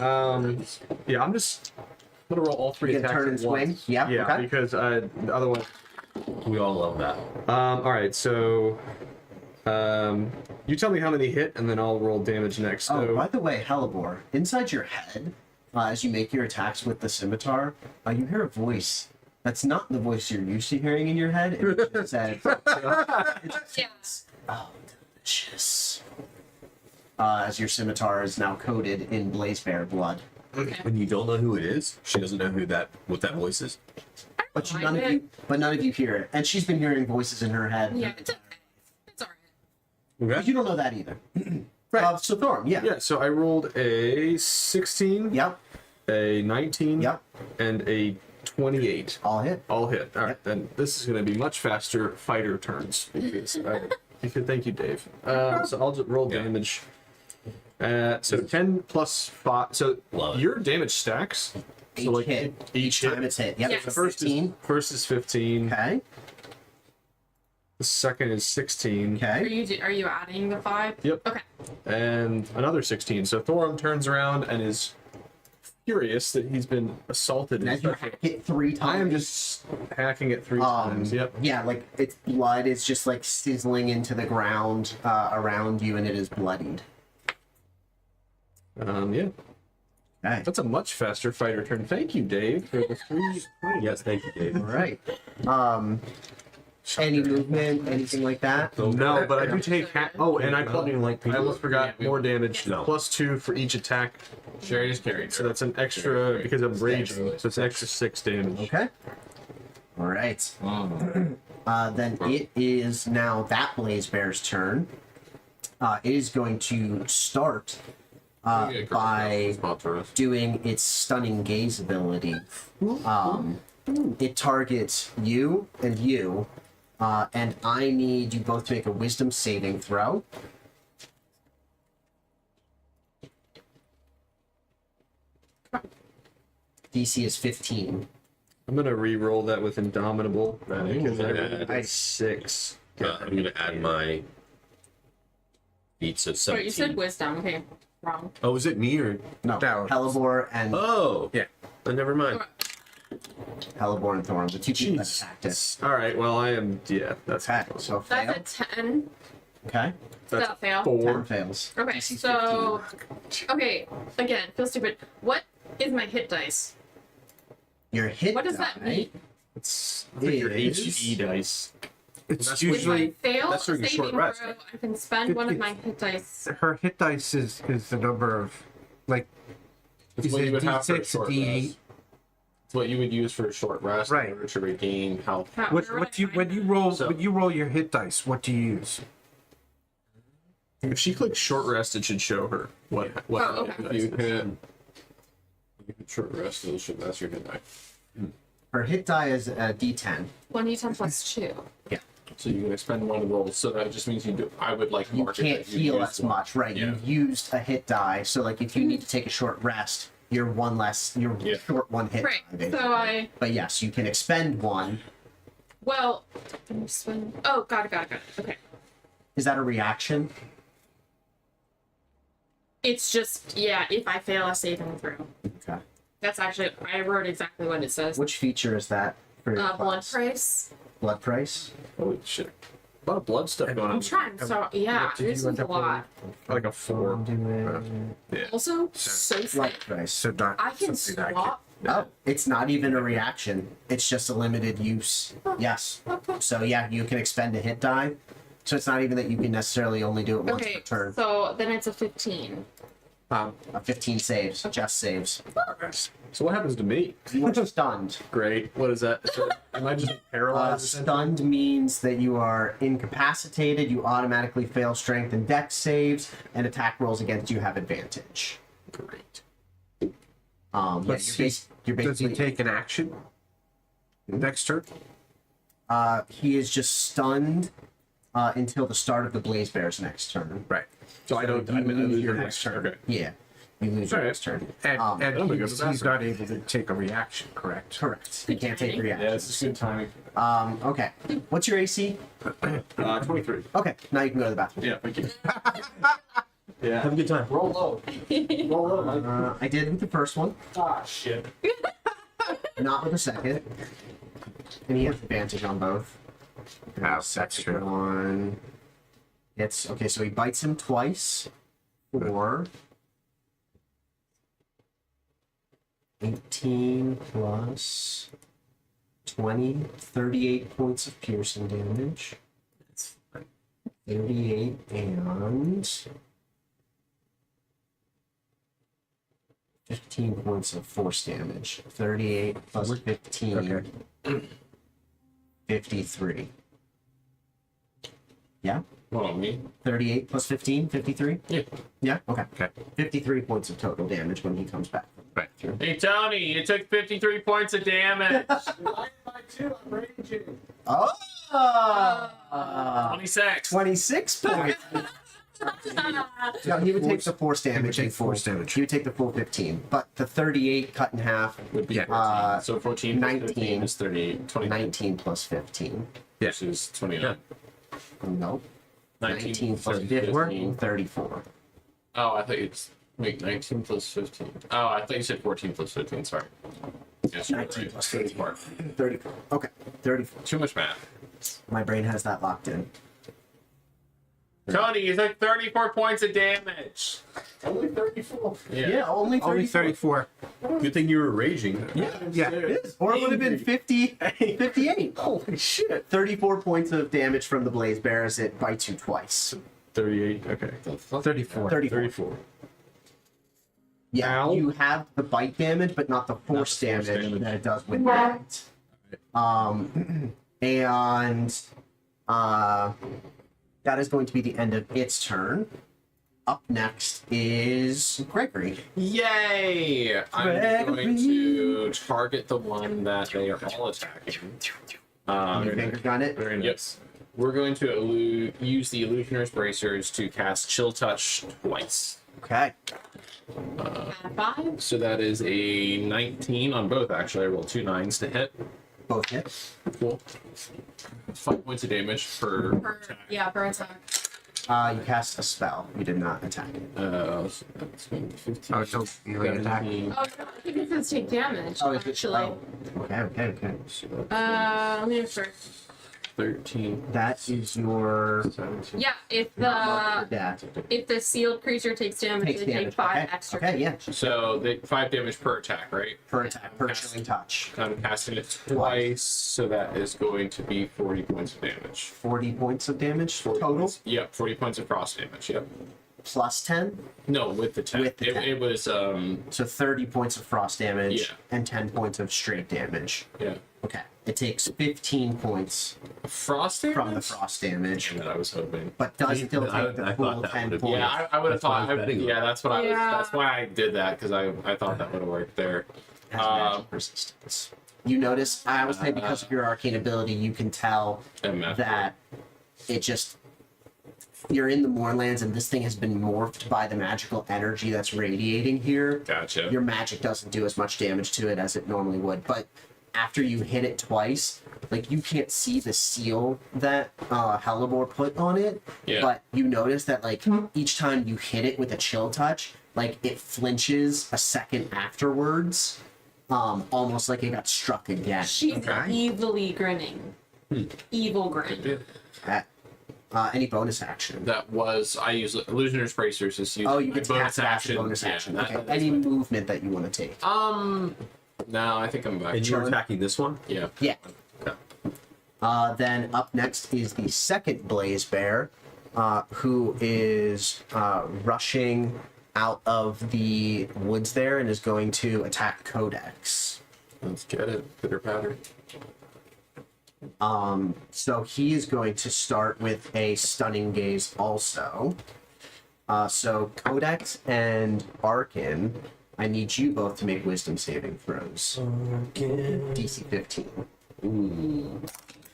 [SPEAKER 6] yeah, I'm just gonna roll all 3
[SPEAKER 2] You can
[SPEAKER 6] attacks
[SPEAKER 2] turn and
[SPEAKER 6] at once.
[SPEAKER 2] swing? Yeah,
[SPEAKER 6] Yeah,
[SPEAKER 2] okay.
[SPEAKER 6] because otherwise
[SPEAKER 5] We all love that.
[SPEAKER 6] All right, so you tell me how many hit, and then I'll roll damage next.
[SPEAKER 2] Oh,
[SPEAKER 6] So,
[SPEAKER 2] by the way, Hellebore, inside your head, as you make your attacks with the scimitar, you hear a voice. That's not the voice you're used to hearing in your head. It just says, "Oh, delicious." As your scimitar is now coated in blazebear blood.
[SPEAKER 5] And you don't know who it is. She doesn't know what that voice is.
[SPEAKER 2] But none of you hear it. And she's been hearing voices in her head.
[SPEAKER 1] Yeah, it's okay. It's alright.
[SPEAKER 2] But
[SPEAKER 5] Okay.
[SPEAKER 2] you don't know that either.
[SPEAKER 6] Right.
[SPEAKER 2] So Thorm, yeah.
[SPEAKER 6] yeah, so I rolled a 16,
[SPEAKER 2] Yep.
[SPEAKER 6] a 19,
[SPEAKER 2] Yep.
[SPEAKER 6] and a 28.
[SPEAKER 2] All hit.
[SPEAKER 6] All hit. All right, then this is going to be much faster fighter turns. Thank you, Dave. So I'll just roll damage. So 10 plus 5. So
[SPEAKER 5] Love it.
[SPEAKER 6] your damage stacks.
[SPEAKER 2] Each
[SPEAKER 6] So like
[SPEAKER 2] hit.
[SPEAKER 6] each
[SPEAKER 2] time
[SPEAKER 6] hit.
[SPEAKER 2] it's hit. Yep.
[SPEAKER 1] Yeah.
[SPEAKER 2] So
[SPEAKER 6] First
[SPEAKER 2] 15.
[SPEAKER 6] is 15.
[SPEAKER 2] Okay.
[SPEAKER 6] The second is 16.
[SPEAKER 2] Okay.
[SPEAKER 1] Are you adding the 5?
[SPEAKER 6] Yep.
[SPEAKER 1] Okay.
[SPEAKER 6] And another 16. So Thorum turns around and is furious that he's been assaulted.
[SPEAKER 2] And as you hack it 3 times.
[SPEAKER 6] I am just hacking it 3 times. Yep.
[SPEAKER 2] Yeah, like its blood is just like sizzling into the ground around you, and it is bloodied.
[SPEAKER 6] Yeah.
[SPEAKER 2] Okay.
[SPEAKER 6] That's a much faster fighter turn. Thank you, Dave, for the 3.
[SPEAKER 5] Yes, thank you, Dave.
[SPEAKER 2] All right. Any movement, anything like that?
[SPEAKER 6] No, but I do take Oh, and I
[SPEAKER 5] don't even like
[SPEAKER 6] I
[SPEAKER 5] people.
[SPEAKER 6] almost forgot more damage.
[SPEAKER 5] No.
[SPEAKER 6] Plus 2 for each attack.
[SPEAKER 3] Sherry just carried
[SPEAKER 6] So that's an extra because I'm raging. So it's an extra 6 damage.
[SPEAKER 2] Okay. All right. Then it is now that Blaze Bear's turn. It is going to start by doing its stunning gaze ability. It targets you, and I need you both to make a wisdom saving throw. DC is 15.
[SPEAKER 6] I'm gonna re-roll that with Indomitable because I rolled
[SPEAKER 5] Yeah.
[SPEAKER 6] a 6.
[SPEAKER 5] I'm gonna add my feats of 17.
[SPEAKER 1] Wait, you said wisdom. Okay, wrong.
[SPEAKER 5] Oh, is it me or?
[SPEAKER 2] No,
[SPEAKER 7] No.
[SPEAKER 2] Hellebore and
[SPEAKER 5] Oh,
[SPEAKER 7] Yeah.
[SPEAKER 5] never mind.
[SPEAKER 2] Hellebore and Thorn, the two people that attacked it.
[SPEAKER 6] All right. Well, I am. Yeah, that's
[SPEAKER 2] Okay, so fail.
[SPEAKER 1] That's a 10.
[SPEAKER 2] Okay,
[SPEAKER 1] Does that fail?
[SPEAKER 2] 10
[SPEAKER 6] 4.
[SPEAKER 2] fails.
[SPEAKER 1] Okay,
[SPEAKER 2] DC
[SPEAKER 1] so okay, again, feel stupid. What is my hit dice?
[SPEAKER 2] Your hit
[SPEAKER 1] What does that
[SPEAKER 2] die
[SPEAKER 1] mean?
[SPEAKER 6] It's like your
[SPEAKER 2] is-
[SPEAKER 6] HE dice.
[SPEAKER 7] It's
[SPEAKER 6] That's
[SPEAKER 1] If
[SPEAKER 7] usually
[SPEAKER 1] I fail
[SPEAKER 6] that's
[SPEAKER 1] a
[SPEAKER 6] during a short
[SPEAKER 1] saving
[SPEAKER 6] rest,
[SPEAKER 1] throw,
[SPEAKER 6] right?
[SPEAKER 1] I can spend one of my hit dice.
[SPEAKER 7] her hit dice is the number of like
[SPEAKER 3] It's
[SPEAKER 7] is
[SPEAKER 3] what
[SPEAKER 7] it
[SPEAKER 3] you would have for a
[SPEAKER 7] D6,
[SPEAKER 3] short
[SPEAKER 7] D8?
[SPEAKER 3] rest. It's what you would use for a short rest
[SPEAKER 7] Right.
[SPEAKER 3] in order to regain health.
[SPEAKER 1] How-
[SPEAKER 7] What
[SPEAKER 1] where would
[SPEAKER 7] what do you
[SPEAKER 1] I
[SPEAKER 7] when
[SPEAKER 1] find
[SPEAKER 7] you
[SPEAKER 1] that?
[SPEAKER 7] roll
[SPEAKER 3] So-
[SPEAKER 7] when you roll your hit dice? What do you use?
[SPEAKER 6] If she clicks short rest, it should show her what.
[SPEAKER 1] Oh, okay.
[SPEAKER 3] If you hit short rest, that's your hit die.
[SPEAKER 2] Her hit die is a D10.
[SPEAKER 1] 1d10 plus 2.
[SPEAKER 3] So you can expend one of those. So that just means you do. I would like
[SPEAKER 2] You
[SPEAKER 3] mark
[SPEAKER 2] can't
[SPEAKER 3] it that you
[SPEAKER 2] heal
[SPEAKER 3] used
[SPEAKER 2] as
[SPEAKER 3] one.
[SPEAKER 2] much, right?
[SPEAKER 3] Yeah.
[SPEAKER 2] You've used a hit die, so like if you need to take a short rest, you're one less. You're
[SPEAKER 3] Yeah.
[SPEAKER 2] short one hit.
[SPEAKER 1] Right.
[SPEAKER 2] Die, basically.
[SPEAKER 1] So I
[SPEAKER 2] But yes, you can expend one.
[SPEAKER 1] well spend. Oh, got it. Okay.
[SPEAKER 2] Is that a reaction?
[SPEAKER 1] It's just if I fail a saving throw.
[SPEAKER 2] Okay.
[SPEAKER 1] That's actually I wrote exactly what it says.
[SPEAKER 2] Which feature is that for your
[SPEAKER 1] Blood
[SPEAKER 2] class?
[SPEAKER 1] price.
[SPEAKER 2] Blood price.
[SPEAKER 3] Holy shit.
[SPEAKER 6] A lot of blood stuff going
[SPEAKER 1] I'm
[SPEAKER 6] on.
[SPEAKER 1] trying. So yeah,
[SPEAKER 7] What did
[SPEAKER 1] this
[SPEAKER 7] you
[SPEAKER 1] is
[SPEAKER 7] end
[SPEAKER 1] a
[SPEAKER 7] up
[SPEAKER 1] lot.
[SPEAKER 6] Like a 4.
[SPEAKER 1] Also, so
[SPEAKER 2] Blood
[SPEAKER 1] sick.
[SPEAKER 2] price.
[SPEAKER 7] So not
[SPEAKER 1] I can
[SPEAKER 7] something I
[SPEAKER 1] swap.
[SPEAKER 2] Oh, it's not even a reaction. It's just a limited use. Yes.
[SPEAKER 1] Okay.
[SPEAKER 2] So yeah, you can expend a hit die. So it's not even that you can necessarily only do it once
[SPEAKER 1] Okay,
[SPEAKER 2] per turn.
[SPEAKER 1] so then it's a 15.
[SPEAKER 2] A 15 saves, just saves.
[SPEAKER 6] So what happens to me?
[SPEAKER 2] You are stunned.
[SPEAKER 6] Great. What is that? Am I just paralyzed? essentially?
[SPEAKER 2] Stunned means that you are incapacitated. You automatically fail strength and dex saves, and attack rolls against you have advantage.
[SPEAKER 6] Great.
[SPEAKER 2] Yeah,
[SPEAKER 7] But
[SPEAKER 2] you're
[SPEAKER 7] does he
[SPEAKER 2] basically.
[SPEAKER 7] take an action next turn?
[SPEAKER 2] He is just stunned until the start of the Blaze Bear's next turn.
[SPEAKER 7] Right.
[SPEAKER 6] So I don't.
[SPEAKER 2] You
[SPEAKER 6] I
[SPEAKER 2] lose
[SPEAKER 6] lose
[SPEAKER 2] your
[SPEAKER 6] my
[SPEAKER 2] next turn.
[SPEAKER 6] Okay.
[SPEAKER 2] Yeah, you lose your
[SPEAKER 6] Alright.
[SPEAKER 2] next turn.
[SPEAKER 7] And
[SPEAKER 2] Um,
[SPEAKER 7] and
[SPEAKER 6] that'll be good
[SPEAKER 7] he's
[SPEAKER 6] for that.
[SPEAKER 7] not able to take a reaction, correct?
[SPEAKER 2] Correct. You can't take
[SPEAKER 1] timing.
[SPEAKER 3] Yeah,
[SPEAKER 2] reactions.
[SPEAKER 3] this is good timing.
[SPEAKER 2] Okay. What's your AC?
[SPEAKER 6] 23.
[SPEAKER 2] Okay, now you can go to the bathroom.
[SPEAKER 6] Yeah. Thank you. Yeah.
[SPEAKER 5] Have a good time.
[SPEAKER 3] Roll low. Roll low, Mike.
[SPEAKER 2] I did with the first one,
[SPEAKER 3] Ah, shit.
[SPEAKER 2] not with the second. And he has advantage on both.
[SPEAKER 7] That's true.
[SPEAKER 2] One. It's okay, so he bites him twice. 4. 18 plus 20, 38 points of piercing damage. 38 and 15 points of force damage. 38 plus 15. 53. Yeah?
[SPEAKER 3] Hold on, me?
[SPEAKER 2] 38 plus 15, 53?
[SPEAKER 3] Yeah.
[SPEAKER 2] Yeah? Okay.
[SPEAKER 7] Okay.
[SPEAKER 2] 53 points of total damage when he comes back.
[SPEAKER 7] Right.
[SPEAKER 3] Hey, Tony, you took 53 points of damage.
[SPEAKER 2] Oh!
[SPEAKER 3] 26.
[SPEAKER 2] 26 points. No, he would take the force damage.
[SPEAKER 7] take force damage.
[SPEAKER 2] He would take the full 15. But the 38 cut in half,
[SPEAKER 3] Would be 14. So 14 plus 15
[SPEAKER 2] 19
[SPEAKER 3] is 38. 29
[SPEAKER 2] 19 plus 15.
[SPEAKER 3] versus 29.
[SPEAKER 2] Nope.
[SPEAKER 3] 19,
[SPEAKER 2] 19 plus 15, 34.
[SPEAKER 3] Oh, I thought you wait, 19 plus 15. Oh, I thought you said 14 plus 15. Sorry. Yes, you're
[SPEAKER 2] 19
[SPEAKER 3] right.
[SPEAKER 2] plus
[SPEAKER 3] That's
[SPEAKER 2] 15.
[SPEAKER 3] part.
[SPEAKER 2] 34. Okay, 34.
[SPEAKER 3] Too much math.
[SPEAKER 2] My brain has that locked in.
[SPEAKER 3] Tony, you took 34 points of damage.
[SPEAKER 2] Only 34.
[SPEAKER 3] Yeah.
[SPEAKER 2] Only 34.
[SPEAKER 7] Only 34.
[SPEAKER 4] Good thing you were raging.
[SPEAKER 7] Yeah.
[SPEAKER 2] It is. Or it would have been 58. Holy shit. 34 points of damage from the Blaze Bear as it bites you twice.
[SPEAKER 6] 38. Okay.
[SPEAKER 7] 34.
[SPEAKER 2] 34. Yeah,
[SPEAKER 6] Ow.
[SPEAKER 2] you have the bite damage, but not the force damage that it does with bite. And that is going to be the end of its turn. Up next is Gregory.
[SPEAKER 3] Yay! I'm going to target the one that they are all attacking.
[SPEAKER 2] You finger gun it.
[SPEAKER 6] Very
[SPEAKER 3] Yep.
[SPEAKER 6] nice.
[SPEAKER 3] We're going to use the Illusioner's Bracers to cast Chill Touch twice.
[SPEAKER 2] Okay.
[SPEAKER 8] 5.
[SPEAKER 3] So that is a 19 on both, actually. I rolled 2 9s to hit.
[SPEAKER 2] Both hits.
[SPEAKER 3] Cool. 5 points of damage per attack.
[SPEAKER 8] Yeah, per attack.
[SPEAKER 2] You cast a spell. You did not attack it.
[SPEAKER 3] So that's going to be 15.
[SPEAKER 7] Oh, so you attack.
[SPEAKER 3] 17.
[SPEAKER 8] Oh, no, I think it says take damage.
[SPEAKER 2] Oh, is it?
[SPEAKER 8] Actually.
[SPEAKER 2] Oh. Okay.
[SPEAKER 3] So that's
[SPEAKER 8] Let me make
[SPEAKER 3] 13.
[SPEAKER 2] That is your.
[SPEAKER 3] 17.
[SPEAKER 8] Yeah, if
[SPEAKER 2] That.
[SPEAKER 8] the sealed creature takes damage,
[SPEAKER 2] Takes
[SPEAKER 8] they
[SPEAKER 2] damage.
[SPEAKER 8] take 5
[SPEAKER 2] Okay.
[SPEAKER 8] extra.
[SPEAKER 2] Okay, yeah.
[SPEAKER 3] So they 5 damage per attack, right?
[SPEAKER 2] Per attack, per chilling touch.
[SPEAKER 3] I'm casting it twice, so that is going to be 40 points of damage.
[SPEAKER 2] 40 points of damage
[SPEAKER 3] 40
[SPEAKER 2] total.
[SPEAKER 3] points. Yep, 40 points of frost damage. Yep.
[SPEAKER 2] Plus 10.
[SPEAKER 3] No, with the 10.
[SPEAKER 2] With the 10.
[SPEAKER 3] It was
[SPEAKER 2] So 30 points of frost damage
[SPEAKER 3] Yeah.
[SPEAKER 2] and 10 points of straight damage.
[SPEAKER 3] yeah.
[SPEAKER 2] Okay. It takes 15 points
[SPEAKER 3] Frost damage
[SPEAKER 2] from the frost damage,
[SPEAKER 3] that I was hoping.
[SPEAKER 2] but does still take
[SPEAKER 4] I
[SPEAKER 2] the
[SPEAKER 4] thought
[SPEAKER 2] full
[SPEAKER 4] that
[SPEAKER 2] 10
[SPEAKER 4] would've-
[SPEAKER 2] points.
[SPEAKER 3] Yeah, I would have
[SPEAKER 4] That's why I
[SPEAKER 3] thought.
[SPEAKER 4] was betting on
[SPEAKER 3] Yeah,
[SPEAKER 4] it.
[SPEAKER 3] that's what I was.
[SPEAKER 8] Yeah.
[SPEAKER 3] That's why I did that because I thought that would have worked there.
[SPEAKER 2] Has magic resistance. You notice, I would say because of your arcane ability, you can tell
[SPEAKER 3] And magic.
[SPEAKER 2] that it just. You're in the Moorlands and this thing has been morphed by the magical energy that's radiating here.
[SPEAKER 3] Gotcha.
[SPEAKER 2] Your magic doesn't do as much damage to it as it normally would, but after you hit it twice, like you can't see the seal that Hellebore put on it,
[SPEAKER 3] Yeah.
[SPEAKER 2] but you notice that like each time you hit it with a chill touch, like it flinches a second afterwards, almost like it got struck again.
[SPEAKER 8] She's evilly grinning. Evil grin.
[SPEAKER 2] Any bonus action?
[SPEAKER 3] That was I use Illusioner's Bracers is used.
[SPEAKER 2] Oh, you
[SPEAKER 3] my
[SPEAKER 2] get to cast it as a bonus
[SPEAKER 3] Yeah,
[SPEAKER 2] action.
[SPEAKER 3] that-
[SPEAKER 2] Okay. Any movement that you want to take?
[SPEAKER 3] No, I think I'm back.
[SPEAKER 4] And you're attacking this one?
[SPEAKER 3] Yeah.
[SPEAKER 2] Yeah.
[SPEAKER 3] Okay.
[SPEAKER 2] Then up next is the second Blaze Bear, who is rushing out of the woods there and is going to attack Codex.
[SPEAKER 3] Let's get it. Pitter patter.
[SPEAKER 2] So he is going to start with a Stunning Gaze also. So Codex and Arkin, I need you both to make Wisdom saving throws. DC 15.
[SPEAKER 4] Ooh.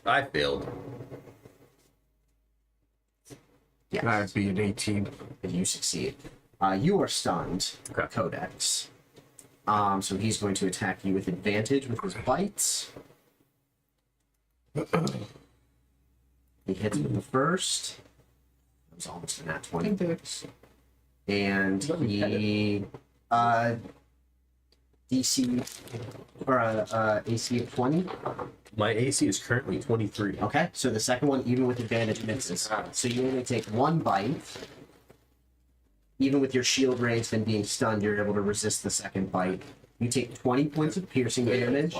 [SPEAKER 4] I failed.
[SPEAKER 2] Yes.
[SPEAKER 7] That'd be an 18.
[SPEAKER 2] You succeed. You are stunned,
[SPEAKER 4] Okay.
[SPEAKER 2] Codex. So he's going to attack you with advantage with his bites. He hits with the first. That was almost a nat 20. And he DC or AC of 20.
[SPEAKER 5] My AC is currently 23.
[SPEAKER 2] Okay, so the second one, even with advantage, misses. So you only take 1 bite. Even with your shield raised and being stunned, you're able to resist the second bite. You take 20 points of piercing damage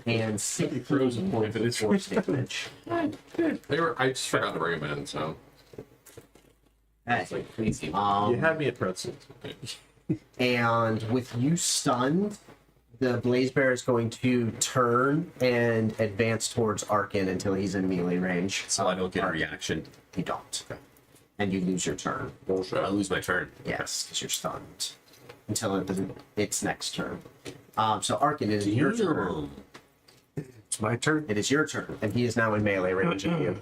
[SPEAKER 2] and 60 points of force damage.
[SPEAKER 3] I just forgot to bring them in, so.
[SPEAKER 2] Okay.
[SPEAKER 6] You had me at pretzel.
[SPEAKER 2] And with you stunned, the Blaze Bear is going to turn and advance towards Arkin until he's in melee range.
[SPEAKER 5] So I don't get a reaction.
[SPEAKER 2] You don't. And you lose your turn.
[SPEAKER 5] I lose my turn.
[SPEAKER 2] Yes, because you're stunned. Until its next turn. So Arkin, it is your turn.
[SPEAKER 7] It's my turn.
[SPEAKER 2] It is your turn, and he is now in melee range of you.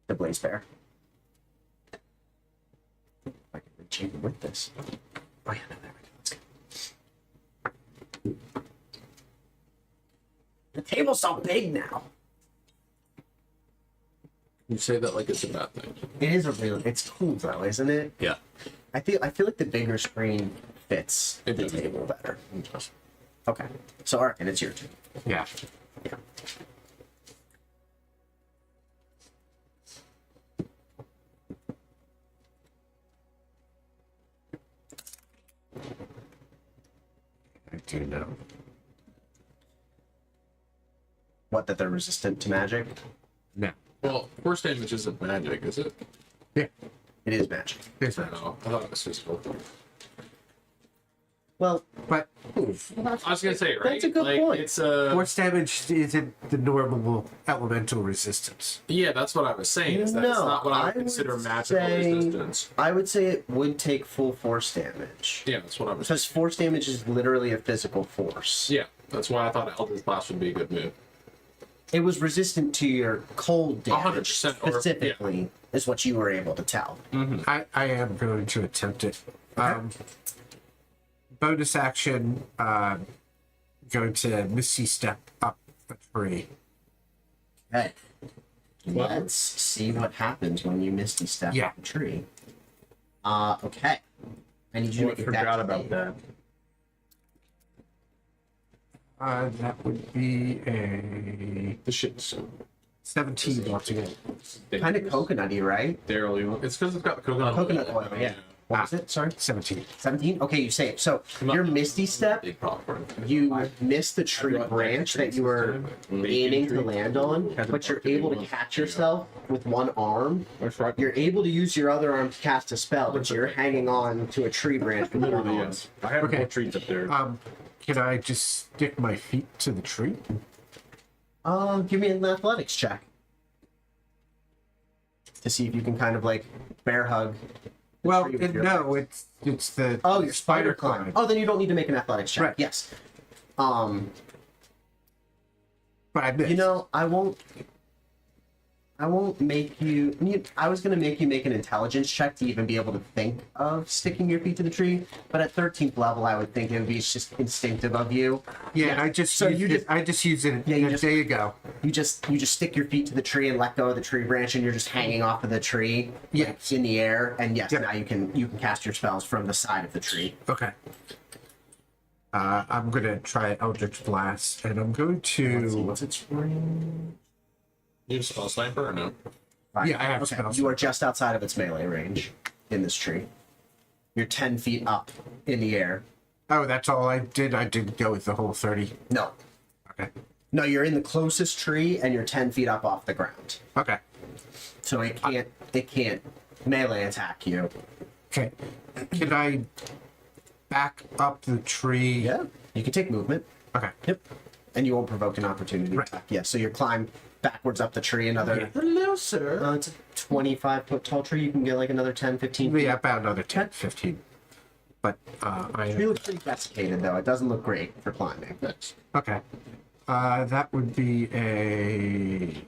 [SPEAKER 2] The Blaze Bear. I can reach even with this. Oh yeah, no, there we go. Let's go. The table's so big now.
[SPEAKER 3] You say that like it's a bad thing.
[SPEAKER 2] It is it's cool though, isn't it?
[SPEAKER 5] Yeah.
[SPEAKER 2] I feel like the bigger screen fits
[SPEAKER 3] It
[SPEAKER 2] the
[SPEAKER 3] does.
[SPEAKER 2] table better. Okay, so Arkin, it's your turn.
[SPEAKER 7] Yeah. I do know.
[SPEAKER 2] What, that they're resistant to magic?
[SPEAKER 7] No.
[SPEAKER 3] Well, force damage isn't magic, is it?
[SPEAKER 7] Yeah.
[SPEAKER 2] It is magic.
[SPEAKER 7] It's
[SPEAKER 3] No,
[SPEAKER 7] not.
[SPEAKER 3] I thought it was physical.
[SPEAKER 2] Well,
[SPEAKER 7] But
[SPEAKER 3] I was gonna say, right?
[SPEAKER 2] That's a good
[SPEAKER 3] like,
[SPEAKER 2] point.
[SPEAKER 3] It's a
[SPEAKER 7] force damage isn't the normal elemental resistance.
[SPEAKER 3] yeah. That's what I was saying. Is that it's
[SPEAKER 2] No,
[SPEAKER 3] not what I would
[SPEAKER 2] I would
[SPEAKER 3] consider magical
[SPEAKER 2] say-
[SPEAKER 3] resistance.
[SPEAKER 2] I would say it would take full force damage.
[SPEAKER 3] Yeah, that's what I was.
[SPEAKER 2] Because force damage is literally a physical force.
[SPEAKER 3] Yeah, that's why I thought Eldritch Blast would be a good move.
[SPEAKER 2] It was resistant to your cold damage
[SPEAKER 3] 100% or-
[SPEAKER 2] specifically, is what you were able to tell.
[SPEAKER 7] I am going to attempt it. Bonus action, going to Misty Step up a tree.
[SPEAKER 2] Okay. Let's see what happens when you misty step
[SPEAKER 7] Yeah.
[SPEAKER 2] up a tree. Okay. I need you to
[SPEAKER 6] I
[SPEAKER 2] make a
[SPEAKER 6] forgot
[SPEAKER 2] dex
[SPEAKER 6] about
[SPEAKER 2] save.
[SPEAKER 6] that.
[SPEAKER 7] That would be a
[SPEAKER 3] The shit. So
[SPEAKER 7] 17 altogether.
[SPEAKER 2] Kind of coconutty, right?
[SPEAKER 3] Daryl, you. It's because it's got the coconut.
[SPEAKER 2] Coconut oil, yeah. What was it? Sorry?
[SPEAKER 7] 17.
[SPEAKER 2] 17? Okay, you say it. So your misty step,
[SPEAKER 3] Big popcorn.
[SPEAKER 2] you miss the tree branch that you were aiming to land on, but you're able to catch yourself with one arm. You're able to use your other arm to cast a spell, but you're hanging on to a tree branch with one
[SPEAKER 6] Literally,
[SPEAKER 2] arm.
[SPEAKER 6] yes. I have
[SPEAKER 7] Okay.
[SPEAKER 6] more treats up there.
[SPEAKER 7] Can I just stick my feet to the tree?
[SPEAKER 2] Give me an athletics check. To see if you can kind of like bear hug. the
[SPEAKER 7] Well,
[SPEAKER 2] tree with your
[SPEAKER 7] no,
[SPEAKER 2] legs.
[SPEAKER 7] it's the
[SPEAKER 2] Oh, your spider climb. Oh, then you don't need to make an athletics check.
[SPEAKER 7] Right.
[SPEAKER 2] Yes.
[SPEAKER 7] But I missed.
[SPEAKER 2] You know, I won't make you. I was gonna make you make an intelligence check to even be able to think of sticking your feet to the tree. But at 13th level, I would think it would be just instinctive of you.
[SPEAKER 7] yeah, and I just
[SPEAKER 2] So
[SPEAKER 7] used
[SPEAKER 2] you
[SPEAKER 7] it.
[SPEAKER 2] just-
[SPEAKER 7] I just used it.
[SPEAKER 2] Yeah, you
[SPEAKER 7] and
[SPEAKER 2] just-
[SPEAKER 7] there you go.
[SPEAKER 2] You just stick your feet to the tree and let go of the tree branch, and you're just hanging off of the tree,
[SPEAKER 7] Yeah.
[SPEAKER 2] like, in the air. And yes,
[SPEAKER 7] Yep.
[SPEAKER 2] now you can cast your spells from the side of the tree.
[SPEAKER 7] Okay. I'm gonna try Eldritch Blast, and I'm going
[SPEAKER 2] Let's see,
[SPEAKER 7] to.
[SPEAKER 2] what's its range?
[SPEAKER 3] You have spell sniper or no?
[SPEAKER 2] Fine.
[SPEAKER 7] Yeah, I have
[SPEAKER 2] okay.
[SPEAKER 7] spells.
[SPEAKER 2] You are just outside of its melee range in this tree. You're 10 feet up in the air.
[SPEAKER 7] Oh, that's all I did. I didn't go with the whole 30.
[SPEAKER 2] No.
[SPEAKER 7] Okay.
[SPEAKER 2] No, you're in the closest tree and you're 10 feet up off the ground.
[SPEAKER 7] Okay.
[SPEAKER 2] So it can't melee attack you.
[SPEAKER 7] Okay. Can I back up the tree?
[SPEAKER 2] Yeah. You can take movement.
[SPEAKER 7] Okay.
[SPEAKER 2] Yep. And you won't provoke an opportunity
[SPEAKER 7] Right.
[SPEAKER 2] attack. Yeah, so you climb backwards up the tree another.
[SPEAKER 7] Yeah.
[SPEAKER 2] Hello, sir. It's a 25-foot tall tree. You can get like another 10, 15 feet.
[SPEAKER 7] Yeah, about another 10, 15. But I
[SPEAKER 2] The tree looks pretty desiccated though. It doesn't look great for climbing.
[SPEAKER 7] okay. That would be a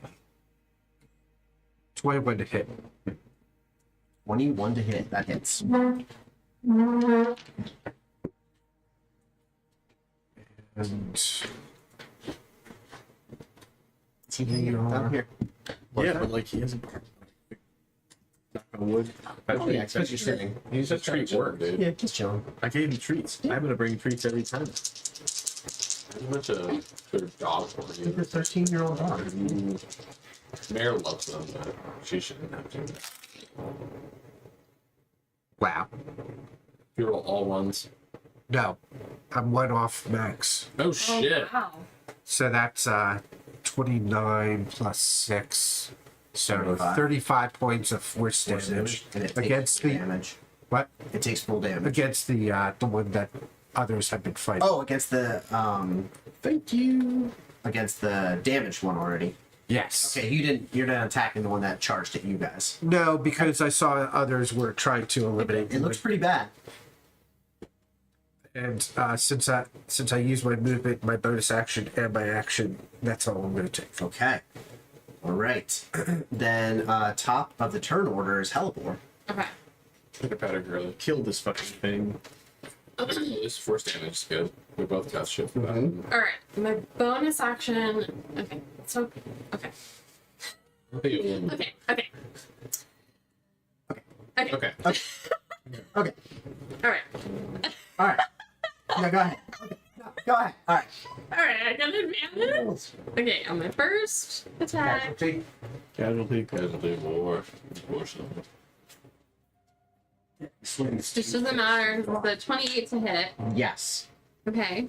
[SPEAKER 7] 21 to hit.
[SPEAKER 2] 21 to hit. That hits.
[SPEAKER 7] And
[SPEAKER 2] See, down here.
[SPEAKER 6] Yeah, but like he hasn't. I would.
[SPEAKER 2] Oh, yeah, especially sitting.
[SPEAKER 3] He's just
[SPEAKER 6] treat
[SPEAKER 3] chilling,
[SPEAKER 6] work.
[SPEAKER 3] dude.
[SPEAKER 2] Yeah, just chilling.
[SPEAKER 6] I gave him treats. I'm gonna bring treats every time.
[SPEAKER 3] Pretty much a sort of dog for you.
[SPEAKER 2] You're a 13-year-old dog.
[SPEAKER 3] Mare loves them, but she shouldn't have to.
[SPEAKER 7] Wow.
[SPEAKER 3] You roll all ones.
[SPEAKER 7] No, I'm one off max.
[SPEAKER 3] Oh shit!
[SPEAKER 1] Oh, wow.
[SPEAKER 7] So that's 29 plus 6. So
[SPEAKER 2] 35.
[SPEAKER 7] 35 points of force damage
[SPEAKER 2] And it
[SPEAKER 7] against
[SPEAKER 2] takes
[SPEAKER 7] the
[SPEAKER 2] damage.
[SPEAKER 7] what?
[SPEAKER 2] It takes full damage.
[SPEAKER 7] Against the one that others have been fighting.
[SPEAKER 2] Oh, against the thank you. Against the damaged one already.
[SPEAKER 7] Yes.
[SPEAKER 2] Okay, you're not attacking the one that charged at you guys.
[SPEAKER 7] No, because I saw others were trying to eliminate.
[SPEAKER 2] It looks pretty bad.
[SPEAKER 7] And since I used my movement, my bonus action, and my action, that's all I'm going to take.
[SPEAKER 2] Okay. All right. Then top of the turn order is Hellebore.
[SPEAKER 1] Okay.
[SPEAKER 3] Look at Pettigrew.
[SPEAKER 6] Kill this fucking thing.
[SPEAKER 3] This force damage is good. We both got shit for that.
[SPEAKER 1] All right. My bonus action. Okay. So. Okay.
[SPEAKER 3] Okay.
[SPEAKER 1] Okay. Okay. Okay.
[SPEAKER 3] Okay.
[SPEAKER 2] Okay.
[SPEAKER 1] All right.
[SPEAKER 2] All right. No, go ahead. Okay. No, go ahead. All right.
[SPEAKER 1] All right. I got an advantage. Okay. On my first attack.
[SPEAKER 2] Casualty.
[SPEAKER 3] Casualty war. Unfortunately.
[SPEAKER 1] Just doesn't matter. The 28 to hit.
[SPEAKER 2] Yes.
[SPEAKER 1] Okay.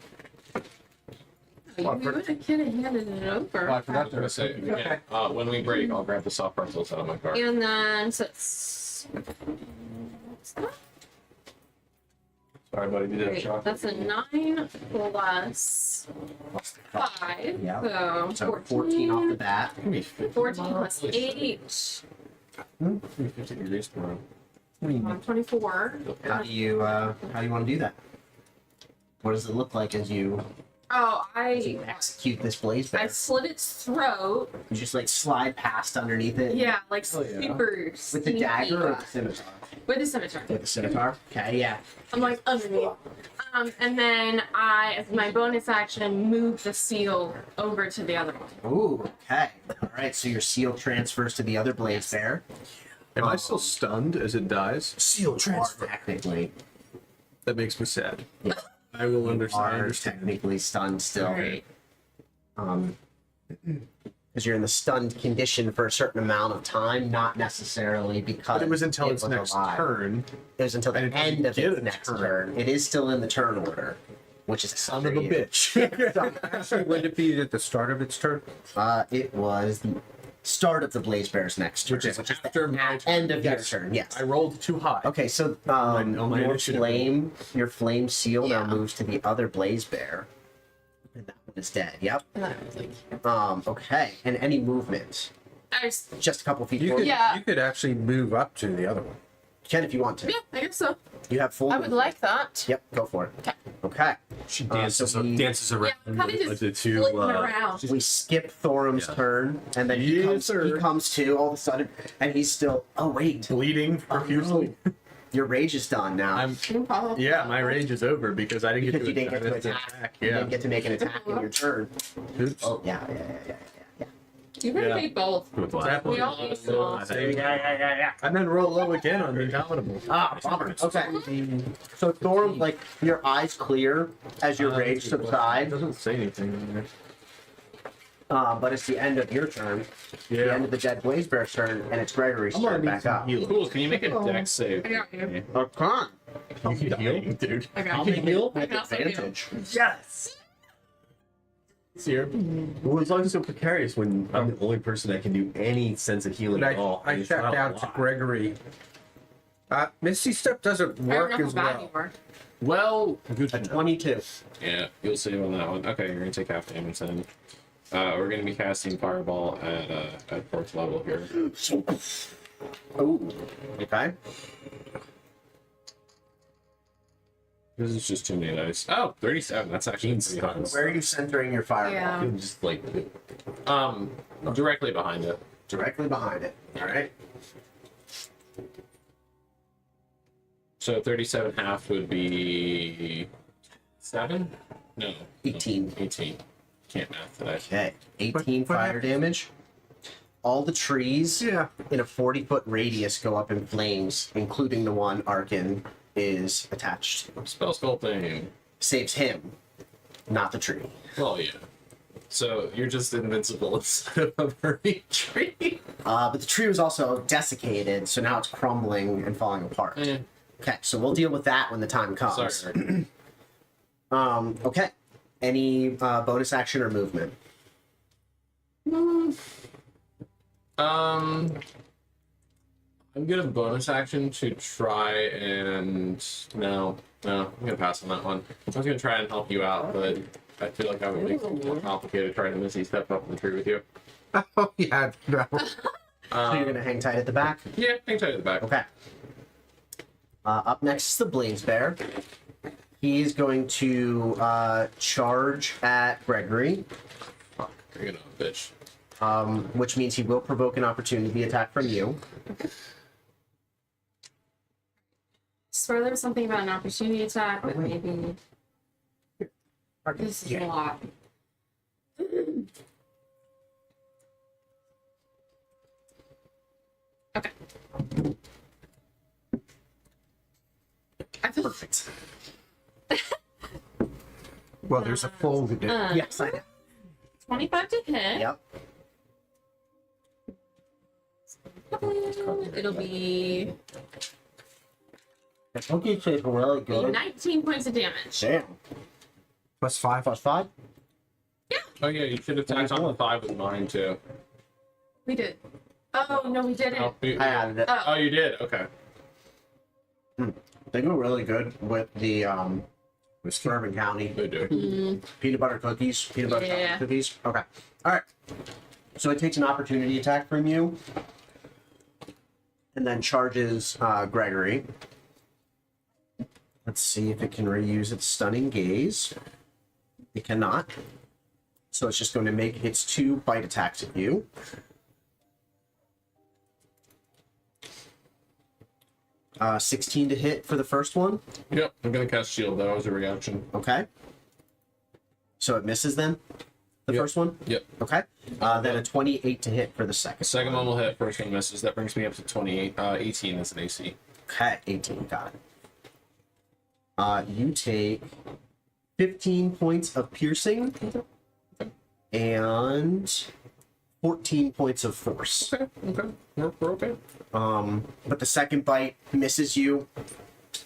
[SPEAKER 1] You could have handed it over.
[SPEAKER 3] I forgot to say, yeah, when we break, I'll grab the soft pretzels out of my car.
[SPEAKER 1] And then so it's.
[SPEAKER 3] Sorry, buddy. Did
[SPEAKER 1] Wait, that's a 9 plus 5.
[SPEAKER 2] Yeah.
[SPEAKER 1] So
[SPEAKER 2] 14 off the bat.
[SPEAKER 1] 14 plus 8.
[SPEAKER 3] 50 degrees tomorrow.
[SPEAKER 1] 24.
[SPEAKER 2] How do you want to do that? What does it look like as you
[SPEAKER 1] Oh, I
[SPEAKER 2] execute this blaze bear?
[SPEAKER 1] slit its throat.
[SPEAKER 2] You just like slide past underneath it.
[SPEAKER 1] Yeah, like
[SPEAKER 3] Oh, yeah.
[SPEAKER 1] super
[SPEAKER 2] With the
[SPEAKER 1] sneaky.
[SPEAKER 2] dagger or the scimitar?
[SPEAKER 1] With the scimitar.
[SPEAKER 2] With the scimitar. Okay. Yeah.
[SPEAKER 1] I'm like underneath. And then I, as my bonus action, move the seal over to the other one.
[SPEAKER 2] Ooh. Okay. All right. So your seal transfers to the other blaze bear.
[SPEAKER 6] Am I still stunned as it dies?
[SPEAKER 2] Seal transfer. Technically,
[SPEAKER 6] That makes me sad.
[SPEAKER 2] Yeah.
[SPEAKER 6] I will
[SPEAKER 2] are
[SPEAKER 6] understand.
[SPEAKER 2] technically stunned still.
[SPEAKER 1] Right.
[SPEAKER 2] Because you're in the stunned condition for a certain amount of time, not necessarily because
[SPEAKER 6] But it was until its
[SPEAKER 2] was
[SPEAKER 6] next
[SPEAKER 2] alive.
[SPEAKER 6] turn.
[SPEAKER 2] It was until the
[SPEAKER 6] and it doesn't
[SPEAKER 2] end of
[SPEAKER 6] get
[SPEAKER 2] its
[SPEAKER 6] a
[SPEAKER 2] next
[SPEAKER 6] turn.
[SPEAKER 2] turn. It is still in the turn order, which is
[SPEAKER 6] Son of a
[SPEAKER 2] after you.
[SPEAKER 6] bitch.
[SPEAKER 7] Actually, would it be at the start of its turn?
[SPEAKER 2] It was the start of the Blaze Bear's next turn,
[SPEAKER 6] Which is
[SPEAKER 2] the
[SPEAKER 6] after my turn.
[SPEAKER 2] end of
[SPEAKER 6] Yes.
[SPEAKER 2] your turn. Yes.
[SPEAKER 6] I rolled too high.
[SPEAKER 2] Okay, so
[SPEAKER 6] on my initiative.
[SPEAKER 2] your flame seal
[SPEAKER 1] Yeah.
[SPEAKER 2] now moves to the other Blaze Bear, and that one is dead. Yep.
[SPEAKER 1] And then I was like,
[SPEAKER 2] Okay, and any movement,
[SPEAKER 1] I just,
[SPEAKER 2] just a couple feet
[SPEAKER 7] You
[SPEAKER 2] forward.
[SPEAKER 7] could,
[SPEAKER 1] Yeah.
[SPEAKER 7] you could actually move up to the other one.
[SPEAKER 2] You can if you want to.
[SPEAKER 1] yeah, I guess so.
[SPEAKER 2] You have full.
[SPEAKER 1] I would like that.
[SPEAKER 2] Yep, go for it.
[SPEAKER 1] Okay.
[SPEAKER 2] Okay.
[SPEAKER 5] She
[SPEAKER 2] dances-
[SPEAKER 5] dances
[SPEAKER 1] Yeah,
[SPEAKER 5] around.
[SPEAKER 1] I'm kind of just
[SPEAKER 6] the two,
[SPEAKER 1] flipping around.
[SPEAKER 2] We skip Thorum's
[SPEAKER 5] Yeah.
[SPEAKER 2] turn, and then he
[SPEAKER 6] Yes,
[SPEAKER 2] comes.
[SPEAKER 6] sir.
[SPEAKER 2] He comes to all of a sudden, and he's still. Oh wait,
[SPEAKER 6] Bleeding profusely.
[SPEAKER 2] your rage is done now.
[SPEAKER 6] I'm. Yeah, my rage is over because I didn't
[SPEAKER 2] Because you
[SPEAKER 6] get
[SPEAKER 2] didn't
[SPEAKER 6] to
[SPEAKER 2] get to attack. You
[SPEAKER 6] Yeah.
[SPEAKER 2] didn't get to make an attack in your turn.
[SPEAKER 6] Oops.
[SPEAKER 2] Oh yeah.
[SPEAKER 1] You better
[SPEAKER 6] Yeah.
[SPEAKER 1] be both.
[SPEAKER 5] With what?
[SPEAKER 6] That
[SPEAKER 1] We all
[SPEAKER 6] one.
[SPEAKER 1] need small.
[SPEAKER 6] And then roll low again on the indomitable.
[SPEAKER 2] Ah, bummer. Okay. So Thorum, like your eyes clear as your rage
[SPEAKER 6] It
[SPEAKER 2] subsides,
[SPEAKER 6] doesn't say anything in there.
[SPEAKER 2] but it's the end of your turn. The end of the dead Blaze Bear's turn, and it's Gregory's
[SPEAKER 6] I'm gonna
[SPEAKER 2] turn
[SPEAKER 6] need
[SPEAKER 2] back
[SPEAKER 6] some
[SPEAKER 2] up.
[SPEAKER 6] healing.
[SPEAKER 3] Cool. Can you make a dex save?
[SPEAKER 1] I got you.
[SPEAKER 2] Okay.
[SPEAKER 6] You can heal, dude.
[SPEAKER 1] I
[SPEAKER 2] I'll
[SPEAKER 1] got you.
[SPEAKER 2] make it
[SPEAKER 1] I
[SPEAKER 2] with
[SPEAKER 1] can also heal.
[SPEAKER 2] advantage.
[SPEAKER 6] Yes. Here. Well, as long as it's so precarious when I'm the only person that can do any sense of healing
[SPEAKER 7] But
[SPEAKER 6] at all.
[SPEAKER 7] I
[SPEAKER 6] and it's
[SPEAKER 7] checked
[SPEAKER 6] not a
[SPEAKER 7] out to
[SPEAKER 6] lot.
[SPEAKER 7] Gregory. Misty Step doesn't
[SPEAKER 1] I don't
[SPEAKER 7] work
[SPEAKER 1] know how
[SPEAKER 7] as
[SPEAKER 1] bad
[SPEAKER 7] well.
[SPEAKER 1] you were.
[SPEAKER 3] Well, good.
[SPEAKER 2] A 22.
[SPEAKER 3] Yeah, you'll save on that one. Okay, you're gonna take half damage then. We're gonna be casting Fireball at fourth level here.
[SPEAKER 2] Oh. Okay.
[SPEAKER 3] This is just too many dice. Oh, 37. That's actually pretty high.
[SPEAKER 2] Where are you centering your fireball?
[SPEAKER 1] Yeah.
[SPEAKER 3] You just like directly behind it.
[SPEAKER 2] Directly behind it. All right.
[SPEAKER 3] So 37 half would be 7? No.
[SPEAKER 2] 18.
[SPEAKER 3] 18. Can't math today.
[SPEAKER 2] Okay. 18 fire damage. all the trees
[SPEAKER 7] Yeah.
[SPEAKER 2] in a 40-foot radius go up in flames, including the one Arkin is attached to.
[SPEAKER 3] Spell sculpting.
[SPEAKER 2] Saves him, not the tree.
[SPEAKER 3] Well, yeah. So you're just invincible instead of a very tree.
[SPEAKER 2] But the tree was also desiccated, so now it's crumbling and falling apart.
[SPEAKER 3] Eh,
[SPEAKER 2] Okay, so we'll deal with that when the time comes.
[SPEAKER 3] sorry.
[SPEAKER 2] Okay. Any bonus action or movement?
[SPEAKER 3] I'm gonna bonus action to try and no, I'm gonna pass on that one. I was gonna try and help you out, but I feel like I would make it more complicated trying to Missy step up in the tree with you.
[SPEAKER 7] Oh, yeah, no.
[SPEAKER 2] So you're gonna hang tight at the back?
[SPEAKER 3] Yeah, hang tight at the back.
[SPEAKER 2] Okay. Up next is the Blaze Bear. He's going to charge at Gregory,
[SPEAKER 3] Fuck, you're gonna bitch.
[SPEAKER 2] which means he will provoke an opportunity attack from you.
[SPEAKER 1] Swear there was something about an opportunity attack, but maybe this is a lot. Okay. I feel
[SPEAKER 2] Perfect.
[SPEAKER 7] Well, there's a fold in it.
[SPEAKER 2] Yes, I know.
[SPEAKER 1] 25 to hit.
[SPEAKER 2] Yep.
[SPEAKER 1] It'll be
[SPEAKER 2] I think you take really good.
[SPEAKER 1] 19 points of damage.
[SPEAKER 2] Damn.
[SPEAKER 7] +5.
[SPEAKER 2] Plus 5?
[SPEAKER 3] Oh yeah, you should have tacked on the 5 with mine too.
[SPEAKER 1] We did. Oh, no, we didn't.
[SPEAKER 3] Oh,
[SPEAKER 2] I added it.
[SPEAKER 1] Oh.
[SPEAKER 3] oh, you did? Okay.
[SPEAKER 2] They go really good with the with Bourbon County.
[SPEAKER 3] They do.
[SPEAKER 2] Peanut butter cookies. Peanut butter
[SPEAKER 1] Yeah.
[SPEAKER 2] chocolate cookies. Okay. Alright. So it takes an opportunity attack from you. And then charges Gregory. Let's see if it can reuse its stunning gaze. It cannot. So it's just going to make its 2 bite attacks at you. 16 to hit for the first one.
[SPEAKER 3] Yep, I'm gonna cast shield though as a reaction.
[SPEAKER 2] Okay. So it misses then? The
[SPEAKER 3] Yep.
[SPEAKER 2] first one?
[SPEAKER 3] Yep.
[SPEAKER 2] Okay. Then a 28 to hit for the second.
[SPEAKER 3] Second one will hit, first one misses. That brings me up to 28. 18 is an AC.
[SPEAKER 2] Okay, 18. Got it. You take 15 points of piercing and 14 points of force.
[SPEAKER 3] Okay, okay. We're okay.
[SPEAKER 2] But the second bite misses you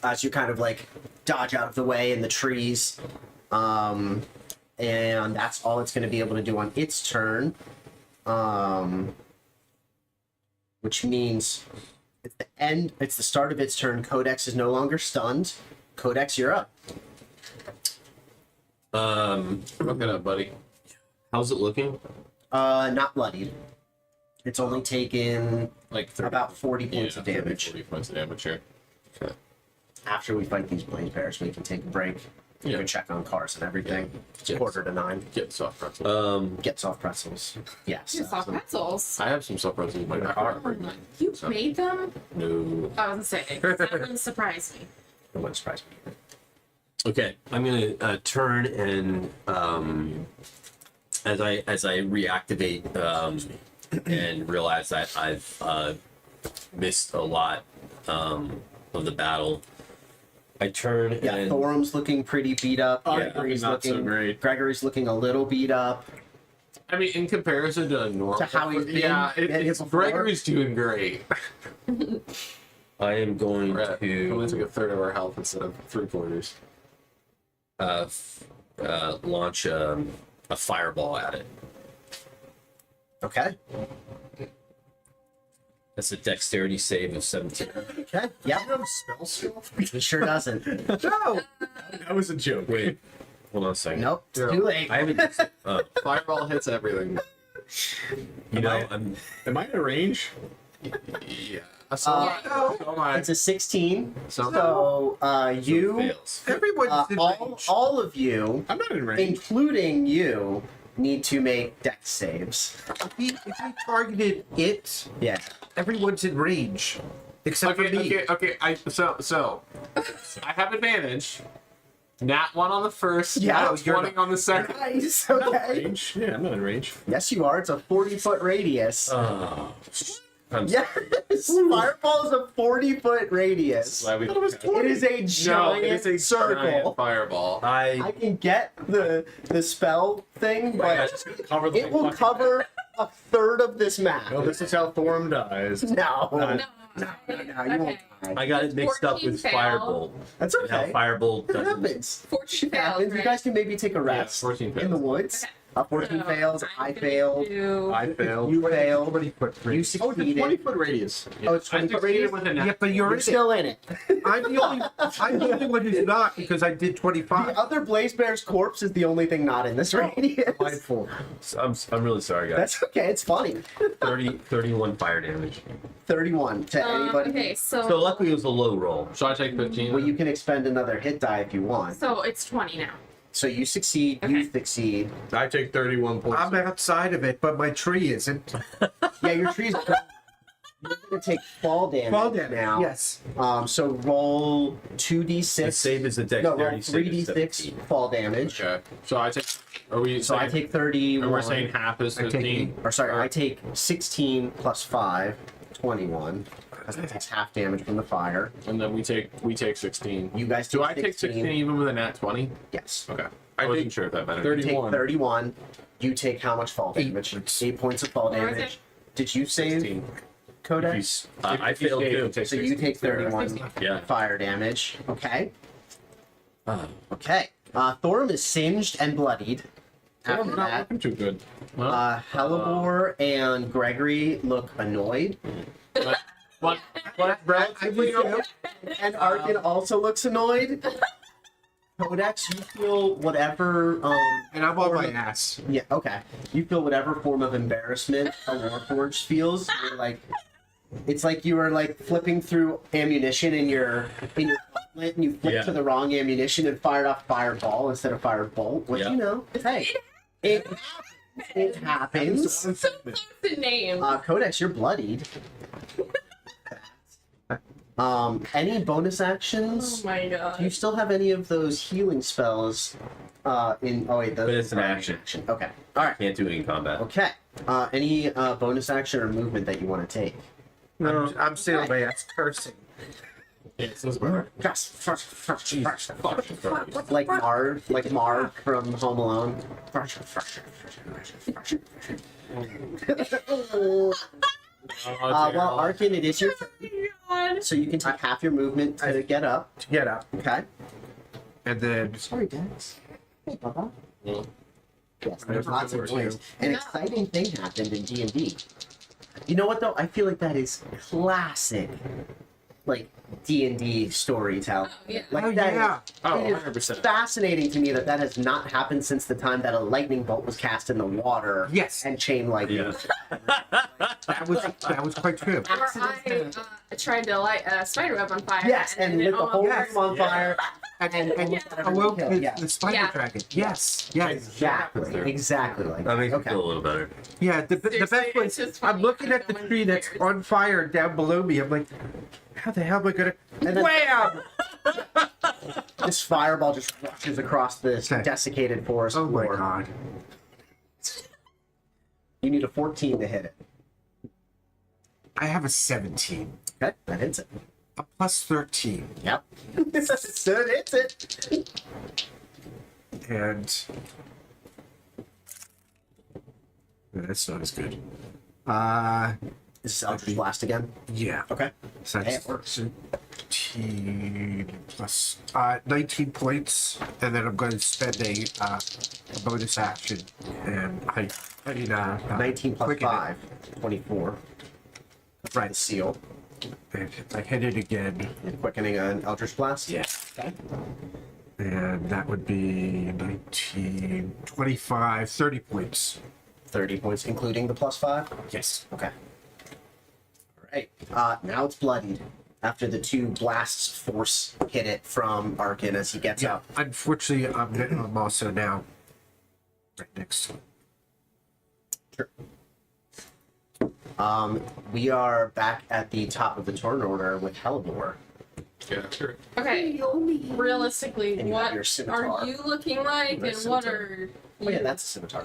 [SPEAKER 2] as you kind of like dodge out of the way in the trees. And that's all it's going to be able to do on its turn. Which means it's the end, it's the start of its turn. Codex is no longer stunned. Codex, you're up.
[SPEAKER 3] Look it up, buddy.
[SPEAKER 4] How's it looking?
[SPEAKER 2] Not bloodied. It's only taken
[SPEAKER 3] Like 30,
[SPEAKER 2] about 40 points of
[SPEAKER 3] 30,
[SPEAKER 2] damage.
[SPEAKER 3] 40 points of damage here.
[SPEAKER 2] After we fight these blaze bears, we can take a break. You
[SPEAKER 3] Yeah.
[SPEAKER 2] can check on cars and everything. It's
[SPEAKER 3] Yes.
[SPEAKER 2] 8:45.
[SPEAKER 3] Get soft pretzel.
[SPEAKER 2] Get soft pretzels. Yes.
[SPEAKER 1] You soft pretzels.
[SPEAKER 3] I have some soft pretzels in my car.
[SPEAKER 1] You made them?
[SPEAKER 3] No.
[SPEAKER 1] I was gonna say, that wouldn't surprise me.
[SPEAKER 2] It wouldn't surprise me.
[SPEAKER 4] Okay, I'm gonna turn and as I reactivate and realize that I've missed a lot of the battle. I turn
[SPEAKER 2] Yeah,
[SPEAKER 4] and
[SPEAKER 2] Thorum's looking pretty beat up.
[SPEAKER 3] Yeah,
[SPEAKER 2] Gregory's
[SPEAKER 3] not so
[SPEAKER 2] looking
[SPEAKER 3] great.
[SPEAKER 2] Gregory's looking a little beat up.
[SPEAKER 3] I mean, in comparison to a normal,
[SPEAKER 2] To how he's been
[SPEAKER 3] yeah, it's
[SPEAKER 2] before?
[SPEAKER 3] Gregory's doing great.
[SPEAKER 4] I am going
[SPEAKER 3] We're at only
[SPEAKER 4] to
[SPEAKER 3] took a third of our health instead of 3/4.
[SPEAKER 4] launch a fireball at it.
[SPEAKER 2] Okay.
[SPEAKER 4] That's a dexterity save of 17.
[SPEAKER 2] Okay. Yeah.
[SPEAKER 6] Spell skill?
[SPEAKER 2] He sure doesn't.
[SPEAKER 6] No! That was a joke.
[SPEAKER 4] Wait, hold on a second.
[SPEAKER 2] Nope. It's too late.
[SPEAKER 4] I haven't.
[SPEAKER 3] Fireball hits everything.
[SPEAKER 4] You know, I'm.
[SPEAKER 6] Am I in range?
[SPEAKER 3] Yeah. So am I.
[SPEAKER 2] It's a 16.
[SPEAKER 3] So
[SPEAKER 2] So you
[SPEAKER 3] fails.
[SPEAKER 7] Everyone's in range.
[SPEAKER 2] all of you,
[SPEAKER 6] I'm not in range.
[SPEAKER 2] including you, need to make dex saves.
[SPEAKER 7] If we targeted it,
[SPEAKER 2] Yeah.
[SPEAKER 7] everyone's in range. Except for me.
[SPEAKER 3] Okay. So I have advantage Nat 1 on the first,
[SPEAKER 2] Yeah,
[SPEAKER 3] nat
[SPEAKER 7] you're
[SPEAKER 3] 20 on the second.
[SPEAKER 2] Nice. Okay.
[SPEAKER 6] Range? Yeah, I'm not in range.
[SPEAKER 2] Yes, you are. It's a 40-foot radius.
[SPEAKER 4] Oh,
[SPEAKER 2] Yes, fireball is a 40-foot radius.
[SPEAKER 3] Why we-
[SPEAKER 2] It is a
[SPEAKER 3] No,
[SPEAKER 2] giant
[SPEAKER 3] it is a
[SPEAKER 2] circle.
[SPEAKER 3] giant fireball.
[SPEAKER 2] I can get the spell thing, but it will cover a third of this map.
[SPEAKER 6] Well, this is how Thorm dies.
[SPEAKER 2] No,
[SPEAKER 8] No,
[SPEAKER 2] you
[SPEAKER 8] okay.
[SPEAKER 2] won't die.
[SPEAKER 4] I got it mixed up
[SPEAKER 8] 14
[SPEAKER 4] with
[SPEAKER 8] fail.
[SPEAKER 4] Firebolt.
[SPEAKER 2] That's
[SPEAKER 4] And how
[SPEAKER 2] okay.
[SPEAKER 4] Firebolt
[SPEAKER 2] It
[SPEAKER 4] doesn't.
[SPEAKER 2] happens.
[SPEAKER 8] 14
[SPEAKER 2] It happens.
[SPEAKER 8] fails,
[SPEAKER 2] You
[SPEAKER 8] right?
[SPEAKER 2] guys can maybe take a rest
[SPEAKER 3] 14
[SPEAKER 2] in the
[SPEAKER 3] fails.
[SPEAKER 2] woods.
[SPEAKER 8] Okay.
[SPEAKER 2] 14
[SPEAKER 8] So,
[SPEAKER 2] fails. I
[SPEAKER 8] I'm gonna
[SPEAKER 2] failed.
[SPEAKER 8] do-
[SPEAKER 6] I failed.
[SPEAKER 2] You failed.
[SPEAKER 7] 20-foot
[SPEAKER 2] You
[SPEAKER 7] range.
[SPEAKER 6] Oh, it's a
[SPEAKER 2] succeeded.
[SPEAKER 6] 20-foot radius.
[SPEAKER 2] Oh, it's 20 foot radius.
[SPEAKER 3] with a nat.
[SPEAKER 7] Yeah, but you're
[SPEAKER 2] You're
[SPEAKER 7] in it.
[SPEAKER 2] still in it.
[SPEAKER 7] I'm the only one who's not because I did
[SPEAKER 2] The
[SPEAKER 7] 25.
[SPEAKER 2] other Blaze Bear's corpse is the only thing not in this radius.
[SPEAKER 6] Mindful.
[SPEAKER 4] I'm really sorry, guys.
[SPEAKER 2] That's okay. It's funny.
[SPEAKER 4] 31 fire damage.
[SPEAKER 2] 31 to anybody.
[SPEAKER 1] Okay,
[SPEAKER 4] So luckily it was a low roll.
[SPEAKER 3] Should I take 15?
[SPEAKER 2] Well, you can expend another hit die if you want.
[SPEAKER 1] so it's 20 now.
[SPEAKER 2] So you succeed. You
[SPEAKER 1] Okay.
[SPEAKER 2] succeed.
[SPEAKER 6] I take 31 points.
[SPEAKER 7] I'm outside of it, but my tree isn't.
[SPEAKER 2] Yeah, your tree's. You're gonna take fall damage.
[SPEAKER 7] Fall damage.
[SPEAKER 2] now.
[SPEAKER 7] Yes.
[SPEAKER 2] So roll
[SPEAKER 4] The
[SPEAKER 2] 2d6.
[SPEAKER 4] save is a
[SPEAKER 2] No, roll
[SPEAKER 4] dexterity save. is
[SPEAKER 2] 3d6
[SPEAKER 4] 17.
[SPEAKER 2] fall damage.
[SPEAKER 3] Okay. So I take. Are we?
[SPEAKER 2] So I
[SPEAKER 3] saying-
[SPEAKER 2] take 31.
[SPEAKER 3] And we're saying half is
[SPEAKER 7] I take
[SPEAKER 3] 15.
[SPEAKER 2] Or sorry, I take 16 plus 5, 21. Because that takes half damage from the fire.
[SPEAKER 3] And then we take 16.
[SPEAKER 2] You guys
[SPEAKER 3] Do
[SPEAKER 2] take
[SPEAKER 3] I take 16 even with a nat 20?
[SPEAKER 2] Yes.
[SPEAKER 3] Okay.
[SPEAKER 6] I
[SPEAKER 3] I wasn't
[SPEAKER 6] take
[SPEAKER 3] sure if that mattered.
[SPEAKER 6] 30.
[SPEAKER 2] Take
[SPEAKER 6] 31.
[SPEAKER 2] 31. You take how much fall
[SPEAKER 7] 8
[SPEAKER 2] damage?
[SPEAKER 7] points.
[SPEAKER 2] 8 points of fall
[SPEAKER 1] What was
[SPEAKER 2] damage.
[SPEAKER 1] it?
[SPEAKER 2] Did you save
[SPEAKER 3] 16.
[SPEAKER 2] Codex?
[SPEAKER 4] I
[SPEAKER 3] If you
[SPEAKER 4] failed
[SPEAKER 3] save,
[SPEAKER 4] too.
[SPEAKER 3] you take
[SPEAKER 2] So you
[SPEAKER 3] 16.
[SPEAKER 2] take 31
[SPEAKER 4] Yeah.
[SPEAKER 2] fire damage. Okay.
[SPEAKER 4] Ah.
[SPEAKER 2] Okay. Thorm is singed and bloodied. After
[SPEAKER 6] I'm not
[SPEAKER 2] that,
[SPEAKER 6] looking too good.
[SPEAKER 2] Hellebore and Gregory look annoyed.
[SPEAKER 3] But
[SPEAKER 2] Relatively annoyed. And Arkin also looks annoyed. Codex, you feel whatever
[SPEAKER 7] And I'm on my ass.
[SPEAKER 2] yeah, okay. You feel whatever form of embarrassment a Warforged feels. You're like, it's like you were like flipping through ammunition in your gauntlet and you flipped
[SPEAKER 4] Yeah.
[SPEAKER 2] to the wrong ammunition and fired off fireball instead of firebolt. Which
[SPEAKER 4] Yeah.
[SPEAKER 2] you know, hey, it happens.
[SPEAKER 1] So close to name.
[SPEAKER 2] Codex, you're bloodied. Any bonus actions?
[SPEAKER 1] Oh my
[SPEAKER 2] Do you
[SPEAKER 1] god.
[SPEAKER 2] still have any of those healing spells? In oh wait,
[SPEAKER 4] But it's an action.
[SPEAKER 2] Okay. All right.
[SPEAKER 4] Can't do it in combat.
[SPEAKER 2] Okay. Any bonus action or movement that you want to take?
[SPEAKER 7] I'm still my ass cursing.
[SPEAKER 2] Like Marv from Home Alone. Well, Arkin, it is your turn,
[SPEAKER 1] God.
[SPEAKER 2] so you can take half your movement to get up.
[SPEAKER 7] To get up.
[SPEAKER 2] Okay.
[SPEAKER 7] And then
[SPEAKER 2] Sorry, Dex. Hey, Bubba.
[SPEAKER 3] Yeah.
[SPEAKER 2] Yes, there's
[SPEAKER 6] Never
[SPEAKER 2] lots of
[SPEAKER 6] before,
[SPEAKER 2] ways.
[SPEAKER 6] too.
[SPEAKER 2] An
[SPEAKER 1] Yeah.
[SPEAKER 2] exciting thing happened in D&D. You know what though? I feel like that is classic, like D&D storytelling.
[SPEAKER 1] Oh, yeah.
[SPEAKER 2] Like
[SPEAKER 7] Oh,
[SPEAKER 2] that
[SPEAKER 7] yeah.
[SPEAKER 3] Oh,
[SPEAKER 2] it is
[SPEAKER 3] 100%.
[SPEAKER 2] fascinating to me that that has not happened since the time that a lightning bolt was cast in the water.
[SPEAKER 7] Yes.
[SPEAKER 2] And chain lightning.
[SPEAKER 4] Yeah.
[SPEAKER 7] that was quite true.
[SPEAKER 1] Or I tried to light a spider web on fire.
[SPEAKER 2] Yes, and
[SPEAKER 1] it
[SPEAKER 2] lit the whole
[SPEAKER 1] almost-
[SPEAKER 2] room on fire.
[SPEAKER 7] And
[SPEAKER 1] Yeah.
[SPEAKER 7] awoke
[SPEAKER 2] Yeah.
[SPEAKER 7] the spider
[SPEAKER 1] Yeah.
[SPEAKER 7] dragon. Yes. Yes.
[SPEAKER 2] Exactly like
[SPEAKER 4] That makes me
[SPEAKER 2] okay.
[SPEAKER 4] feel a little better.
[SPEAKER 7] Yeah, the
[SPEAKER 1] Seriously,
[SPEAKER 7] best
[SPEAKER 1] it's
[SPEAKER 7] was
[SPEAKER 1] just
[SPEAKER 7] I'm
[SPEAKER 1] funny.
[SPEAKER 7] looking
[SPEAKER 1] I
[SPEAKER 7] at the
[SPEAKER 1] don't know
[SPEAKER 7] tree
[SPEAKER 1] when
[SPEAKER 7] that's
[SPEAKER 1] it's
[SPEAKER 7] on fire down below me. I'm like, how the hell am I gonna?
[SPEAKER 2] And then-
[SPEAKER 7] Wham!
[SPEAKER 2] This fireball just rushes across this
[SPEAKER 7] Okay.
[SPEAKER 2] desiccated forest
[SPEAKER 7] Oh my
[SPEAKER 2] floor.
[SPEAKER 7] god!
[SPEAKER 2] You need a 14 to hit it.
[SPEAKER 7] I have a 17,
[SPEAKER 2] Okay, that hits it.
[SPEAKER 7] a plus 13,
[SPEAKER 2] Yep. So it hits it.
[SPEAKER 7] and that's not as good.
[SPEAKER 2] Is this Eldritch Blast again?
[SPEAKER 7] Yeah.
[SPEAKER 2] Okay.
[SPEAKER 7] So
[SPEAKER 2] Hey,
[SPEAKER 7] that's
[SPEAKER 2] it works.
[SPEAKER 7] 13 plus 19 points, and then I'm going to spend a bonus action, and I need
[SPEAKER 2] 19 plus
[SPEAKER 7] quicken it.
[SPEAKER 2] 5. 24. The
[SPEAKER 7] Right,
[SPEAKER 2] seal.
[SPEAKER 7] and I hit it again,
[SPEAKER 2] And quickening an Eldritch Blast.
[SPEAKER 7] Yeah.
[SPEAKER 2] Okay.
[SPEAKER 7] and that would be 19, 25, 30 points.
[SPEAKER 2] 30 points, including the plus 5.
[SPEAKER 7] Yes.
[SPEAKER 2] Okay. Alright. Now it's bloodied. After the two blasts force hit it from Arkin as he gets
[SPEAKER 7] Yeah.
[SPEAKER 2] up.
[SPEAKER 7] Unfortunately, I'm also now right next to it.
[SPEAKER 2] We are back at the top of the turn order with Hellebore.
[SPEAKER 3] Yeah, sure.
[SPEAKER 1] Okay. Realistically,
[SPEAKER 2] And you have
[SPEAKER 1] what
[SPEAKER 2] your scimitar.
[SPEAKER 1] are you looking like, and what are
[SPEAKER 2] Oh yeah, that's a scimitar.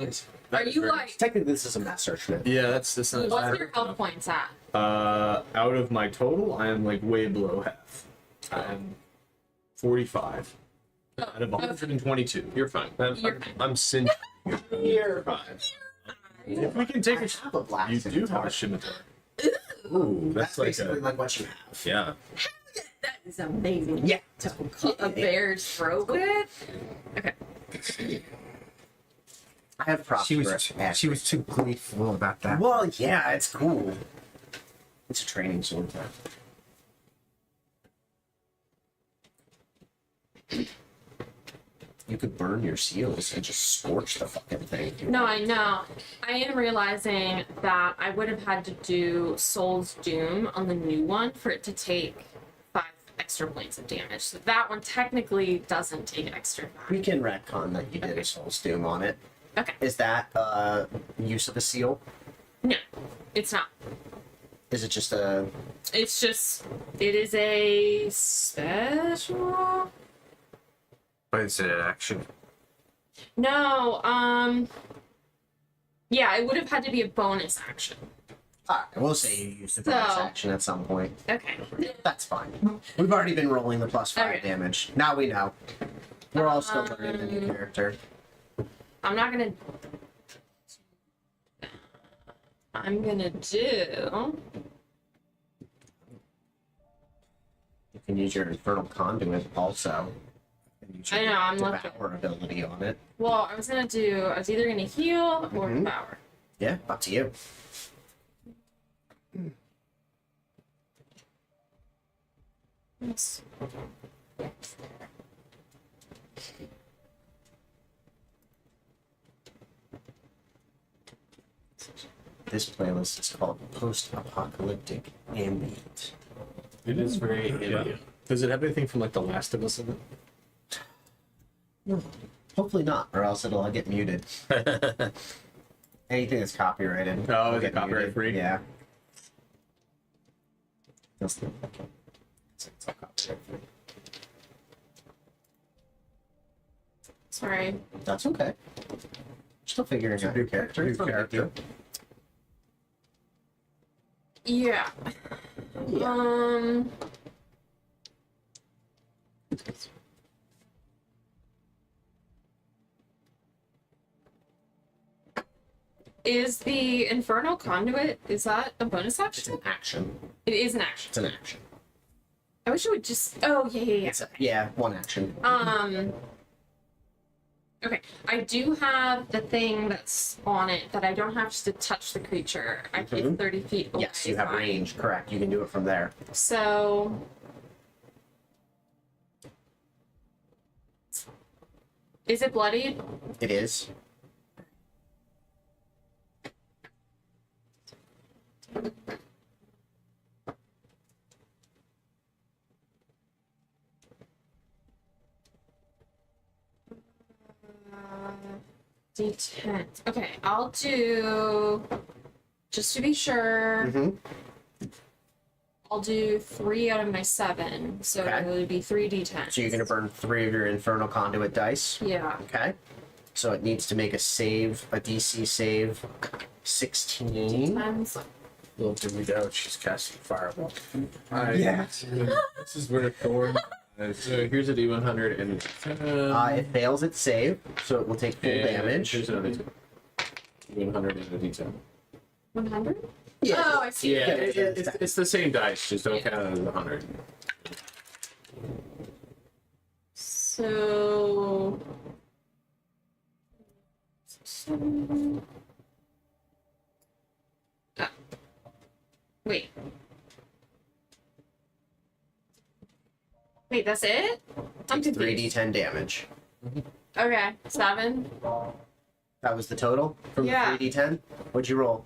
[SPEAKER 1] are you like?
[SPEAKER 2] Technically, this is a mass searchment.
[SPEAKER 6] Yeah, that's the sounds.
[SPEAKER 1] What's your health points at?
[SPEAKER 6] Out of my total, I am like way below half. I am 45 out of 122.
[SPEAKER 3] You're fine.
[SPEAKER 4] I'm cinched.
[SPEAKER 3] You're fine.
[SPEAKER 6] If we can take
[SPEAKER 2] I have a black
[SPEAKER 6] you do
[SPEAKER 2] scimitar.
[SPEAKER 6] have a scimitar.
[SPEAKER 4] Ooh,
[SPEAKER 2] That's
[SPEAKER 4] that's like
[SPEAKER 2] basically
[SPEAKER 4] a
[SPEAKER 2] like what you have.
[SPEAKER 4] yeah.
[SPEAKER 1] That is amazing.
[SPEAKER 2] Yeah.
[SPEAKER 1] To cut a bear's throat with. Okay.
[SPEAKER 2] I have props
[SPEAKER 7] She
[SPEAKER 2] for
[SPEAKER 7] was
[SPEAKER 2] it.
[SPEAKER 7] she was too gleeful about that.
[SPEAKER 2] Well, yeah, it's cool. It's a training sword. You could burn your seals and just scorch the fucking thing.
[SPEAKER 1] No, I know. I am realizing that I would have had to do Soul's Doom on the new one for it to take 5 extra points of damage. So that one technically doesn't take extra 5.
[SPEAKER 2] We can retcon that you did a Soul's Doom on it.
[SPEAKER 1] Okay.
[SPEAKER 2] Is that use of a seal?
[SPEAKER 1] No, it's not.
[SPEAKER 2] Is it just a...
[SPEAKER 1] It's just, it is a special.
[SPEAKER 7] But is it an action?
[SPEAKER 1] No, yeah, it would have had to be a bonus action.
[SPEAKER 2] Alright, we'll say you used the bonus
[SPEAKER 1] So-
[SPEAKER 2] action at some point.
[SPEAKER 1] Okay.
[SPEAKER 2] That's fine. We've already been rolling the +5
[SPEAKER 1] Okay.
[SPEAKER 2] damage. Now we know. We're all still learning the new character.
[SPEAKER 1] I'm gonna do.
[SPEAKER 2] You can use your Infernal Conduit also. And use your
[SPEAKER 1] I know, I'm looking.
[SPEAKER 2] Devour ability on it.
[SPEAKER 1] Well, I was either gonna heal or
[SPEAKER 2] Mhm.
[SPEAKER 1] devour.
[SPEAKER 2] Yeah, up to you.
[SPEAKER 1] Yes.
[SPEAKER 2] This playlist is called Post-Apocalyptic Ambient.
[SPEAKER 6] It is very
[SPEAKER 3] Yeah.
[SPEAKER 6] Does it have anything from like The Last of Us in it?
[SPEAKER 2] Hopefully not, or else it'll get muted. Anything that's copyrighted.
[SPEAKER 6] Oh,
[SPEAKER 2] will
[SPEAKER 6] is it
[SPEAKER 2] get
[SPEAKER 6] copyright
[SPEAKER 2] muted.
[SPEAKER 6] free?
[SPEAKER 2] Yeah. It's all copyright free.
[SPEAKER 1] Sorry.
[SPEAKER 2] That's okay. Still figuring out your character.
[SPEAKER 6] new
[SPEAKER 2] It's not a big
[SPEAKER 6] character.
[SPEAKER 2] deal.
[SPEAKER 1] Yeah.
[SPEAKER 2] Yeah.
[SPEAKER 1] Is the Infernal Conduit, is that a bonus
[SPEAKER 2] It's
[SPEAKER 1] action?
[SPEAKER 2] an action.
[SPEAKER 1] It is an action.
[SPEAKER 2] It's an action.
[SPEAKER 1] I wish it would just, oh, yeah.
[SPEAKER 2] Yeah, one action.
[SPEAKER 1] Okay, I do have the thing that's on it that I don't have to touch the creature. I
[SPEAKER 2] Mhm.
[SPEAKER 1] get 30 feet away.
[SPEAKER 2] Yes, you have
[SPEAKER 1] fine.
[SPEAKER 2] range. Correct. You can do it from there.
[SPEAKER 1] So, is it bloodied?
[SPEAKER 2] It is.
[SPEAKER 1] D10. Okay, I'll do, just to be sure,
[SPEAKER 2] Mm-hmm.
[SPEAKER 1] I'll do 3 out of my 7. So
[SPEAKER 2] Okay.
[SPEAKER 1] it would be 3d10.
[SPEAKER 2] So you're going to burn 3 of your Infernal Conduit dice.
[SPEAKER 1] Yeah.
[SPEAKER 2] Okay. So it needs to make a save, a DC save, 16.
[SPEAKER 1] Times.
[SPEAKER 6] Little did we know she's casting fireball.
[SPEAKER 3] This is where Thorn. So here's a D100 and
[SPEAKER 2] It fails its save, so it will take full damage.
[SPEAKER 3] Here's another D100 and a D10.
[SPEAKER 1] 100?
[SPEAKER 2] Yeah.
[SPEAKER 1] Oh, I see.
[SPEAKER 3] Yeah, it's the same dice, just don't
[SPEAKER 1] Yeah.
[SPEAKER 3] count it as 100.
[SPEAKER 1] So. Ah. Wait. Wait, that's it? I'm confused.
[SPEAKER 2] 3d10 damage.
[SPEAKER 1] Okay, 7.
[SPEAKER 2] That was the total from
[SPEAKER 1] Yeah.
[SPEAKER 2] the 3d10? What'd you roll?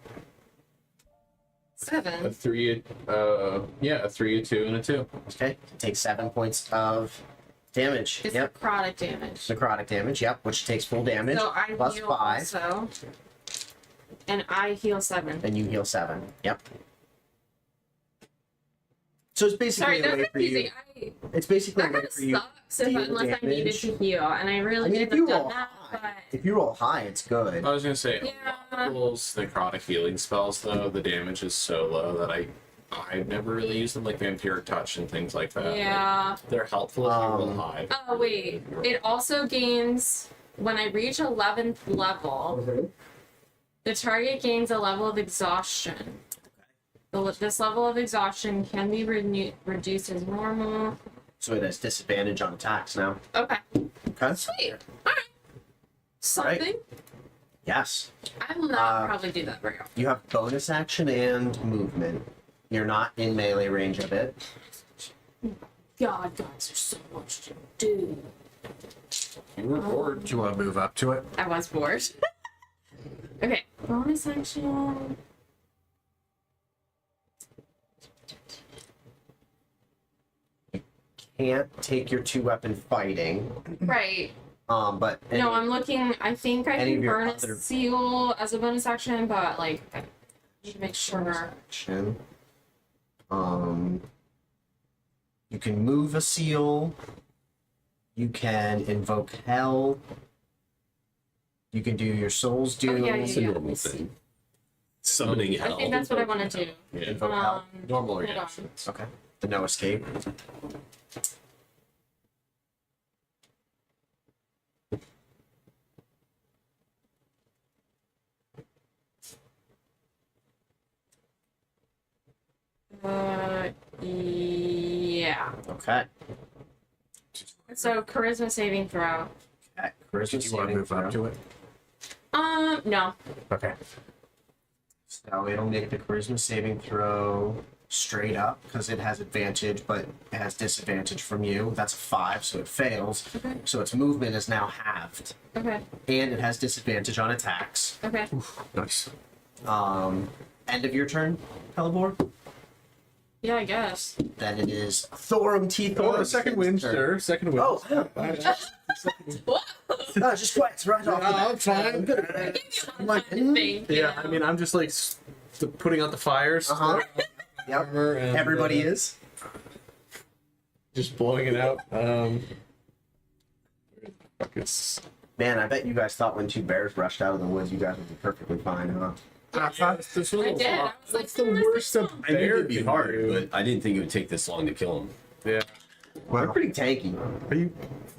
[SPEAKER 1] 7.
[SPEAKER 3] A 3, a 3, a 2, and a 2.
[SPEAKER 2] Okay. Take 7 points of damage.
[SPEAKER 1] It's
[SPEAKER 2] Yep.
[SPEAKER 1] necrotic damage.
[SPEAKER 2] Necrotic damage, yep, which takes full damage.
[SPEAKER 1] So I
[SPEAKER 2] plus
[SPEAKER 1] heal
[SPEAKER 2] 5.
[SPEAKER 1] also. And I heal 7.
[SPEAKER 2] And you heal 7. Yep. So it's basically
[SPEAKER 1] Sorry,
[SPEAKER 2] a
[SPEAKER 1] that's
[SPEAKER 2] way for you.
[SPEAKER 1] confusing.
[SPEAKER 2] It's basically
[SPEAKER 1] That
[SPEAKER 2] a way
[SPEAKER 1] kind of
[SPEAKER 2] for you.
[SPEAKER 1] sucks if,
[SPEAKER 2] deal
[SPEAKER 1] unless I needed
[SPEAKER 2] damage.
[SPEAKER 1] to heal, and I really
[SPEAKER 2] I mean, if
[SPEAKER 1] should
[SPEAKER 2] you
[SPEAKER 1] have
[SPEAKER 2] roll
[SPEAKER 1] done that.
[SPEAKER 2] high,
[SPEAKER 1] But
[SPEAKER 2] if you roll high, it's good.
[SPEAKER 3] I was gonna say,
[SPEAKER 1] Yeah.
[SPEAKER 3] a lot of those necrotic healing spells, though, the damage is so low that I've never really used them, like Vampiric Touch and things like that. Like,
[SPEAKER 1] yeah.
[SPEAKER 3] they're helpful if you roll high.
[SPEAKER 1] Oh wait, it also gains when I reach 11th level. The target gains a level of exhaustion. This level of exhaustion can be reduced as normal.
[SPEAKER 2] So it has disadvantage on attacks now.
[SPEAKER 1] Okay.
[SPEAKER 2] Okay.
[SPEAKER 1] Sweet. Alright. Something.
[SPEAKER 2] Yes.
[SPEAKER 1] I will not probably do that very often.
[SPEAKER 2] You have bonus action and movement. You're not in melee range of it.
[SPEAKER 1] God, guys, there's so much to do.
[SPEAKER 3] You were bored.
[SPEAKER 7] Do you want to move up to it?
[SPEAKER 1] I was bored. Okay, bonus action.
[SPEAKER 2] Can't take your 2-weapon fighting.
[SPEAKER 1] Right.
[SPEAKER 2] But
[SPEAKER 1] No, I'm looking. I think I
[SPEAKER 2] any
[SPEAKER 1] can
[SPEAKER 2] of your
[SPEAKER 1] burn a
[SPEAKER 2] other-
[SPEAKER 1] seal as a bonus action, but like, I should make sure.
[SPEAKER 2] action. You can move a seal. You can invoke hell. You can do your soul's
[SPEAKER 1] Oh,
[SPEAKER 2] doom.
[SPEAKER 1] yeah, yeah,
[SPEAKER 4] It's a
[SPEAKER 1] yeah.
[SPEAKER 4] normal thing. Summoning
[SPEAKER 1] I
[SPEAKER 4] hell.
[SPEAKER 1] think that's what I want to do.
[SPEAKER 2] Invoke hell.
[SPEAKER 3] Normal
[SPEAKER 1] hold on.
[SPEAKER 3] reactions.
[SPEAKER 2] Okay. The no escape.
[SPEAKER 1] Yeah.
[SPEAKER 2] Okay.
[SPEAKER 1] So charisma saving throw.
[SPEAKER 2] Okay. Charisma
[SPEAKER 7] Did you want to
[SPEAKER 2] saving
[SPEAKER 7] move up
[SPEAKER 2] throw.
[SPEAKER 7] to it?
[SPEAKER 1] No.
[SPEAKER 7] Okay.
[SPEAKER 2] So it'll make the charisma saving throw straight up because it has advantage, but it has disadvantage from you. That's a 5, so it fails.
[SPEAKER 1] Okay.
[SPEAKER 2] So its movement is now halved,
[SPEAKER 1] Okay.
[SPEAKER 2] and it has disadvantage on attacks.
[SPEAKER 1] Okay.
[SPEAKER 7] Nice.
[SPEAKER 2] End of your turn, Helibor.
[SPEAKER 1] Yeah, I guess.
[SPEAKER 2] Then it is Thorum T.
[SPEAKER 6] Oh,
[SPEAKER 2] Thorum.
[SPEAKER 6] second wind, sir. Second wind.
[SPEAKER 2] Oh, yeah. No, just quiet, right off. the
[SPEAKER 6] I'm
[SPEAKER 2] bat.
[SPEAKER 6] fine.
[SPEAKER 2] I'm like,
[SPEAKER 1] Thank you.
[SPEAKER 6] Yeah, I mean, I'm just like putting out the fires.
[SPEAKER 2] Uh-huh. Yep.
[SPEAKER 6] Armor and,
[SPEAKER 2] Everybody is.
[SPEAKER 6] just blowing it out. Where the fuck is?
[SPEAKER 2] Man, I bet you guys thought when 2 bears rushed out of the woods, you guys would be perfectly fine, huh?
[SPEAKER 6] I thought this was
[SPEAKER 1] I did. I was like,
[SPEAKER 6] That's the
[SPEAKER 1] "Hmm,
[SPEAKER 6] worst
[SPEAKER 1] this
[SPEAKER 6] of
[SPEAKER 1] is
[SPEAKER 4] I knew
[SPEAKER 6] bear
[SPEAKER 4] it'd be hard,
[SPEAKER 6] do."
[SPEAKER 4] but I didn't think it would take this long to kill him.
[SPEAKER 6] Yeah.
[SPEAKER 2] They're pretty tanky.
[SPEAKER 6] Are you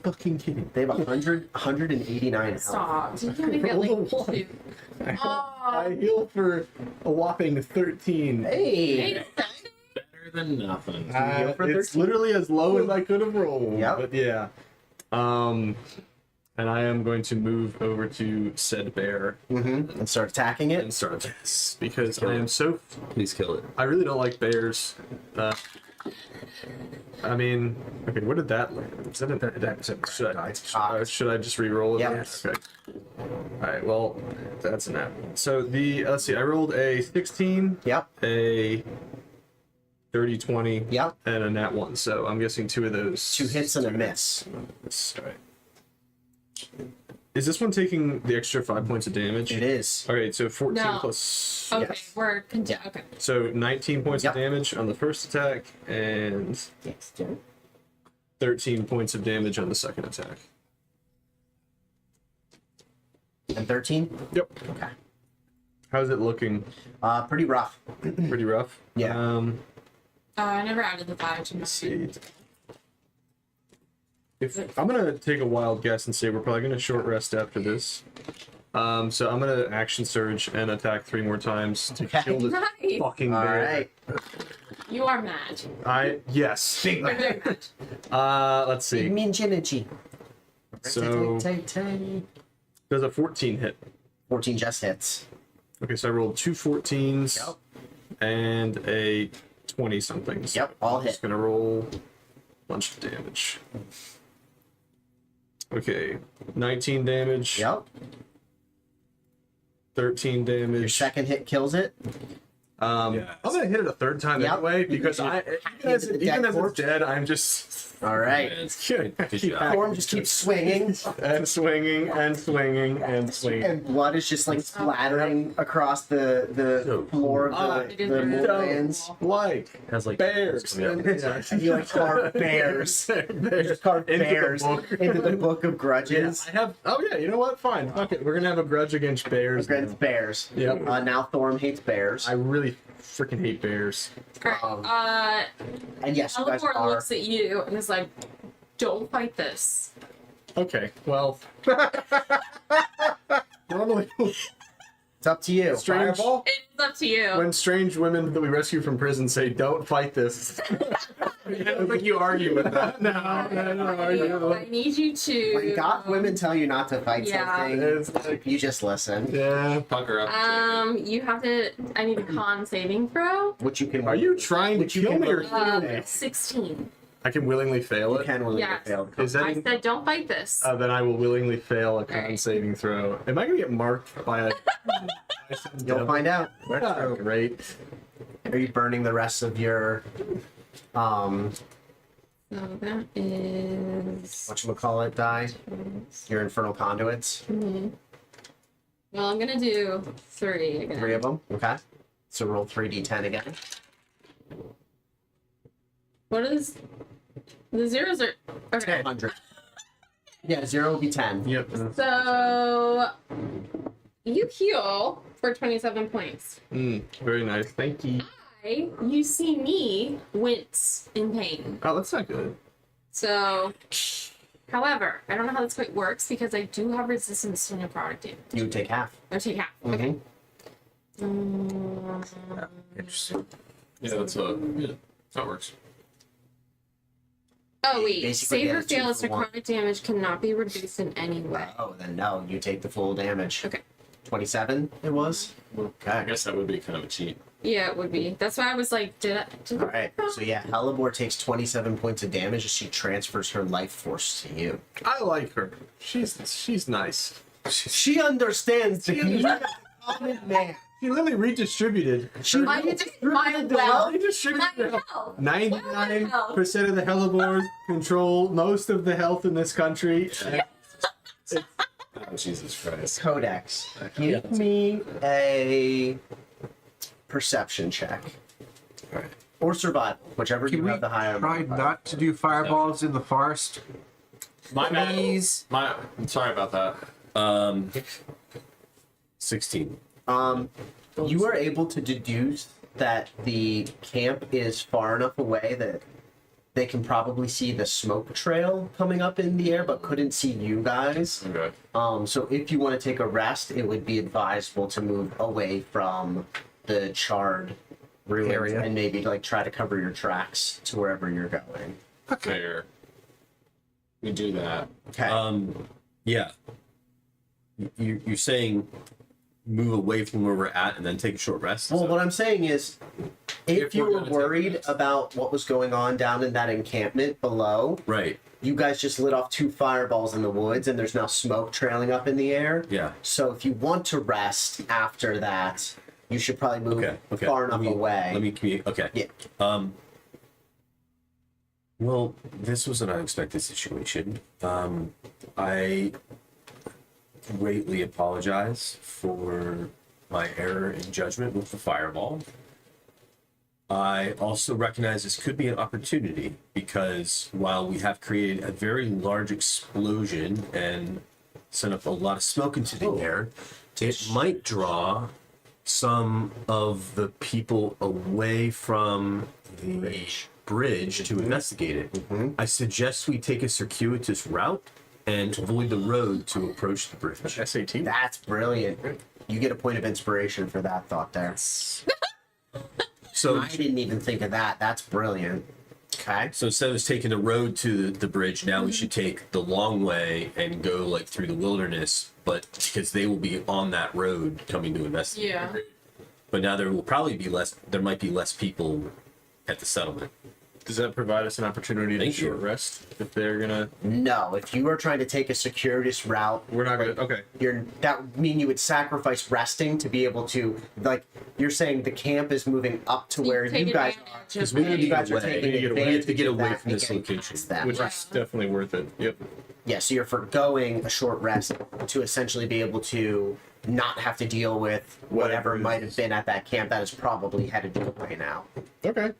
[SPEAKER 6] fucking kidding?
[SPEAKER 2] They have 189 health.
[SPEAKER 1] Stop. You can't even get like
[SPEAKER 6] Roll a one.
[SPEAKER 1] 2.
[SPEAKER 6] I
[SPEAKER 1] Oh.
[SPEAKER 6] heal for a whopping 13.
[SPEAKER 2] Hey!
[SPEAKER 3] Better than nothing.
[SPEAKER 2] heal for
[SPEAKER 6] It's
[SPEAKER 2] 13?
[SPEAKER 6] literally as low as I could have rolled.
[SPEAKER 2] Yep.
[SPEAKER 6] But yeah. And I am going to move over to said bear
[SPEAKER 2] Mm-hmm. And start attacking it.
[SPEAKER 6] and start this because I am so.
[SPEAKER 4] Please kill it.
[SPEAKER 6] I really don't like bears. I mean, okay, what did that land? Is that should I just re-roll it?
[SPEAKER 2] Yes.
[SPEAKER 6] Okay. All right. Well, that's an app. So let's see. I rolled a 16,
[SPEAKER 2] Yep.
[SPEAKER 6] a 30, 20,
[SPEAKER 2] Yep.
[SPEAKER 6] and a nat 1. So I'm guessing 2 of those.
[SPEAKER 2] 2 hits and a miss.
[SPEAKER 6] All right. Is this one taking the extra 5 points of damage?
[SPEAKER 2] It is.
[SPEAKER 6] All right. So 14
[SPEAKER 1] No.
[SPEAKER 6] plus.
[SPEAKER 1] Okay,
[SPEAKER 2] Yes.
[SPEAKER 1] we're continue. Okay.
[SPEAKER 6] So 19 points
[SPEAKER 2] Yep.
[SPEAKER 6] of damage on the first attack and
[SPEAKER 2] Yes.
[SPEAKER 6] 13 points of damage on the second attack.
[SPEAKER 2] And 13?
[SPEAKER 6] Yep.
[SPEAKER 2] Okay.
[SPEAKER 6] How's it looking?
[SPEAKER 2] Pretty rough.
[SPEAKER 6] Pretty rough.
[SPEAKER 2] Yeah.
[SPEAKER 1] I never added the 5 to
[SPEAKER 6] Let's
[SPEAKER 1] mine.
[SPEAKER 6] see. If I'm gonna take a wild guess and say we're probably gonna short rest after this. So I'm gonna action surge and attack 3 more times to
[SPEAKER 2] Okay.
[SPEAKER 6] kill this
[SPEAKER 1] Nice.
[SPEAKER 6] fucking
[SPEAKER 2] All
[SPEAKER 6] bear.
[SPEAKER 2] right.
[SPEAKER 1] You are mad.
[SPEAKER 6] Yes.
[SPEAKER 2] Big
[SPEAKER 1] You're very mad.
[SPEAKER 6] Let's see.
[SPEAKER 2] Minjinichi.
[SPEAKER 6] So does a 14 hit?
[SPEAKER 2] 14 just hits.
[SPEAKER 6] Okay, so I rolled 2 14s
[SPEAKER 2] Yep.
[SPEAKER 6] and a 20 something. So
[SPEAKER 2] Yep, all
[SPEAKER 6] I'm just
[SPEAKER 2] hit.
[SPEAKER 6] gonna roll a bunch of damage. Okay, 19 damage.
[SPEAKER 2] Yep.
[SPEAKER 6] 13
[SPEAKER 2] Your
[SPEAKER 6] damage.
[SPEAKER 2] second hit kills it.
[SPEAKER 5] Yeah.
[SPEAKER 6] I'm gonna hit it a third time
[SPEAKER 2] Yep.
[SPEAKER 6] anyway because even as it's dead, I'm just
[SPEAKER 2] All right.
[SPEAKER 5] Good job.
[SPEAKER 2] Form just keeps swinging,
[SPEAKER 6] and swinging and swinging and swinging.
[SPEAKER 2] and blood is just like splattering across the floor of the moorlands.
[SPEAKER 6] Like
[SPEAKER 5] Has like
[SPEAKER 6] bears.
[SPEAKER 2] And you like carve bears. You just carve
[SPEAKER 6] Into the
[SPEAKER 2] bears
[SPEAKER 6] book.
[SPEAKER 2] into the book of grudges.
[SPEAKER 6] I have. Oh yeah, you know what? Fine. Fuck it. We're gonna have a grudge against bears.
[SPEAKER 2] Against bears.
[SPEAKER 6] Yep.
[SPEAKER 2] Now Thorm hates bears.
[SPEAKER 6] I really freaking hate bears.
[SPEAKER 1] Alright,
[SPEAKER 2] And yes, you guys
[SPEAKER 1] Teleport
[SPEAKER 2] are.
[SPEAKER 1] looks at you and is like, don't fight this.
[SPEAKER 6] Okay. Well. Normally,
[SPEAKER 2] It's up to you.
[SPEAKER 6] strange.
[SPEAKER 1] It is up to you.
[SPEAKER 6] When strange women that we rescue from prison say, "Don't fight this," I don't think you argue with that. No.
[SPEAKER 1] I need you to.
[SPEAKER 2] When God women tell you not to fight
[SPEAKER 1] Yeah.
[SPEAKER 2] something,
[SPEAKER 6] It's like,
[SPEAKER 2] you just listen.
[SPEAKER 6] yeah.
[SPEAKER 3] Pucker up.
[SPEAKER 1] You have to. I need a con saving throw.
[SPEAKER 2] Which you can.
[SPEAKER 6] Are you trying to
[SPEAKER 2] Which you
[SPEAKER 6] kill
[SPEAKER 2] can
[SPEAKER 6] me or
[SPEAKER 2] roll.
[SPEAKER 6] heal me?
[SPEAKER 1] 16.
[SPEAKER 6] I can willingly fail
[SPEAKER 2] You
[SPEAKER 6] it.
[SPEAKER 2] can willingly
[SPEAKER 1] Yes.
[SPEAKER 2] fail.
[SPEAKER 6] Is that?
[SPEAKER 1] I said, don't fight this.
[SPEAKER 6] Then I will willingly fail a con
[SPEAKER 1] Alright.
[SPEAKER 6] saving throw. Am I gonna get marked by a?
[SPEAKER 2] You'll find out.
[SPEAKER 6] Oh, great.
[SPEAKER 2] Are you burning the rest of your
[SPEAKER 1] So that is.
[SPEAKER 2] whatchamacallit die? Your infernal conduits?
[SPEAKER 1] Well, I'm gonna do 3 again.
[SPEAKER 2] 3 of them. Okay. So roll 3d10 again.
[SPEAKER 1] What is. The zeros are. Okay.
[SPEAKER 2] 100. Yeah, 0 will be 10.
[SPEAKER 6] Yep.
[SPEAKER 1] So. You heal for 27 points.
[SPEAKER 6] Very nice. Thank you.
[SPEAKER 1] You see me wince in pain.
[SPEAKER 6] Oh, that's not good.
[SPEAKER 1] So, however, I don't know how this quite works because I do have resistance to necrotic damage.
[SPEAKER 2] You would take half.
[SPEAKER 1] Or take half. Okay.
[SPEAKER 7] Interesting.
[SPEAKER 3] Yeah, that works.
[SPEAKER 1] Oh wait,
[SPEAKER 2] Basically,
[SPEAKER 1] save
[SPEAKER 2] yeah,
[SPEAKER 1] or
[SPEAKER 2] it's 2
[SPEAKER 1] fail as
[SPEAKER 2] for 1.
[SPEAKER 1] necrotic damage cannot be reduced in any way.
[SPEAKER 2] Oh, then no. You take the full damage.
[SPEAKER 1] Okay.
[SPEAKER 2] 27 it was?
[SPEAKER 3] I
[SPEAKER 2] Okay.
[SPEAKER 3] guess that would be kind of a cheat.
[SPEAKER 1] Yeah, it would be. That's why I was like, did
[SPEAKER 2] Alright. So yeah, Hellebore takes 27 points of damage as she transfers her life force to you.
[SPEAKER 6] I like her. She's nice.
[SPEAKER 2] She understands the community of the common man.
[SPEAKER 6] She literally redistributed.
[SPEAKER 2] She
[SPEAKER 1] My wealth.
[SPEAKER 6] Redistributed
[SPEAKER 1] My health.
[SPEAKER 6] 99% of the Hellebores control most of the health in this country.
[SPEAKER 3] Oh, Jesus Christ.
[SPEAKER 2] Codex. Give me a perception check.
[SPEAKER 7] Alright.
[SPEAKER 2] Or survival, whichever
[SPEAKER 7] Can
[SPEAKER 2] you
[SPEAKER 7] we
[SPEAKER 2] have the higher.
[SPEAKER 7] try not to do fireballs in the forest?
[SPEAKER 3] My bad.
[SPEAKER 7] Please.
[SPEAKER 3] I'm sorry about that.
[SPEAKER 5] 16.
[SPEAKER 2] You are able to deduce that the camp is far enough away that they can probably see the smoke trail coming up in the air, but couldn't see you guys.
[SPEAKER 3] Okay.
[SPEAKER 2] So if you want to take a rest, it would be advisable to move away from the charred ruins
[SPEAKER 7] Area.
[SPEAKER 2] and maybe like try to cover your tracks to wherever you're going.
[SPEAKER 3] Fair. We do that.
[SPEAKER 2] Okay.
[SPEAKER 5] Yeah. You're saying move away from where we're at and then take a short rest?
[SPEAKER 2] Well, what I'm saying is, if
[SPEAKER 3] If
[SPEAKER 2] you
[SPEAKER 3] we're
[SPEAKER 2] were
[SPEAKER 3] gonna take
[SPEAKER 2] worried
[SPEAKER 3] risks.
[SPEAKER 2] about what was going on down in that encampment below,
[SPEAKER 5] Right.
[SPEAKER 2] you guys just lit off 2 fireballs in the woods and there's now smoke trailing up in the air.
[SPEAKER 5] Yeah.
[SPEAKER 2] So if you want to rest after that, you should probably move
[SPEAKER 5] Okay.
[SPEAKER 2] far enough away.
[SPEAKER 5] Let me communicate. Okay.
[SPEAKER 2] Yeah.
[SPEAKER 5] Well, this was an unexpected situation. I greatly apologize for my error in judgment with the fireball. I also recognize this could be an opportunity because while we have created a very large explosion and sent up a lot of smoke into the air, it might draw some of the people away from the bridge to investigate it. I suggest we take a circuitous route and avoid the road to approach the bridge.
[SPEAKER 6] SAT.
[SPEAKER 2] That's brilliant. You get a point of inspiration for that thought there.
[SPEAKER 5] So,
[SPEAKER 2] I didn't even think of that. That's brilliant. Okay.
[SPEAKER 5] so instead of us taking the road to the bridge, now we should take the long way and go like through the wilderness, but because they will be on that road coming to investigate.
[SPEAKER 1] Yeah.
[SPEAKER 5] But now there will probably be less. There might be less people at the settlement.
[SPEAKER 6] Does that provide us an opportunity to
[SPEAKER 4] Thank you.
[SPEAKER 6] short rest if they're gonna?
[SPEAKER 2] No, if you are trying to take a circuitous route,
[SPEAKER 6] We're not gonna. Okay.
[SPEAKER 2] that would mean you would sacrifice resting to be able to, like, you're saying the camp is moving up to where
[SPEAKER 1] take
[SPEAKER 2] you guys are.
[SPEAKER 1] advantage of
[SPEAKER 4] Because we need to
[SPEAKER 2] You
[SPEAKER 4] get
[SPEAKER 2] guys are
[SPEAKER 4] away.
[SPEAKER 2] taking
[SPEAKER 6] We need to get away.
[SPEAKER 4] We have to
[SPEAKER 2] advantage
[SPEAKER 4] get
[SPEAKER 2] of
[SPEAKER 4] away
[SPEAKER 2] that
[SPEAKER 4] from
[SPEAKER 2] and
[SPEAKER 4] this
[SPEAKER 2] getting
[SPEAKER 4] location.
[SPEAKER 2] past them.
[SPEAKER 6] Which is definitely worth it. Yep.
[SPEAKER 2] Yeah, so you're foregoing a short rest to essentially be able to not have to deal with whatever
[SPEAKER 6] Whatever it
[SPEAKER 2] might
[SPEAKER 6] is.
[SPEAKER 2] have been at that camp that is probably headed your way now.
[SPEAKER 6] Okay.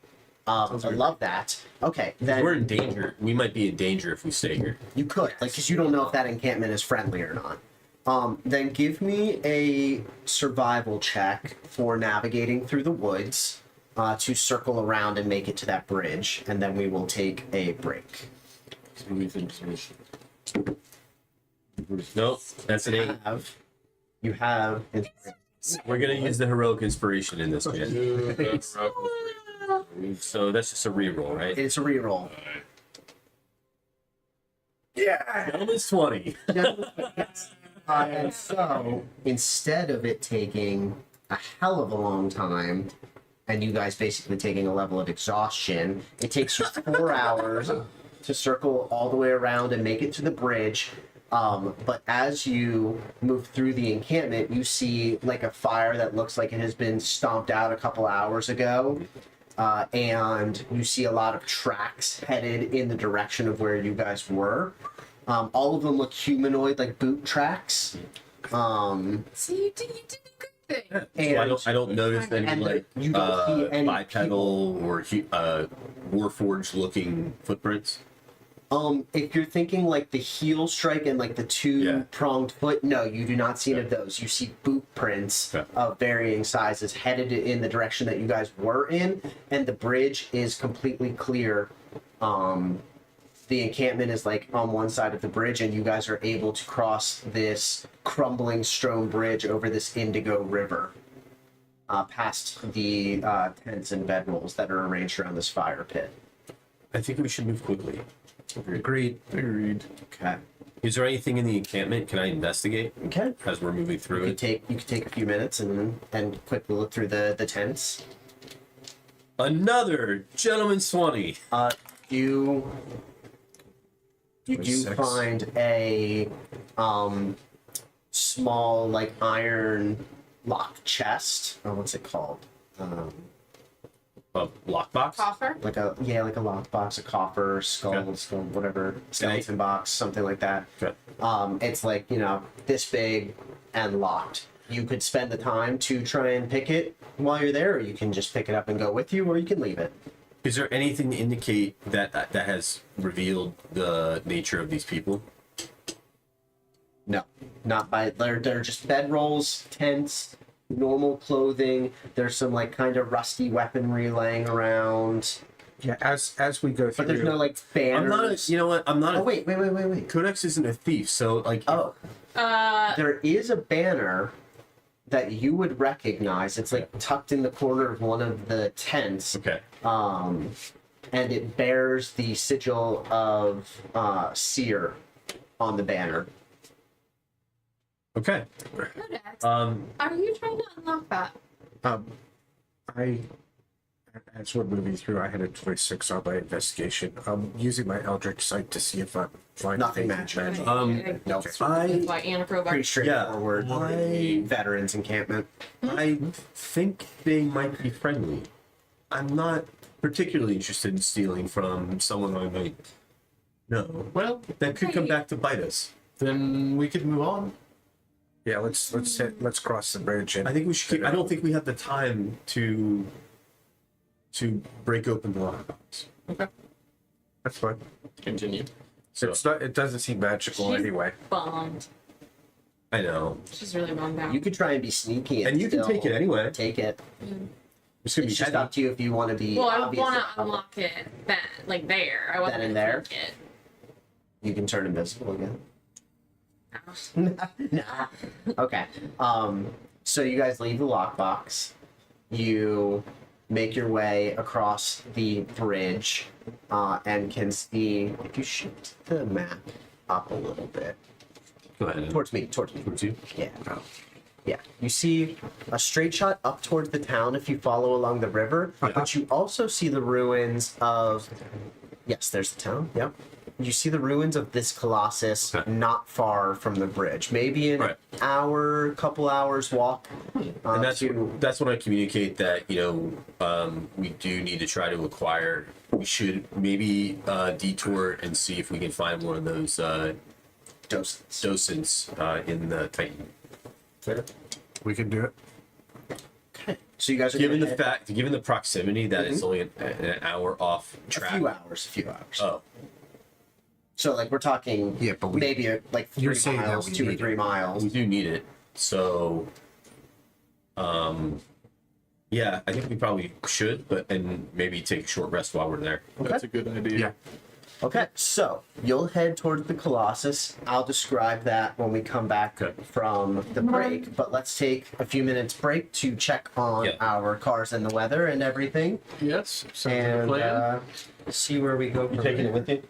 [SPEAKER 2] I love that. Okay, then
[SPEAKER 4] We're in danger. We might be in danger if we stay here.
[SPEAKER 2] you could, like, because you don't know if that encampment is friendly or not. Then give me a survival check for navigating through the woods to circle around and make it to that bridge, and then we will take a break.
[SPEAKER 4] Nope, that's an 8.
[SPEAKER 2] You have.
[SPEAKER 4] We're gonna use the heroic inspiration in this one. So that's just a reroll, right?
[SPEAKER 2] It's a reroll.
[SPEAKER 4] Gentleman's 20.
[SPEAKER 2] Yes. And so, instead of it taking a hell of a long time, and you guys basically taking a level of exhaustion, it takes you 4 hours to circle all the way around and make it to the bridge. But as you move through the encampment, you see like a fire that looks like it has been stomped out a couple hours ago. And you see a lot of tracks headed in the direction of where you guys were. All of them look humanoid, like boot tracks.
[SPEAKER 1] So you did a good thing.
[SPEAKER 2] And
[SPEAKER 4] So I don't notice any
[SPEAKER 2] and
[SPEAKER 4] like
[SPEAKER 2] you don't see any
[SPEAKER 4] bipedal or warforged looking footprints.
[SPEAKER 2] if you're thinking like the heel strike and like the two-pronged foot, no, you do not see any of those. You see boot prints of varying sizes headed in the direction that you guys were in, and the bridge is completely clear. The encampment is like on one side of the bridge, and you guys are able to cross this crumbling stone bridge over this indigo river, past the tents and bedrolls that are arranged around this fire pit.
[SPEAKER 4] I think we should move quickly.
[SPEAKER 7] Agreed.
[SPEAKER 6] Agreed.
[SPEAKER 2] Okay.
[SPEAKER 4] Is there anything in the encampment? Can I investigate
[SPEAKER 2] Okay.
[SPEAKER 4] as we're moving through it?
[SPEAKER 2] You could take a few minutes and quickly look through the tents.
[SPEAKER 4] Another gentleman's 20.
[SPEAKER 2] You do
[SPEAKER 7] 26.
[SPEAKER 2] find a small like iron locked chest. Oh, what's it called?
[SPEAKER 4] A lockbox?
[SPEAKER 1] Coffer.
[SPEAKER 2] Like a lockbox, a coffer, skull,
[SPEAKER 4] Okay.
[SPEAKER 2] skull, whatever, skeleton box, something like that.
[SPEAKER 4] Okay.
[SPEAKER 2] It's like, this big and locked. You could spend the time to try and pick it while you're there, or you can just pick it up and go with you, or you can leave it.
[SPEAKER 4] Is there anything to indicate that that has revealed the nature of these people?
[SPEAKER 2] No, not by. They're just bedrolls, tents, normal clothing. There's some like kind of rusty weaponry laying around,
[SPEAKER 7] Yeah, as we go through.
[SPEAKER 2] but there's no like
[SPEAKER 4] I'm not.
[SPEAKER 2] banners.
[SPEAKER 4] You know what? I'm not.
[SPEAKER 2] Oh wait.
[SPEAKER 4] Codex isn't a thief, so like.
[SPEAKER 2] Oh, there is a banner that you would recognize. It's like tucked in the corner of one of the tents.
[SPEAKER 4] Okay.
[SPEAKER 2] And it bears the sigil of Seer on the banner.
[SPEAKER 4] Okay.
[SPEAKER 1] Codex.
[SPEAKER 4] Um.
[SPEAKER 1] Are you trying to unlock that?
[SPEAKER 7] As we're moving through, I had a 26 on my investigation. I'm using my Eldritch Sight to see if I find
[SPEAKER 2] Nothing
[SPEAKER 7] anything
[SPEAKER 2] magic. No,
[SPEAKER 1] Why Anna Crowbar?
[SPEAKER 2] pretty straightforward.
[SPEAKER 4] I-
[SPEAKER 2] Veterans encampment.
[SPEAKER 4] I think they might be friendly. I'm not particularly interested in stealing from someone I might know.
[SPEAKER 3] Well,
[SPEAKER 4] That could come back to bite us.
[SPEAKER 3] then we could move on.
[SPEAKER 7] Yeah, let's cross the bridge. And
[SPEAKER 4] I think we should keep. I don't think we have the time to break open the lockbox.
[SPEAKER 3] Okay.
[SPEAKER 7] That's fine.
[SPEAKER 3] Continue.
[SPEAKER 7] It's not. It doesn't seem magical
[SPEAKER 1] She's
[SPEAKER 7] anyway.
[SPEAKER 1] bummed.
[SPEAKER 4] I know.
[SPEAKER 1] She's really bummed out.
[SPEAKER 2] You could try and be sneaky,
[SPEAKER 4] And you can
[SPEAKER 2] still
[SPEAKER 4] take it anyway.
[SPEAKER 2] Take it.
[SPEAKER 4] It's gonna be
[SPEAKER 2] It's just
[SPEAKER 4] heavy.
[SPEAKER 2] up to you if you want to be.
[SPEAKER 1] Well, I
[SPEAKER 2] obvious
[SPEAKER 1] want
[SPEAKER 2] about
[SPEAKER 1] to unlock it then, like there. I wasn't
[SPEAKER 2] Then and
[SPEAKER 1] gonna
[SPEAKER 2] there?
[SPEAKER 1] take it.
[SPEAKER 2] You can turn invisible again.
[SPEAKER 1] Ow.
[SPEAKER 2] Nah. Okay. So you guys leave the lockbox. You make your way across the bridge, and can see if you shift the map up a little bit
[SPEAKER 4] Go ahead.
[SPEAKER 2] towards me.
[SPEAKER 4] Towards you.
[SPEAKER 2] Yeah. Yeah, you see a straight shot up towards the town if you follow along the river, but you also see the ruins of. Yes, there's the town. Yep. You see the ruins of this colossus not far from the bridge. Maybe an
[SPEAKER 5] Right.
[SPEAKER 2] hour, couple hours walk.
[SPEAKER 5] And that's when I communicate that we do need to try to acquire. We should maybe detour and see if we can find one of those docents in the Titan.
[SPEAKER 7] We can do it.
[SPEAKER 2] Okay. So you guys are
[SPEAKER 5] Given the
[SPEAKER 2] gonna
[SPEAKER 5] fact, given the proximity that it's only an hour off
[SPEAKER 2] a
[SPEAKER 5] track.
[SPEAKER 2] few hours.
[SPEAKER 5] Oh,
[SPEAKER 2] So like we're talking
[SPEAKER 7] Yeah, but we-
[SPEAKER 2] maybe like 3
[SPEAKER 7] You're saying that
[SPEAKER 2] miles,
[SPEAKER 7] we
[SPEAKER 2] 2 or
[SPEAKER 7] need
[SPEAKER 2] 3
[SPEAKER 7] it.
[SPEAKER 2] miles.
[SPEAKER 5] we do need it. So, yeah, I think we probably should, and maybe take a short rest while we're there.
[SPEAKER 6] That's a good idea.
[SPEAKER 7] Yeah.
[SPEAKER 2] Okay, so you'll head towards the Colossus. I'll describe that when we come back
[SPEAKER 5] Okay.
[SPEAKER 2] from the break. But let's take a few minutes break to check on
[SPEAKER 5] Yeah.
[SPEAKER 2] our cars and the weather and everything,
[SPEAKER 6] Yes. Sounds like a
[SPEAKER 2] and
[SPEAKER 6] plan.
[SPEAKER 2] see where we go.
[SPEAKER 5] You taking it with you?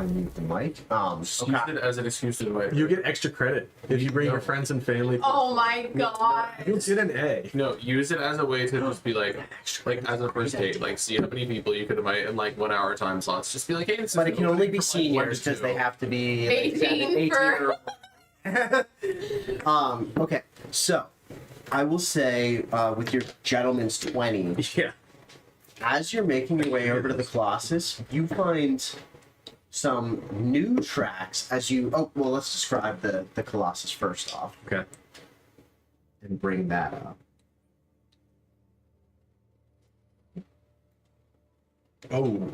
[SPEAKER 2] I mute the mic.
[SPEAKER 3] Use it as an excuse to invite.
[SPEAKER 6] You get extra credit if you bring your friends and family.
[SPEAKER 8] Oh my god.
[SPEAKER 6] You'll get an A.
[SPEAKER 3] No, use it as a way to just be like as a first date, like see how many people you could invite in like 1 hour time slots. Just be like, hey, this is
[SPEAKER 2] But it can only be
[SPEAKER 3] for, like, 1 to
[SPEAKER 2] seniors because
[SPEAKER 3] 2.
[SPEAKER 2] they have to be
[SPEAKER 8] 18 for-
[SPEAKER 2] Okay, so I will say with your gentleman's 20,
[SPEAKER 6] Yeah.
[SPEAKER 2] as you're making your way over to the Colossus, you find some new tracks as you. Oh, well, let's describe the Colossus first off
[SPEAKER 6] Okay.
[SPEAKER 2] and bring that up.
[SPEAKER 6] Oh,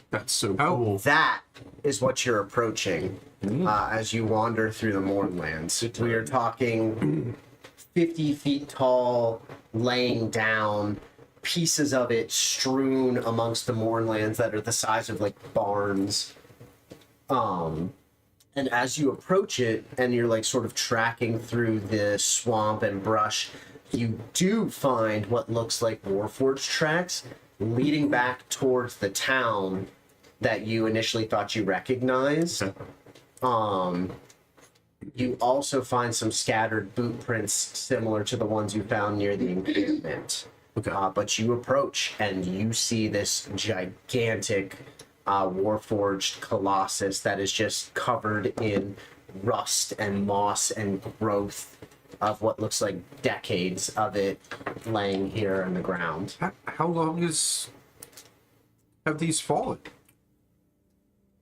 [SPEAKER 6] that's so
[SPEAKER 7] Oh.
[SPEAKER 6] cool.
[SPEAKER 2] That is what you're approaching as you wander through the Mournlands. We are talking 50 feet tall, laying down, pieces of it strewn amongst the Mournlands that are the size of like barns. And as you approach it and you're like sort of tracking through the swamp and brush, you do find what looks like Warforged tracks leading back towards the town that you initially thought you recognized. You also find some scattered boot prints similar to the ones you found near the encampment.
[SPEAKER 5] Okay.
[SPEAKER 2] But you approach and you see this gigantic Warforged Colossus that is just covered in rust and moss and growth of what looks like decades of it laying here on the ground.
[SPEAKER 7] How long have these fallen?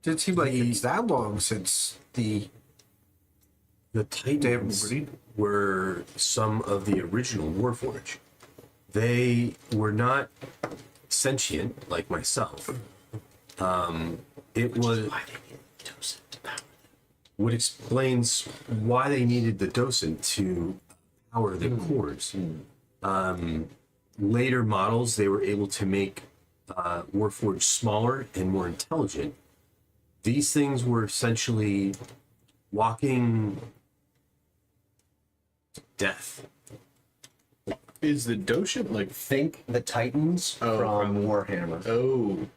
[SPEAKER 7] Did it seem like it's that long since the
[SPEAKER 5] Titans were some of the original Warforged. They were not sentient like myself. It was what explains why they needed the docent to power the cores. Later models, they were able to make Warforged smaller and more intelligent. These things were essentially walking death.
[SPEAKER 6] Is the Doshin like?
[SPEAKER 2] Think the Titans from Warhammer.
[SPEAKER 6] Oh,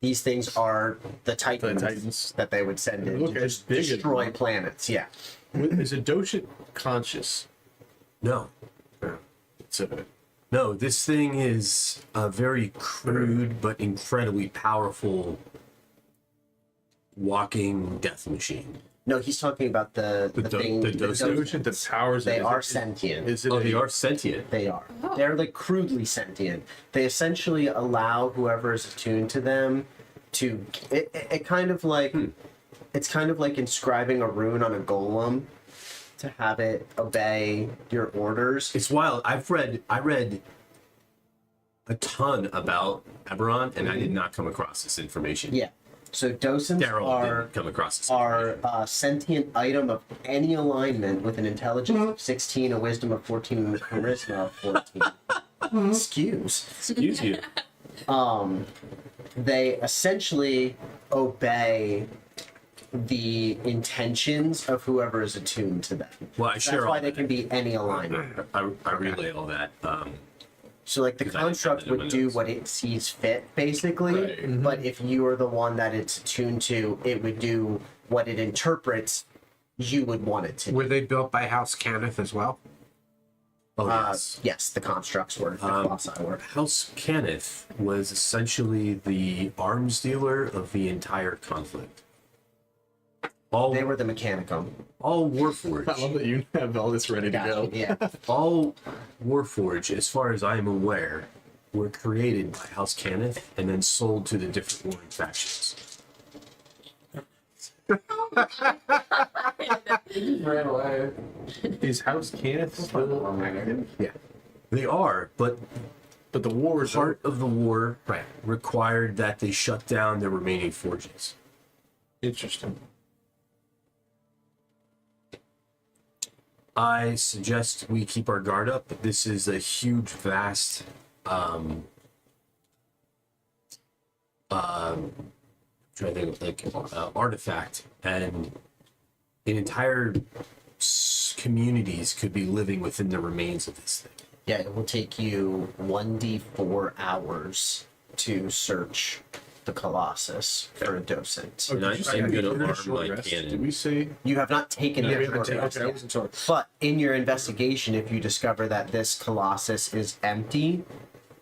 [SPEAKER 2] These things are the Titans,
[SPEAKER 6] Titans.
[SPEAKER 2] that they would send in
[SPEAKER 6] Look
[SPEAKER 2] to
[SPEAKER 6] as big as
[SPEAKER 2] destroy
[SPEAKER 6] one.
[SPEAKER 2] planets. Yeah.
[SPEAKER 6] is a Doshin conscious?
[SPEAKER 5] No,
[SPEAKER 6] It's a
[SPEAKER 5] no, this thing is a very crude but incredibly powerful walking death machine.
[SPEAKER 2] No, he's talking about the thing.
[SPEAKER 5] the
[SPEAKER 2] the
[SPEAKER 5] Doshin.
[SPEAKER 6] Doshin that powers it.
[SPEAKER 2] They
[SPEAKER 6] Is
[SPEAKER 2] are
[SPEAKER 6] it-
[SPEAKER 2] sentient.
[SPEAKER 6] Is it?
[SPEAKER 5] Oh,
[SPEAKER 6] a-
[SPEAKER 5] they are sentient.
[SPEAKER 2] They are. They're like crudely sentient. They essentially allow whoever is attuned to them to. It kind of like. It's kind of like inscribing a rune on a golem to have it obey your orders.
[SPEAKER 5] It's wild. I read a ton about Eberron, and I did not come across this information.
[SPEAKER 2] Yeah. So docents
[SPEAKER 5] Daryl didn't come across this.
[SPEAKER 2] are a sentient item of any alignment with an intelligence of 16, a wisdom of 14, and a charisma of 14.
[SPEAKER 5] Excuse you.
[SPEAKER 2] They essentially obey the intentions of whoever is attuned to them.
[SPEAKER 5] Well, I
[SPEAKER 2] That's
[SPEAKER 5] share all
[SPEAKER 2] why they
[SPEAKER 5] that.
[SPEAKER 2] can be any alignment.
[SPEAKER 5] I relay all that.
[SPEAKER 2] So like the
[SPEAKER 5] Because I didn't
[SPEAKER 2] construct
[SPEAKER 5] have it in
[SPEAKER 2] would
[SPEAKER 5] my
[SPEAKER 2] do
[SPEAKER 5] notes.
[SPEAKER 2] what it sees fit, basically.
[SPEAKER 3] Right.
[SPEAKER 2] But if you are the one that it's attuned to, it would do what it interprets you would want it to.
[SPEAKER 7] were they built by House Cannith as well?
[SPEAKER 5] Oh yes.
[SPEAKER 2] Yes, the constructs were. The colossi were.
[SPEAKER 5] House Cannith was essentially the arms dealer of the entire conflict. All
[SPEAKER 2] They were the Mechanicum.
[SPEAKER 5] all
[SPEAKER 6] I love
[SPEAKER 5] Warforged,
[SPEAKER 6] that you have all this ready to go.
[SPEAKER 2] Yeah.
[SPEAKER 5] all Warforged, as far as I am aware, were created by House Cannith and then sold to the different warring factions.
[SPEAKER 3] Ran away.
[SPEAKER 6] Is House Cannith still active?
[SPEAKER 5] Yeah, they are, but
[SPEAKER 6] But the war is
[SPEAKER 5] part of the war
[SPEAKER 7] Right.
[SPEAKER 5] required that they shut down their remaining forges.
[SPEAKER 6] interesting.
[SPEAKER 5] I suggest we keep our guard up. This is a huge, vast, trying to think of like artifact, and entire communities could be living within the remains of this thing.
[SPEAKER 2] Yeah, it will take you 1d4 hours to search the Colossus for a docent.
[SPEAKER 5] And I'm gonna arm my
[SPEAKER 6] Did
[SPEAKER 5] cannon.
[SPEAKER 6] we say?
[SPEAKER 2] You have not taken
[SPEAKER 6] No,
[SPEAKER 2] the
[SPEAKER 6] we haven't
[SPEAKER 2] short
[SPEAKER 6] taken-
[SPEAKER 2] rest
[SPEAKER 6] okay, I
[SPEAKER 2] yet.
[SPEAKER 6] wasn't sure.
[SPEAKER 2] But in your investigation, if you discover that this Colossus is empty,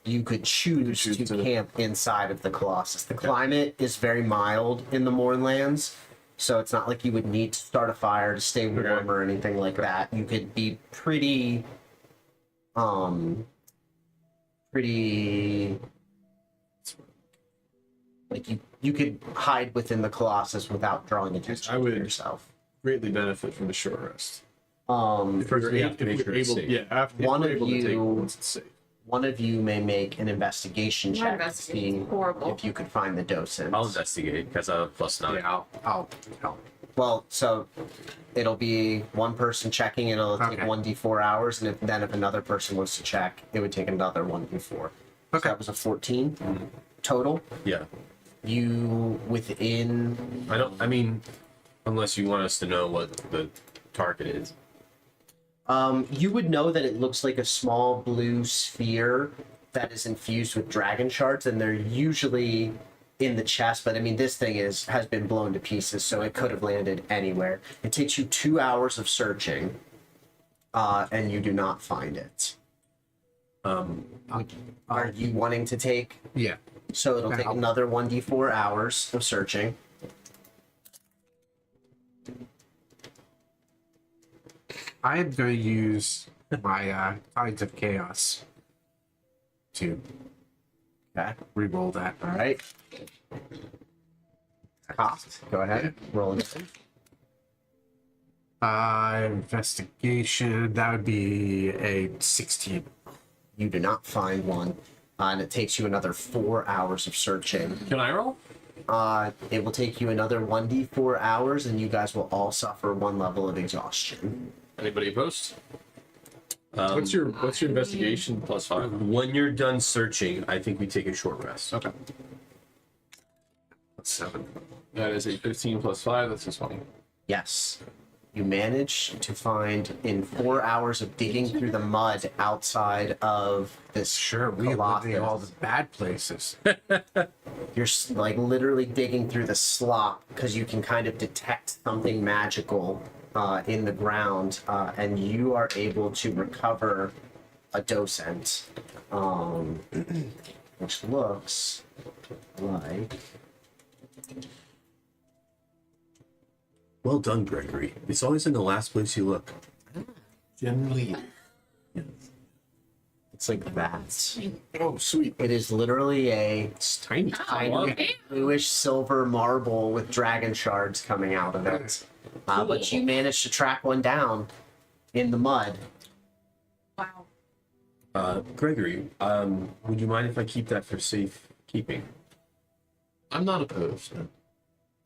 [SPEAKER 2] you could choose
[SPEAKER 6] choose
[SPEAKER 2] to
[SPEAKER 6] to-
[SPEAKER 2] camp inside of the Colossus. The climate is very mild in the Mournlands, so it's not like you would need to start a fire to stay warm or anything like that. You could be pretty like you could hide within the Colossus without drawing attention
[SPEAKER 6] I
[SPEAKER 2] to
[SPEAKER 6] would-
[SPEAKER 2] yourself.
[SPEAKER 6] Greatly benefit from the short rest.
[SPEAKER 5] First, we have to make
[SPEAKER 6] If
[SPEAKER 5] sure
[SPEAKER 6] we're
[SPEAKER 5] it's
[SPEAKER 6] able,
[SPEAKER 5] safe.
[SPEAKER 6] yeah, after if
[SPEAKER 2] One
[SPEAKER 6] we're
[SPEAKER 2] of
[SPEAKER 6] able to take it
[SPEAKER 2] you-
[SPEAKER 6] once it's safe.
[SPEAKER 2] One of you may make an investigation
[SPEAKER 1] My
[SPEAKER 2] check to
[SPEAKER 1] investigation's
[SPEAKER 2] see
[SPEAKER 1] horrible.
[SPEAKER 2] if you could find the docent.
[SPEAKER 5] I'll investigate because I have +9.
[SPEAKER 7] Yeah, I'll help.
[SPEAKER 2] Well, so it'll be one person checking, and it'll take
[SPEAKER 7] Okay.
[SPEAKER 2] 1d4 hours, and if another person wants to check, it would take another 1d4. So
[SPEAKER 7] Okay.
[SPEAKER 2] that was a 14 total.
[SPEAKER 5] Yeah.
[SPEAKER 2] You within
[SPEAKER 5] I mean, unless you want us to know what the target is.
[SPEAKER 2] you would know that it looks like a small blue sphere that is infused with dragon shards, and they're usually in the chest. But I mean, this thing has been blown to pieces, so it could have landed anywhere. It takes you 2 hours of searching, and you do not find it. Are you wanting to take?
[SPEAKER 7] Yeah.
[SPEAKER 2] So it'll
[SPEAKER 7] Okay,
[SPEAKER 2] take
[SPEAKER 7] I'll-
[SPEAKER 2] another 1d4 hours of searching.
[SPEAKER 7] I am going to use my Tides of Chaos to
[SPEAKER 2] Okay.
[SPEAKER 7] re-roll that.
[SPEAKER 2] All right. Cost. Go ahead. Roll it.
[SPEAKER 7] Investigation, that would be a 16.
[SPEAKER 2] You do not find one, and it takes you another 4 hours of searching.
[SPEAKER 3] Can I roll?
[SPEAKER 2] It will take you another 1d4 hours, and you guys will all suffer 1 level of exhaustion.
[SPEAKER 3] Anybody opposed?
[SPEAKER 6] What's your investigation?
[SPEAKER 3] +5.
[SPEAKER 5] When you're done searching, I think we take a short rest.
[SPEAKER 6] Okay.
[SPEAKER 7] That's 7.
[SPEAKER 3] That is a 15 +5. That's a 20.
[SPEAKER 2] Yes. You manage to find in 4 hours of digging through the mud outside of this
[SPEAKER 7] Sure, we eliminate all the bad places.
[SPEAKER 2] You're like literally digging through the slop because you can kind of detect something magical in the ground, and you are able to recover a docent, which looks like.
[SPEAKER 5] Well done, Gregory. It's always in the last place you look.
[SPEAKER 3] Generally.
[SPEAKER 2] It's like that.
[SPEAKER 6] Oh, sweet.
[SPEAKER 2] It is literally a
[SPEAKER 6] Tiny.
[SPEAKER 1] Okay.
[SPEAKER 2] bluish silver marble with dragon shards coming out of it. But you managed to track one down in the mud.
[SPEAKER 1] Wow.
[SPEAKER 5] Gregory, would you mind if I keep that for safe keeping?
[SPEAKER 3] I'm not opposed.
[SPEAKER 2] It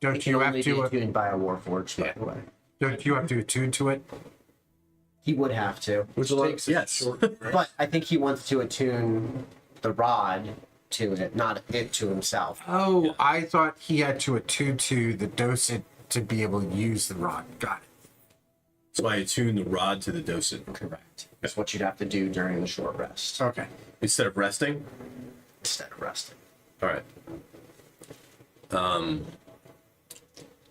[SPEAKER 7] Don't
[SPEAKER 2] can
[SPEAKER 7] you have
[SPEAKER 2] only be
[SPEAKER 7] to?
[SPEAKER 2] attuned by a warforged, by the way.
[SPEAKER 7] Don't you have to attune to it?
[SPEAKER 2] He would have to.
[SPEAKER 6] Which takes
[SPEAKER 5] yes.
[SPEAKER 6] short.
[SPEAKER 2] But I think he wants to attune the rod to it, not it to himself.
[SPEAKER 7] Oh, I thought he had to attune to the docent to be able to use the rod. Got it.
[SPEAKER 5] So I attune the rod to the docent.
[SPEAKER 2] Correct. That's what you'd have to do during the short rest
[SPEAKER 7] Okay.
[SPEAKER 5] Instead of resting?
[SPEAKER 2] instead of resting.
[SPEAKER 5] All right.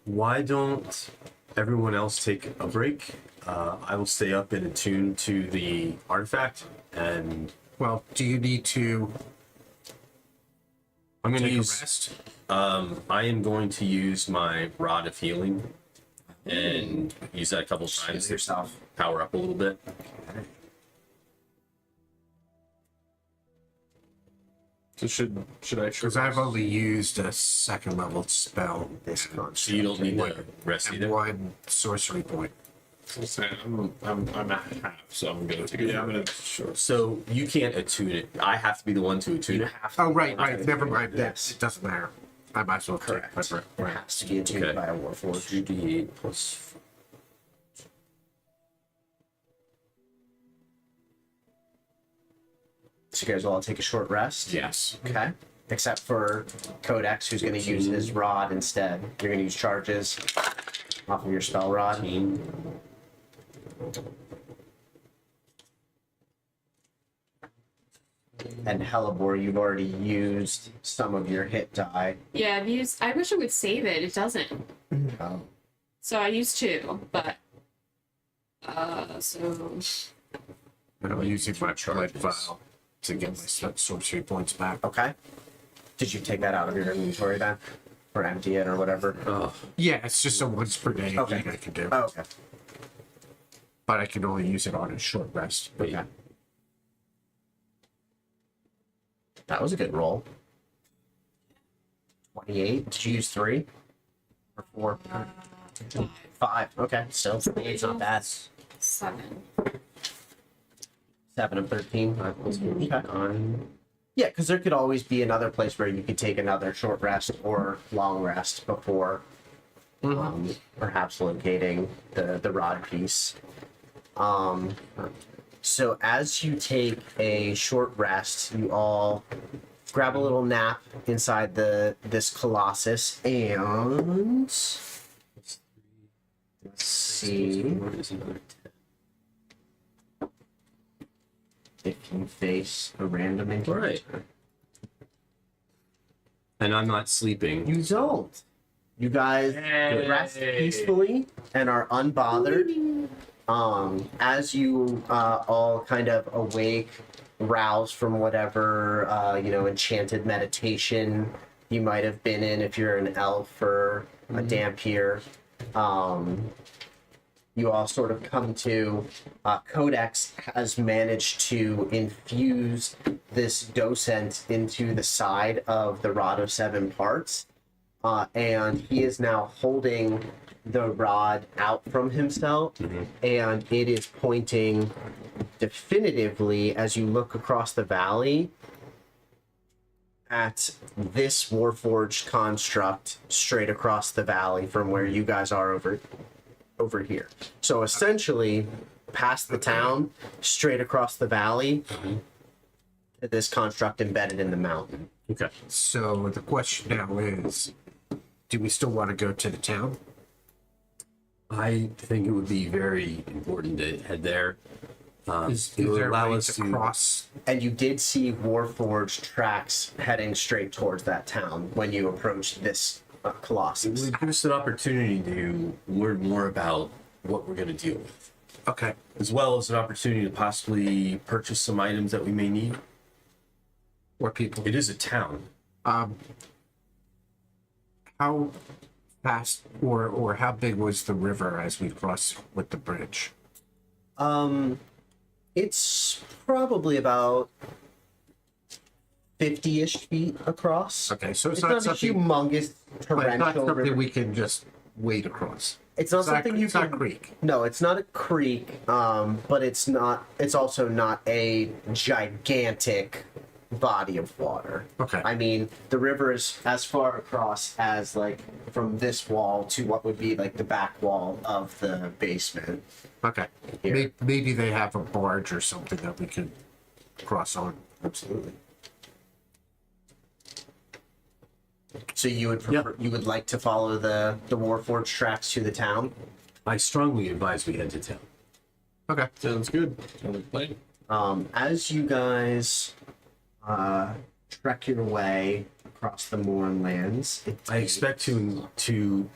[SPEAKER 5] Why don't everyone else take a break? I will stay up and attune to the artifact, and
[SPEAKER 7] Well, do you need to
[SPEAKER 5] I'm going to
[SPEAKER 7] take a
[SPEAKER 5] use.
[SPEAKER 7] rest?
[SPEAKER 5] I am going to use my rod of healing, and use that a couple
[SPEAKER 2] Heal
[SPEAKER 5] times to
[SPEAKER 2] yourself.
[SPEAKER 5] power up a little bit.
[SPEAKER 6] So should I?
[SPEAKER 7] Because I've only used a 2nd level spell
[SPEAKER 2] This
[SPEAKER 5] So
[SPEAKER 2] construct.
[SPEAKER 5] you don't need to rest
[SPEAKER 7] and
[SPEAKER 5] either.
[SPEAKER 7] 1 sorcery point.
[SPEAKER 3] I'm at half, so I'm gonna take a
[SPEAKER 6] Yeah, I'm gonna. Sure.
[SPEAKER 5] So you can't attune it. I have to be the one to attune
[SPEAKER 2] You
[SPEAKER 5] it.
[SPEAKER 2] have to
[SPEAKER 7] Oh,
[SPEAKER 2] be
[SPEAKER 7] right,
[SPEAKER 2] able
[SPEAKER 7] right.
[SPEAKER 2] to-
[SPEAKER 7] Never mind.
[SPEAKER 2] Yes.
[SPEAKER 7] It doesn't matter. I might as well
[SPEAKER 2] Correct.
[SPEAKER 7] take it.
[SPEAKER 2] It has to be attuned
[SPEAKER 5] Okay.
[SPEAKER 2] by a warforged.
[SPEAKER 5] 2d8 plus.
[SPEAKER 2] So you guys will all take a short rest.
[SPEAKER 6] Yes.
[SPEAKER 2] Okay. Except for Codex, who's going to use his rod instead. You're going to use charges off of your spell rod. And Hellebore, you've already used some of your hit die.
[SPEAKER 1] Yeah, I've used. I wish it would save it. It doesn't.
[SPEAKER 2] Oh.
[SPEAKER 1] So I used 2, but so
[SPEAKER 7] And I'm using my blood vial to get my sorcery points back.
[SPEAKER 2] Okay. Did you take that out of your inventory then? Or empty it or whatever?
[SPEAKER 4] Oh,
[SPEAKER 7] Yeah, it's just a once per day
[SPEAKER 2] Okay.
[SPEAKER 7] thing I can do.
[SPEAKER 2] Oh, okay.
[SPEAKER 7] But I can only use it on a short rest.
[SPEAKER 2] Okay. That was a good roll. 28. Did you use 3? Or 4? 5. Okay, still. 28's not bad.
[SPEAKER 1] 7.
[SPEAKER 2] 7 of 13. Okay.
[SPEAKER 3] On
[SPEAKER 2] Yeah, because there could always be another place where you could take another short rest or long rest before perhaps locating the rod piece. So as you take a short rest, you all grab a little nap inside this colossus and let's see
[SPEAKER 3] is another 10.
[SPEAKER 2] if you face a random encounter.
[SPEAKER 4] right. And I'm not sleeping.
[SPEAKER 2] You don't. You guys rest peacefully and are unbothered. As you all kind of awake, rouse from whatever enchanted meditation you might have been in, if you're an elf or a Dampier. You all sort of come to. Codex has managed to infuse this docent into the side of the rod of 7 parts, and he is now holding the rod out from himself, and it is pointing definitively as you look across the valley at this Warforged construct straight across the valley from where you guys are over here. So essentially, past the town, straight across the valley, this construct embedded in the mountain.
[SPEAKER 4] Okay.
[SPEAKER 7] So the question now is, do we still want to go to the town?
[SPEAKER 4] I think it would be very important to head there.
[SPEAKER 7] Is
[SPEAKER 4] it would
[SPEAKER 7] there a
[SPEAKER 4] allow
[SPEAKER 7] way
[SPEAKER 4] us
[SPEAKER 7] to cross?
[SPEAKER 2] And you did see Warforged tracks heading straight towards that town when you approached this
[SPEAKER 4] It
[SPEAKER 2] Colossus.
[SPEAKER 4] would give us an opportunity to learn more about what we're going to deal with,
[SPEAKER 7] Okay.
[SPEAKER 4] as well as an opportunity to possibly purchase some items that we may need.
[SPEAKER 7] What people?
[SPEAKER 4] It is a town.
[SPEAKER 7] How fast or how big was the river as we crossed with the bridge?
[SPEAKER 2] It's probably about 50-ish feet across.
[SPEAKER 7] Okay, so
[SPEAKER 2] It's
[SPEAKER 7] it's, not
[SPEAKER 2] not a
[SPEAKER 7] something.
[SPEAKER 2] humongous
[SPEAKER 7] But it's
[SPEAKER 2] torrential
[SPEAKER 7] not something
[SPEAKER 2] river.
[SPEAKER 7] we can just wade across.
[SPEAKER 2] It's not
[SPEAKER 7] It's
[SPEAKER 2] something you
[SPEAKER 7] it's
[SPEAKER 2] can.
[SPEAKER 7] not creek.
[SPEAKER 2] No, it's not a creek. But it's not. It's also not a gigantic body of water.
[SPEAKER 7] Okay.
[SPEAKER 2] I mean, the river is as far across as like from this wall to what would be like the back wall of the basement.
[SPEAKER 7] Okay.
[SPEAKER 2] Here.
[SPEAKER 7] Maybe they have a barge or something that we can cross on.
[SPEAKER 2] Absolutely. So you would prefer, you would like to follow the Warforged tracks to the town?
[SPEAKER 4] I strongly advise we head to town.
[SPEAKER 7] Okay.
[SPEAKER 6] Sounds good.
[SPEAKER 2] As you guys trek your way across the Mournlands,
[SPEAKER 4] I expect to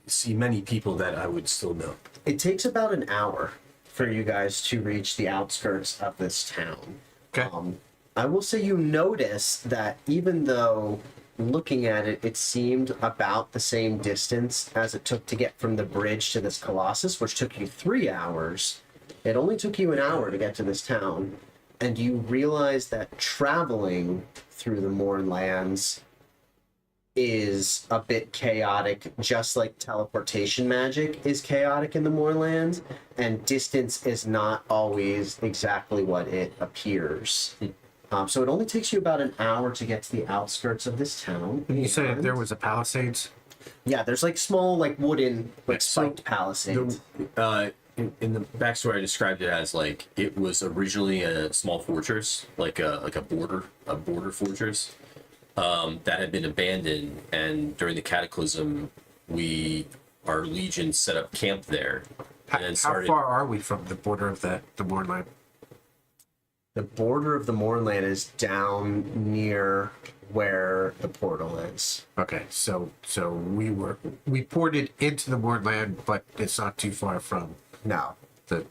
[SPEAKER 4] see many people that I would still know.
[SPEAKER 2] it takes about an hour for you guys to reach the outskirts of this town.
[SPEAKER 7] Okay.
[SPEAKER 2] I will say you notice that even though looking at it, it seemed about the same distance as it took to get from the bridge to this Colossus, which took you 3 hours. It only took you an hour to get to this town. And you realize that traveling through the Mournlands is a bit chaotic, just like teleportation magic is chaotic in the Mournlands, and distance is not always exactly what it appears. So it only takes you about an hour to get to the outskirts of this town.
[SPEAKER 7] You said
[SPEAKER 2] and-
[SPEAKER 7] there was a palisades.
[SPEAKER 2] Yeah, there's like small, like wooden, like spiked palisades.
[SPEAKER 4] In the backstory, I described it as like it was originally a small fortress, like a border fortress, that had been abandoned, and during the Cataclysm, our legion set up camp there,
[SPEAKER 7] How,
[SPEAKER 4] and then
[SPEAKER 7] how
[SPEAKER 4] started.
[SPEAKER 7] far are we from the border of the Mournland?
[SPEAKER 2] The border of the Mournland is down near where the portal is.
[SPEAKER 7] Okay, so we ported into the Mournland, but it's not too far from
[SPEAKER 2] No.
[SPEAKER 7] the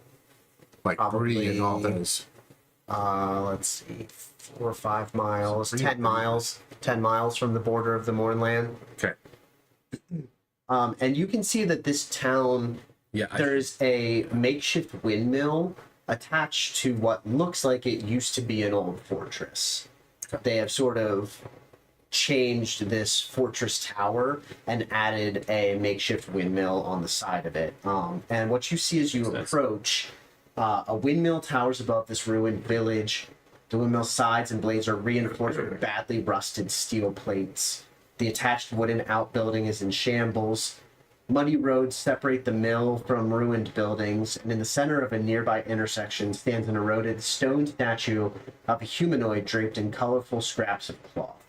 [SPEAKER 7] like Bree and all those.
[SPEAKER 2] Let's see, 4 or 5 miles, 10 miles, 10 miles from the border of the Mournland.
[SPEAKER 7] Okay.
[SPEAKER 2] And you can see that this town, there's a makeshift windmill attached to what looks like it used to be an old fortress. They have sort of changed this fortress tower and added a makeshift windmill on the side of it. And what you see as you approach, a windmill towers above this ruined village. The windmill sides and blades are reinforced with badly rusted steel plates. The attached wooden outbuilding is in shambles. Muddy roads separate the mill from ruined buildings, and in the center of a nearby intersection stands an eroded stone statue of a humanoid draped in colorful scraps of cloth.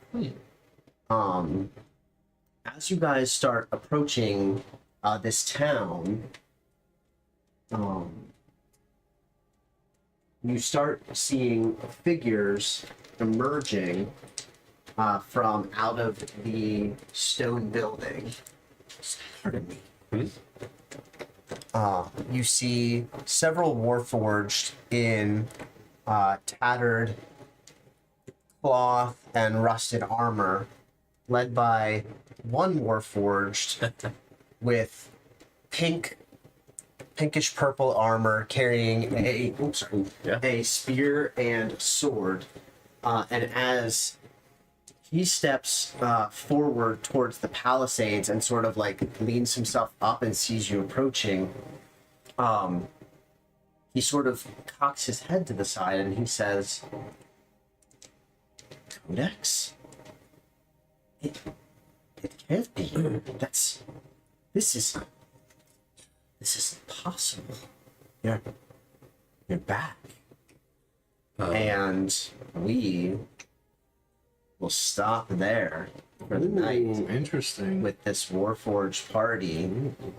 [SPEAKER 2] As you guys start approaching this town, you start seeing figures emerging from out of the stone building. Pardon me. You see several warforged in tattered cloth and rusted armor, led by one warforged with pinkish purple armor, carrying a spear and sword. And as he steps forward towards the palisades and sort of like leans himself up and sees you approaching, he sort of cocks his head to the side and he says, "Codex? It can't be. This isn't possible. You're back." And we will stop there for the night.
[SPEAKER 6] Interesting.
[SPEAKER 2] With this Warforged party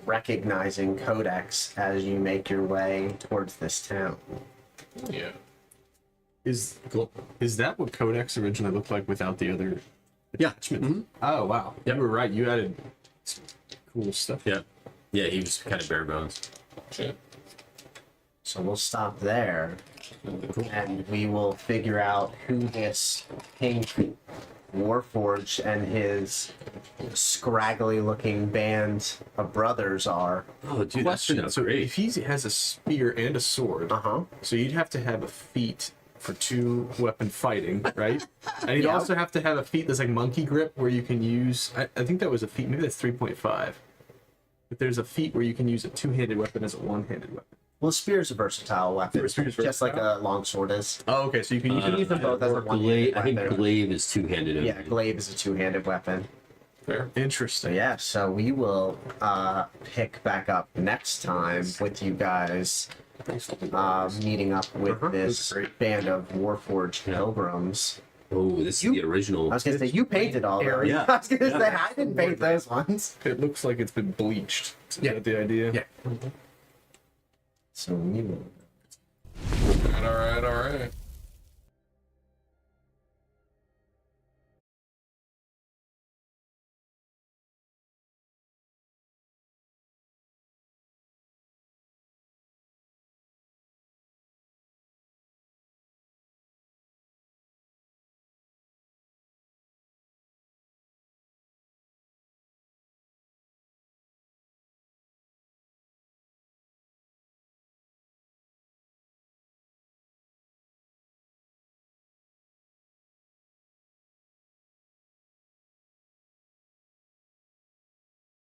[SPEAKER 2] recognizing Codex as you make your way towards this town.
[SPEAKER 3] Yeah.
[SPEAKER 6] Is that what Codex originally looked like without the other attachments?
[SPEAKER 5] Mm-hmm.
[SPEAKER 6] Oh wow. You were right. You added some cool stuff.
[SPEAKER 5] Yeah. Yeah, he was kind of bare bones.
[SPEAKER 3] Shit.
[SPEAKER 2] So we'll stop there. And we will figure out who this pink Warforged and his scraggly looking band of brothers are.
[SPEAKER 5] Oh, dude,
[SPEAKER 6] Question.
[SPEAKER 5] that's
[SPEAKER 6] So
[SPEAKER 5] great.
[SPEAKER 6] if he has a spear and a sword, so you'd have to have a feat for 2 weapon fighting, right? And you'd
[SPEAKER 2] Yep.
[SPEAKER 6] also have to have a feat that's like monkey grip, where you can use. I think that was a feat. Maybe that's 3.5. But there's a feat where you can use a 2-handed weapon as a 1-handed weapon.
[SPEAKER 2] Well, spear is a versatile weapon,
[SPEAKER 6] Spear's
[SPEAKER 2] just like
[SPEAKER 6] versatile?
[SPEAKER 2] a longsword is.
[SPEAKER 6] Oh, okay. So you can use
[SPEAKER 2] You can use them both as a one-handed
[SPEAKER 5] I think
[SPEAKER 2] weapon.
[SPEAKER 5] glaive is two-handed.
[SPEAKER 2] Yeah, glaive is a 2-handed weapon.
[SPEAKER 3] Fair.
[SPEAKER 2] So
[SPEAKER 6] Interesting.
[SPEAKER 2] yeah, so we will pick back up next time with you guys meeting up with this band of Warforged pilgrims.
[SPEAKER 5] Oh, this is the original.
[SPEAKER 2] I was gonna say you painted all those.
[SPEAKER 5] Yeah.
[SPEAKER 2] I was gonna say I didn't paint those ones.
[SPEAKER 6] It looks like it's been bleached. Is that the idea?
[SPEAKER 7] Yeah.
[SPEAKER 2] So we will.
[SPEAKER 3] All right.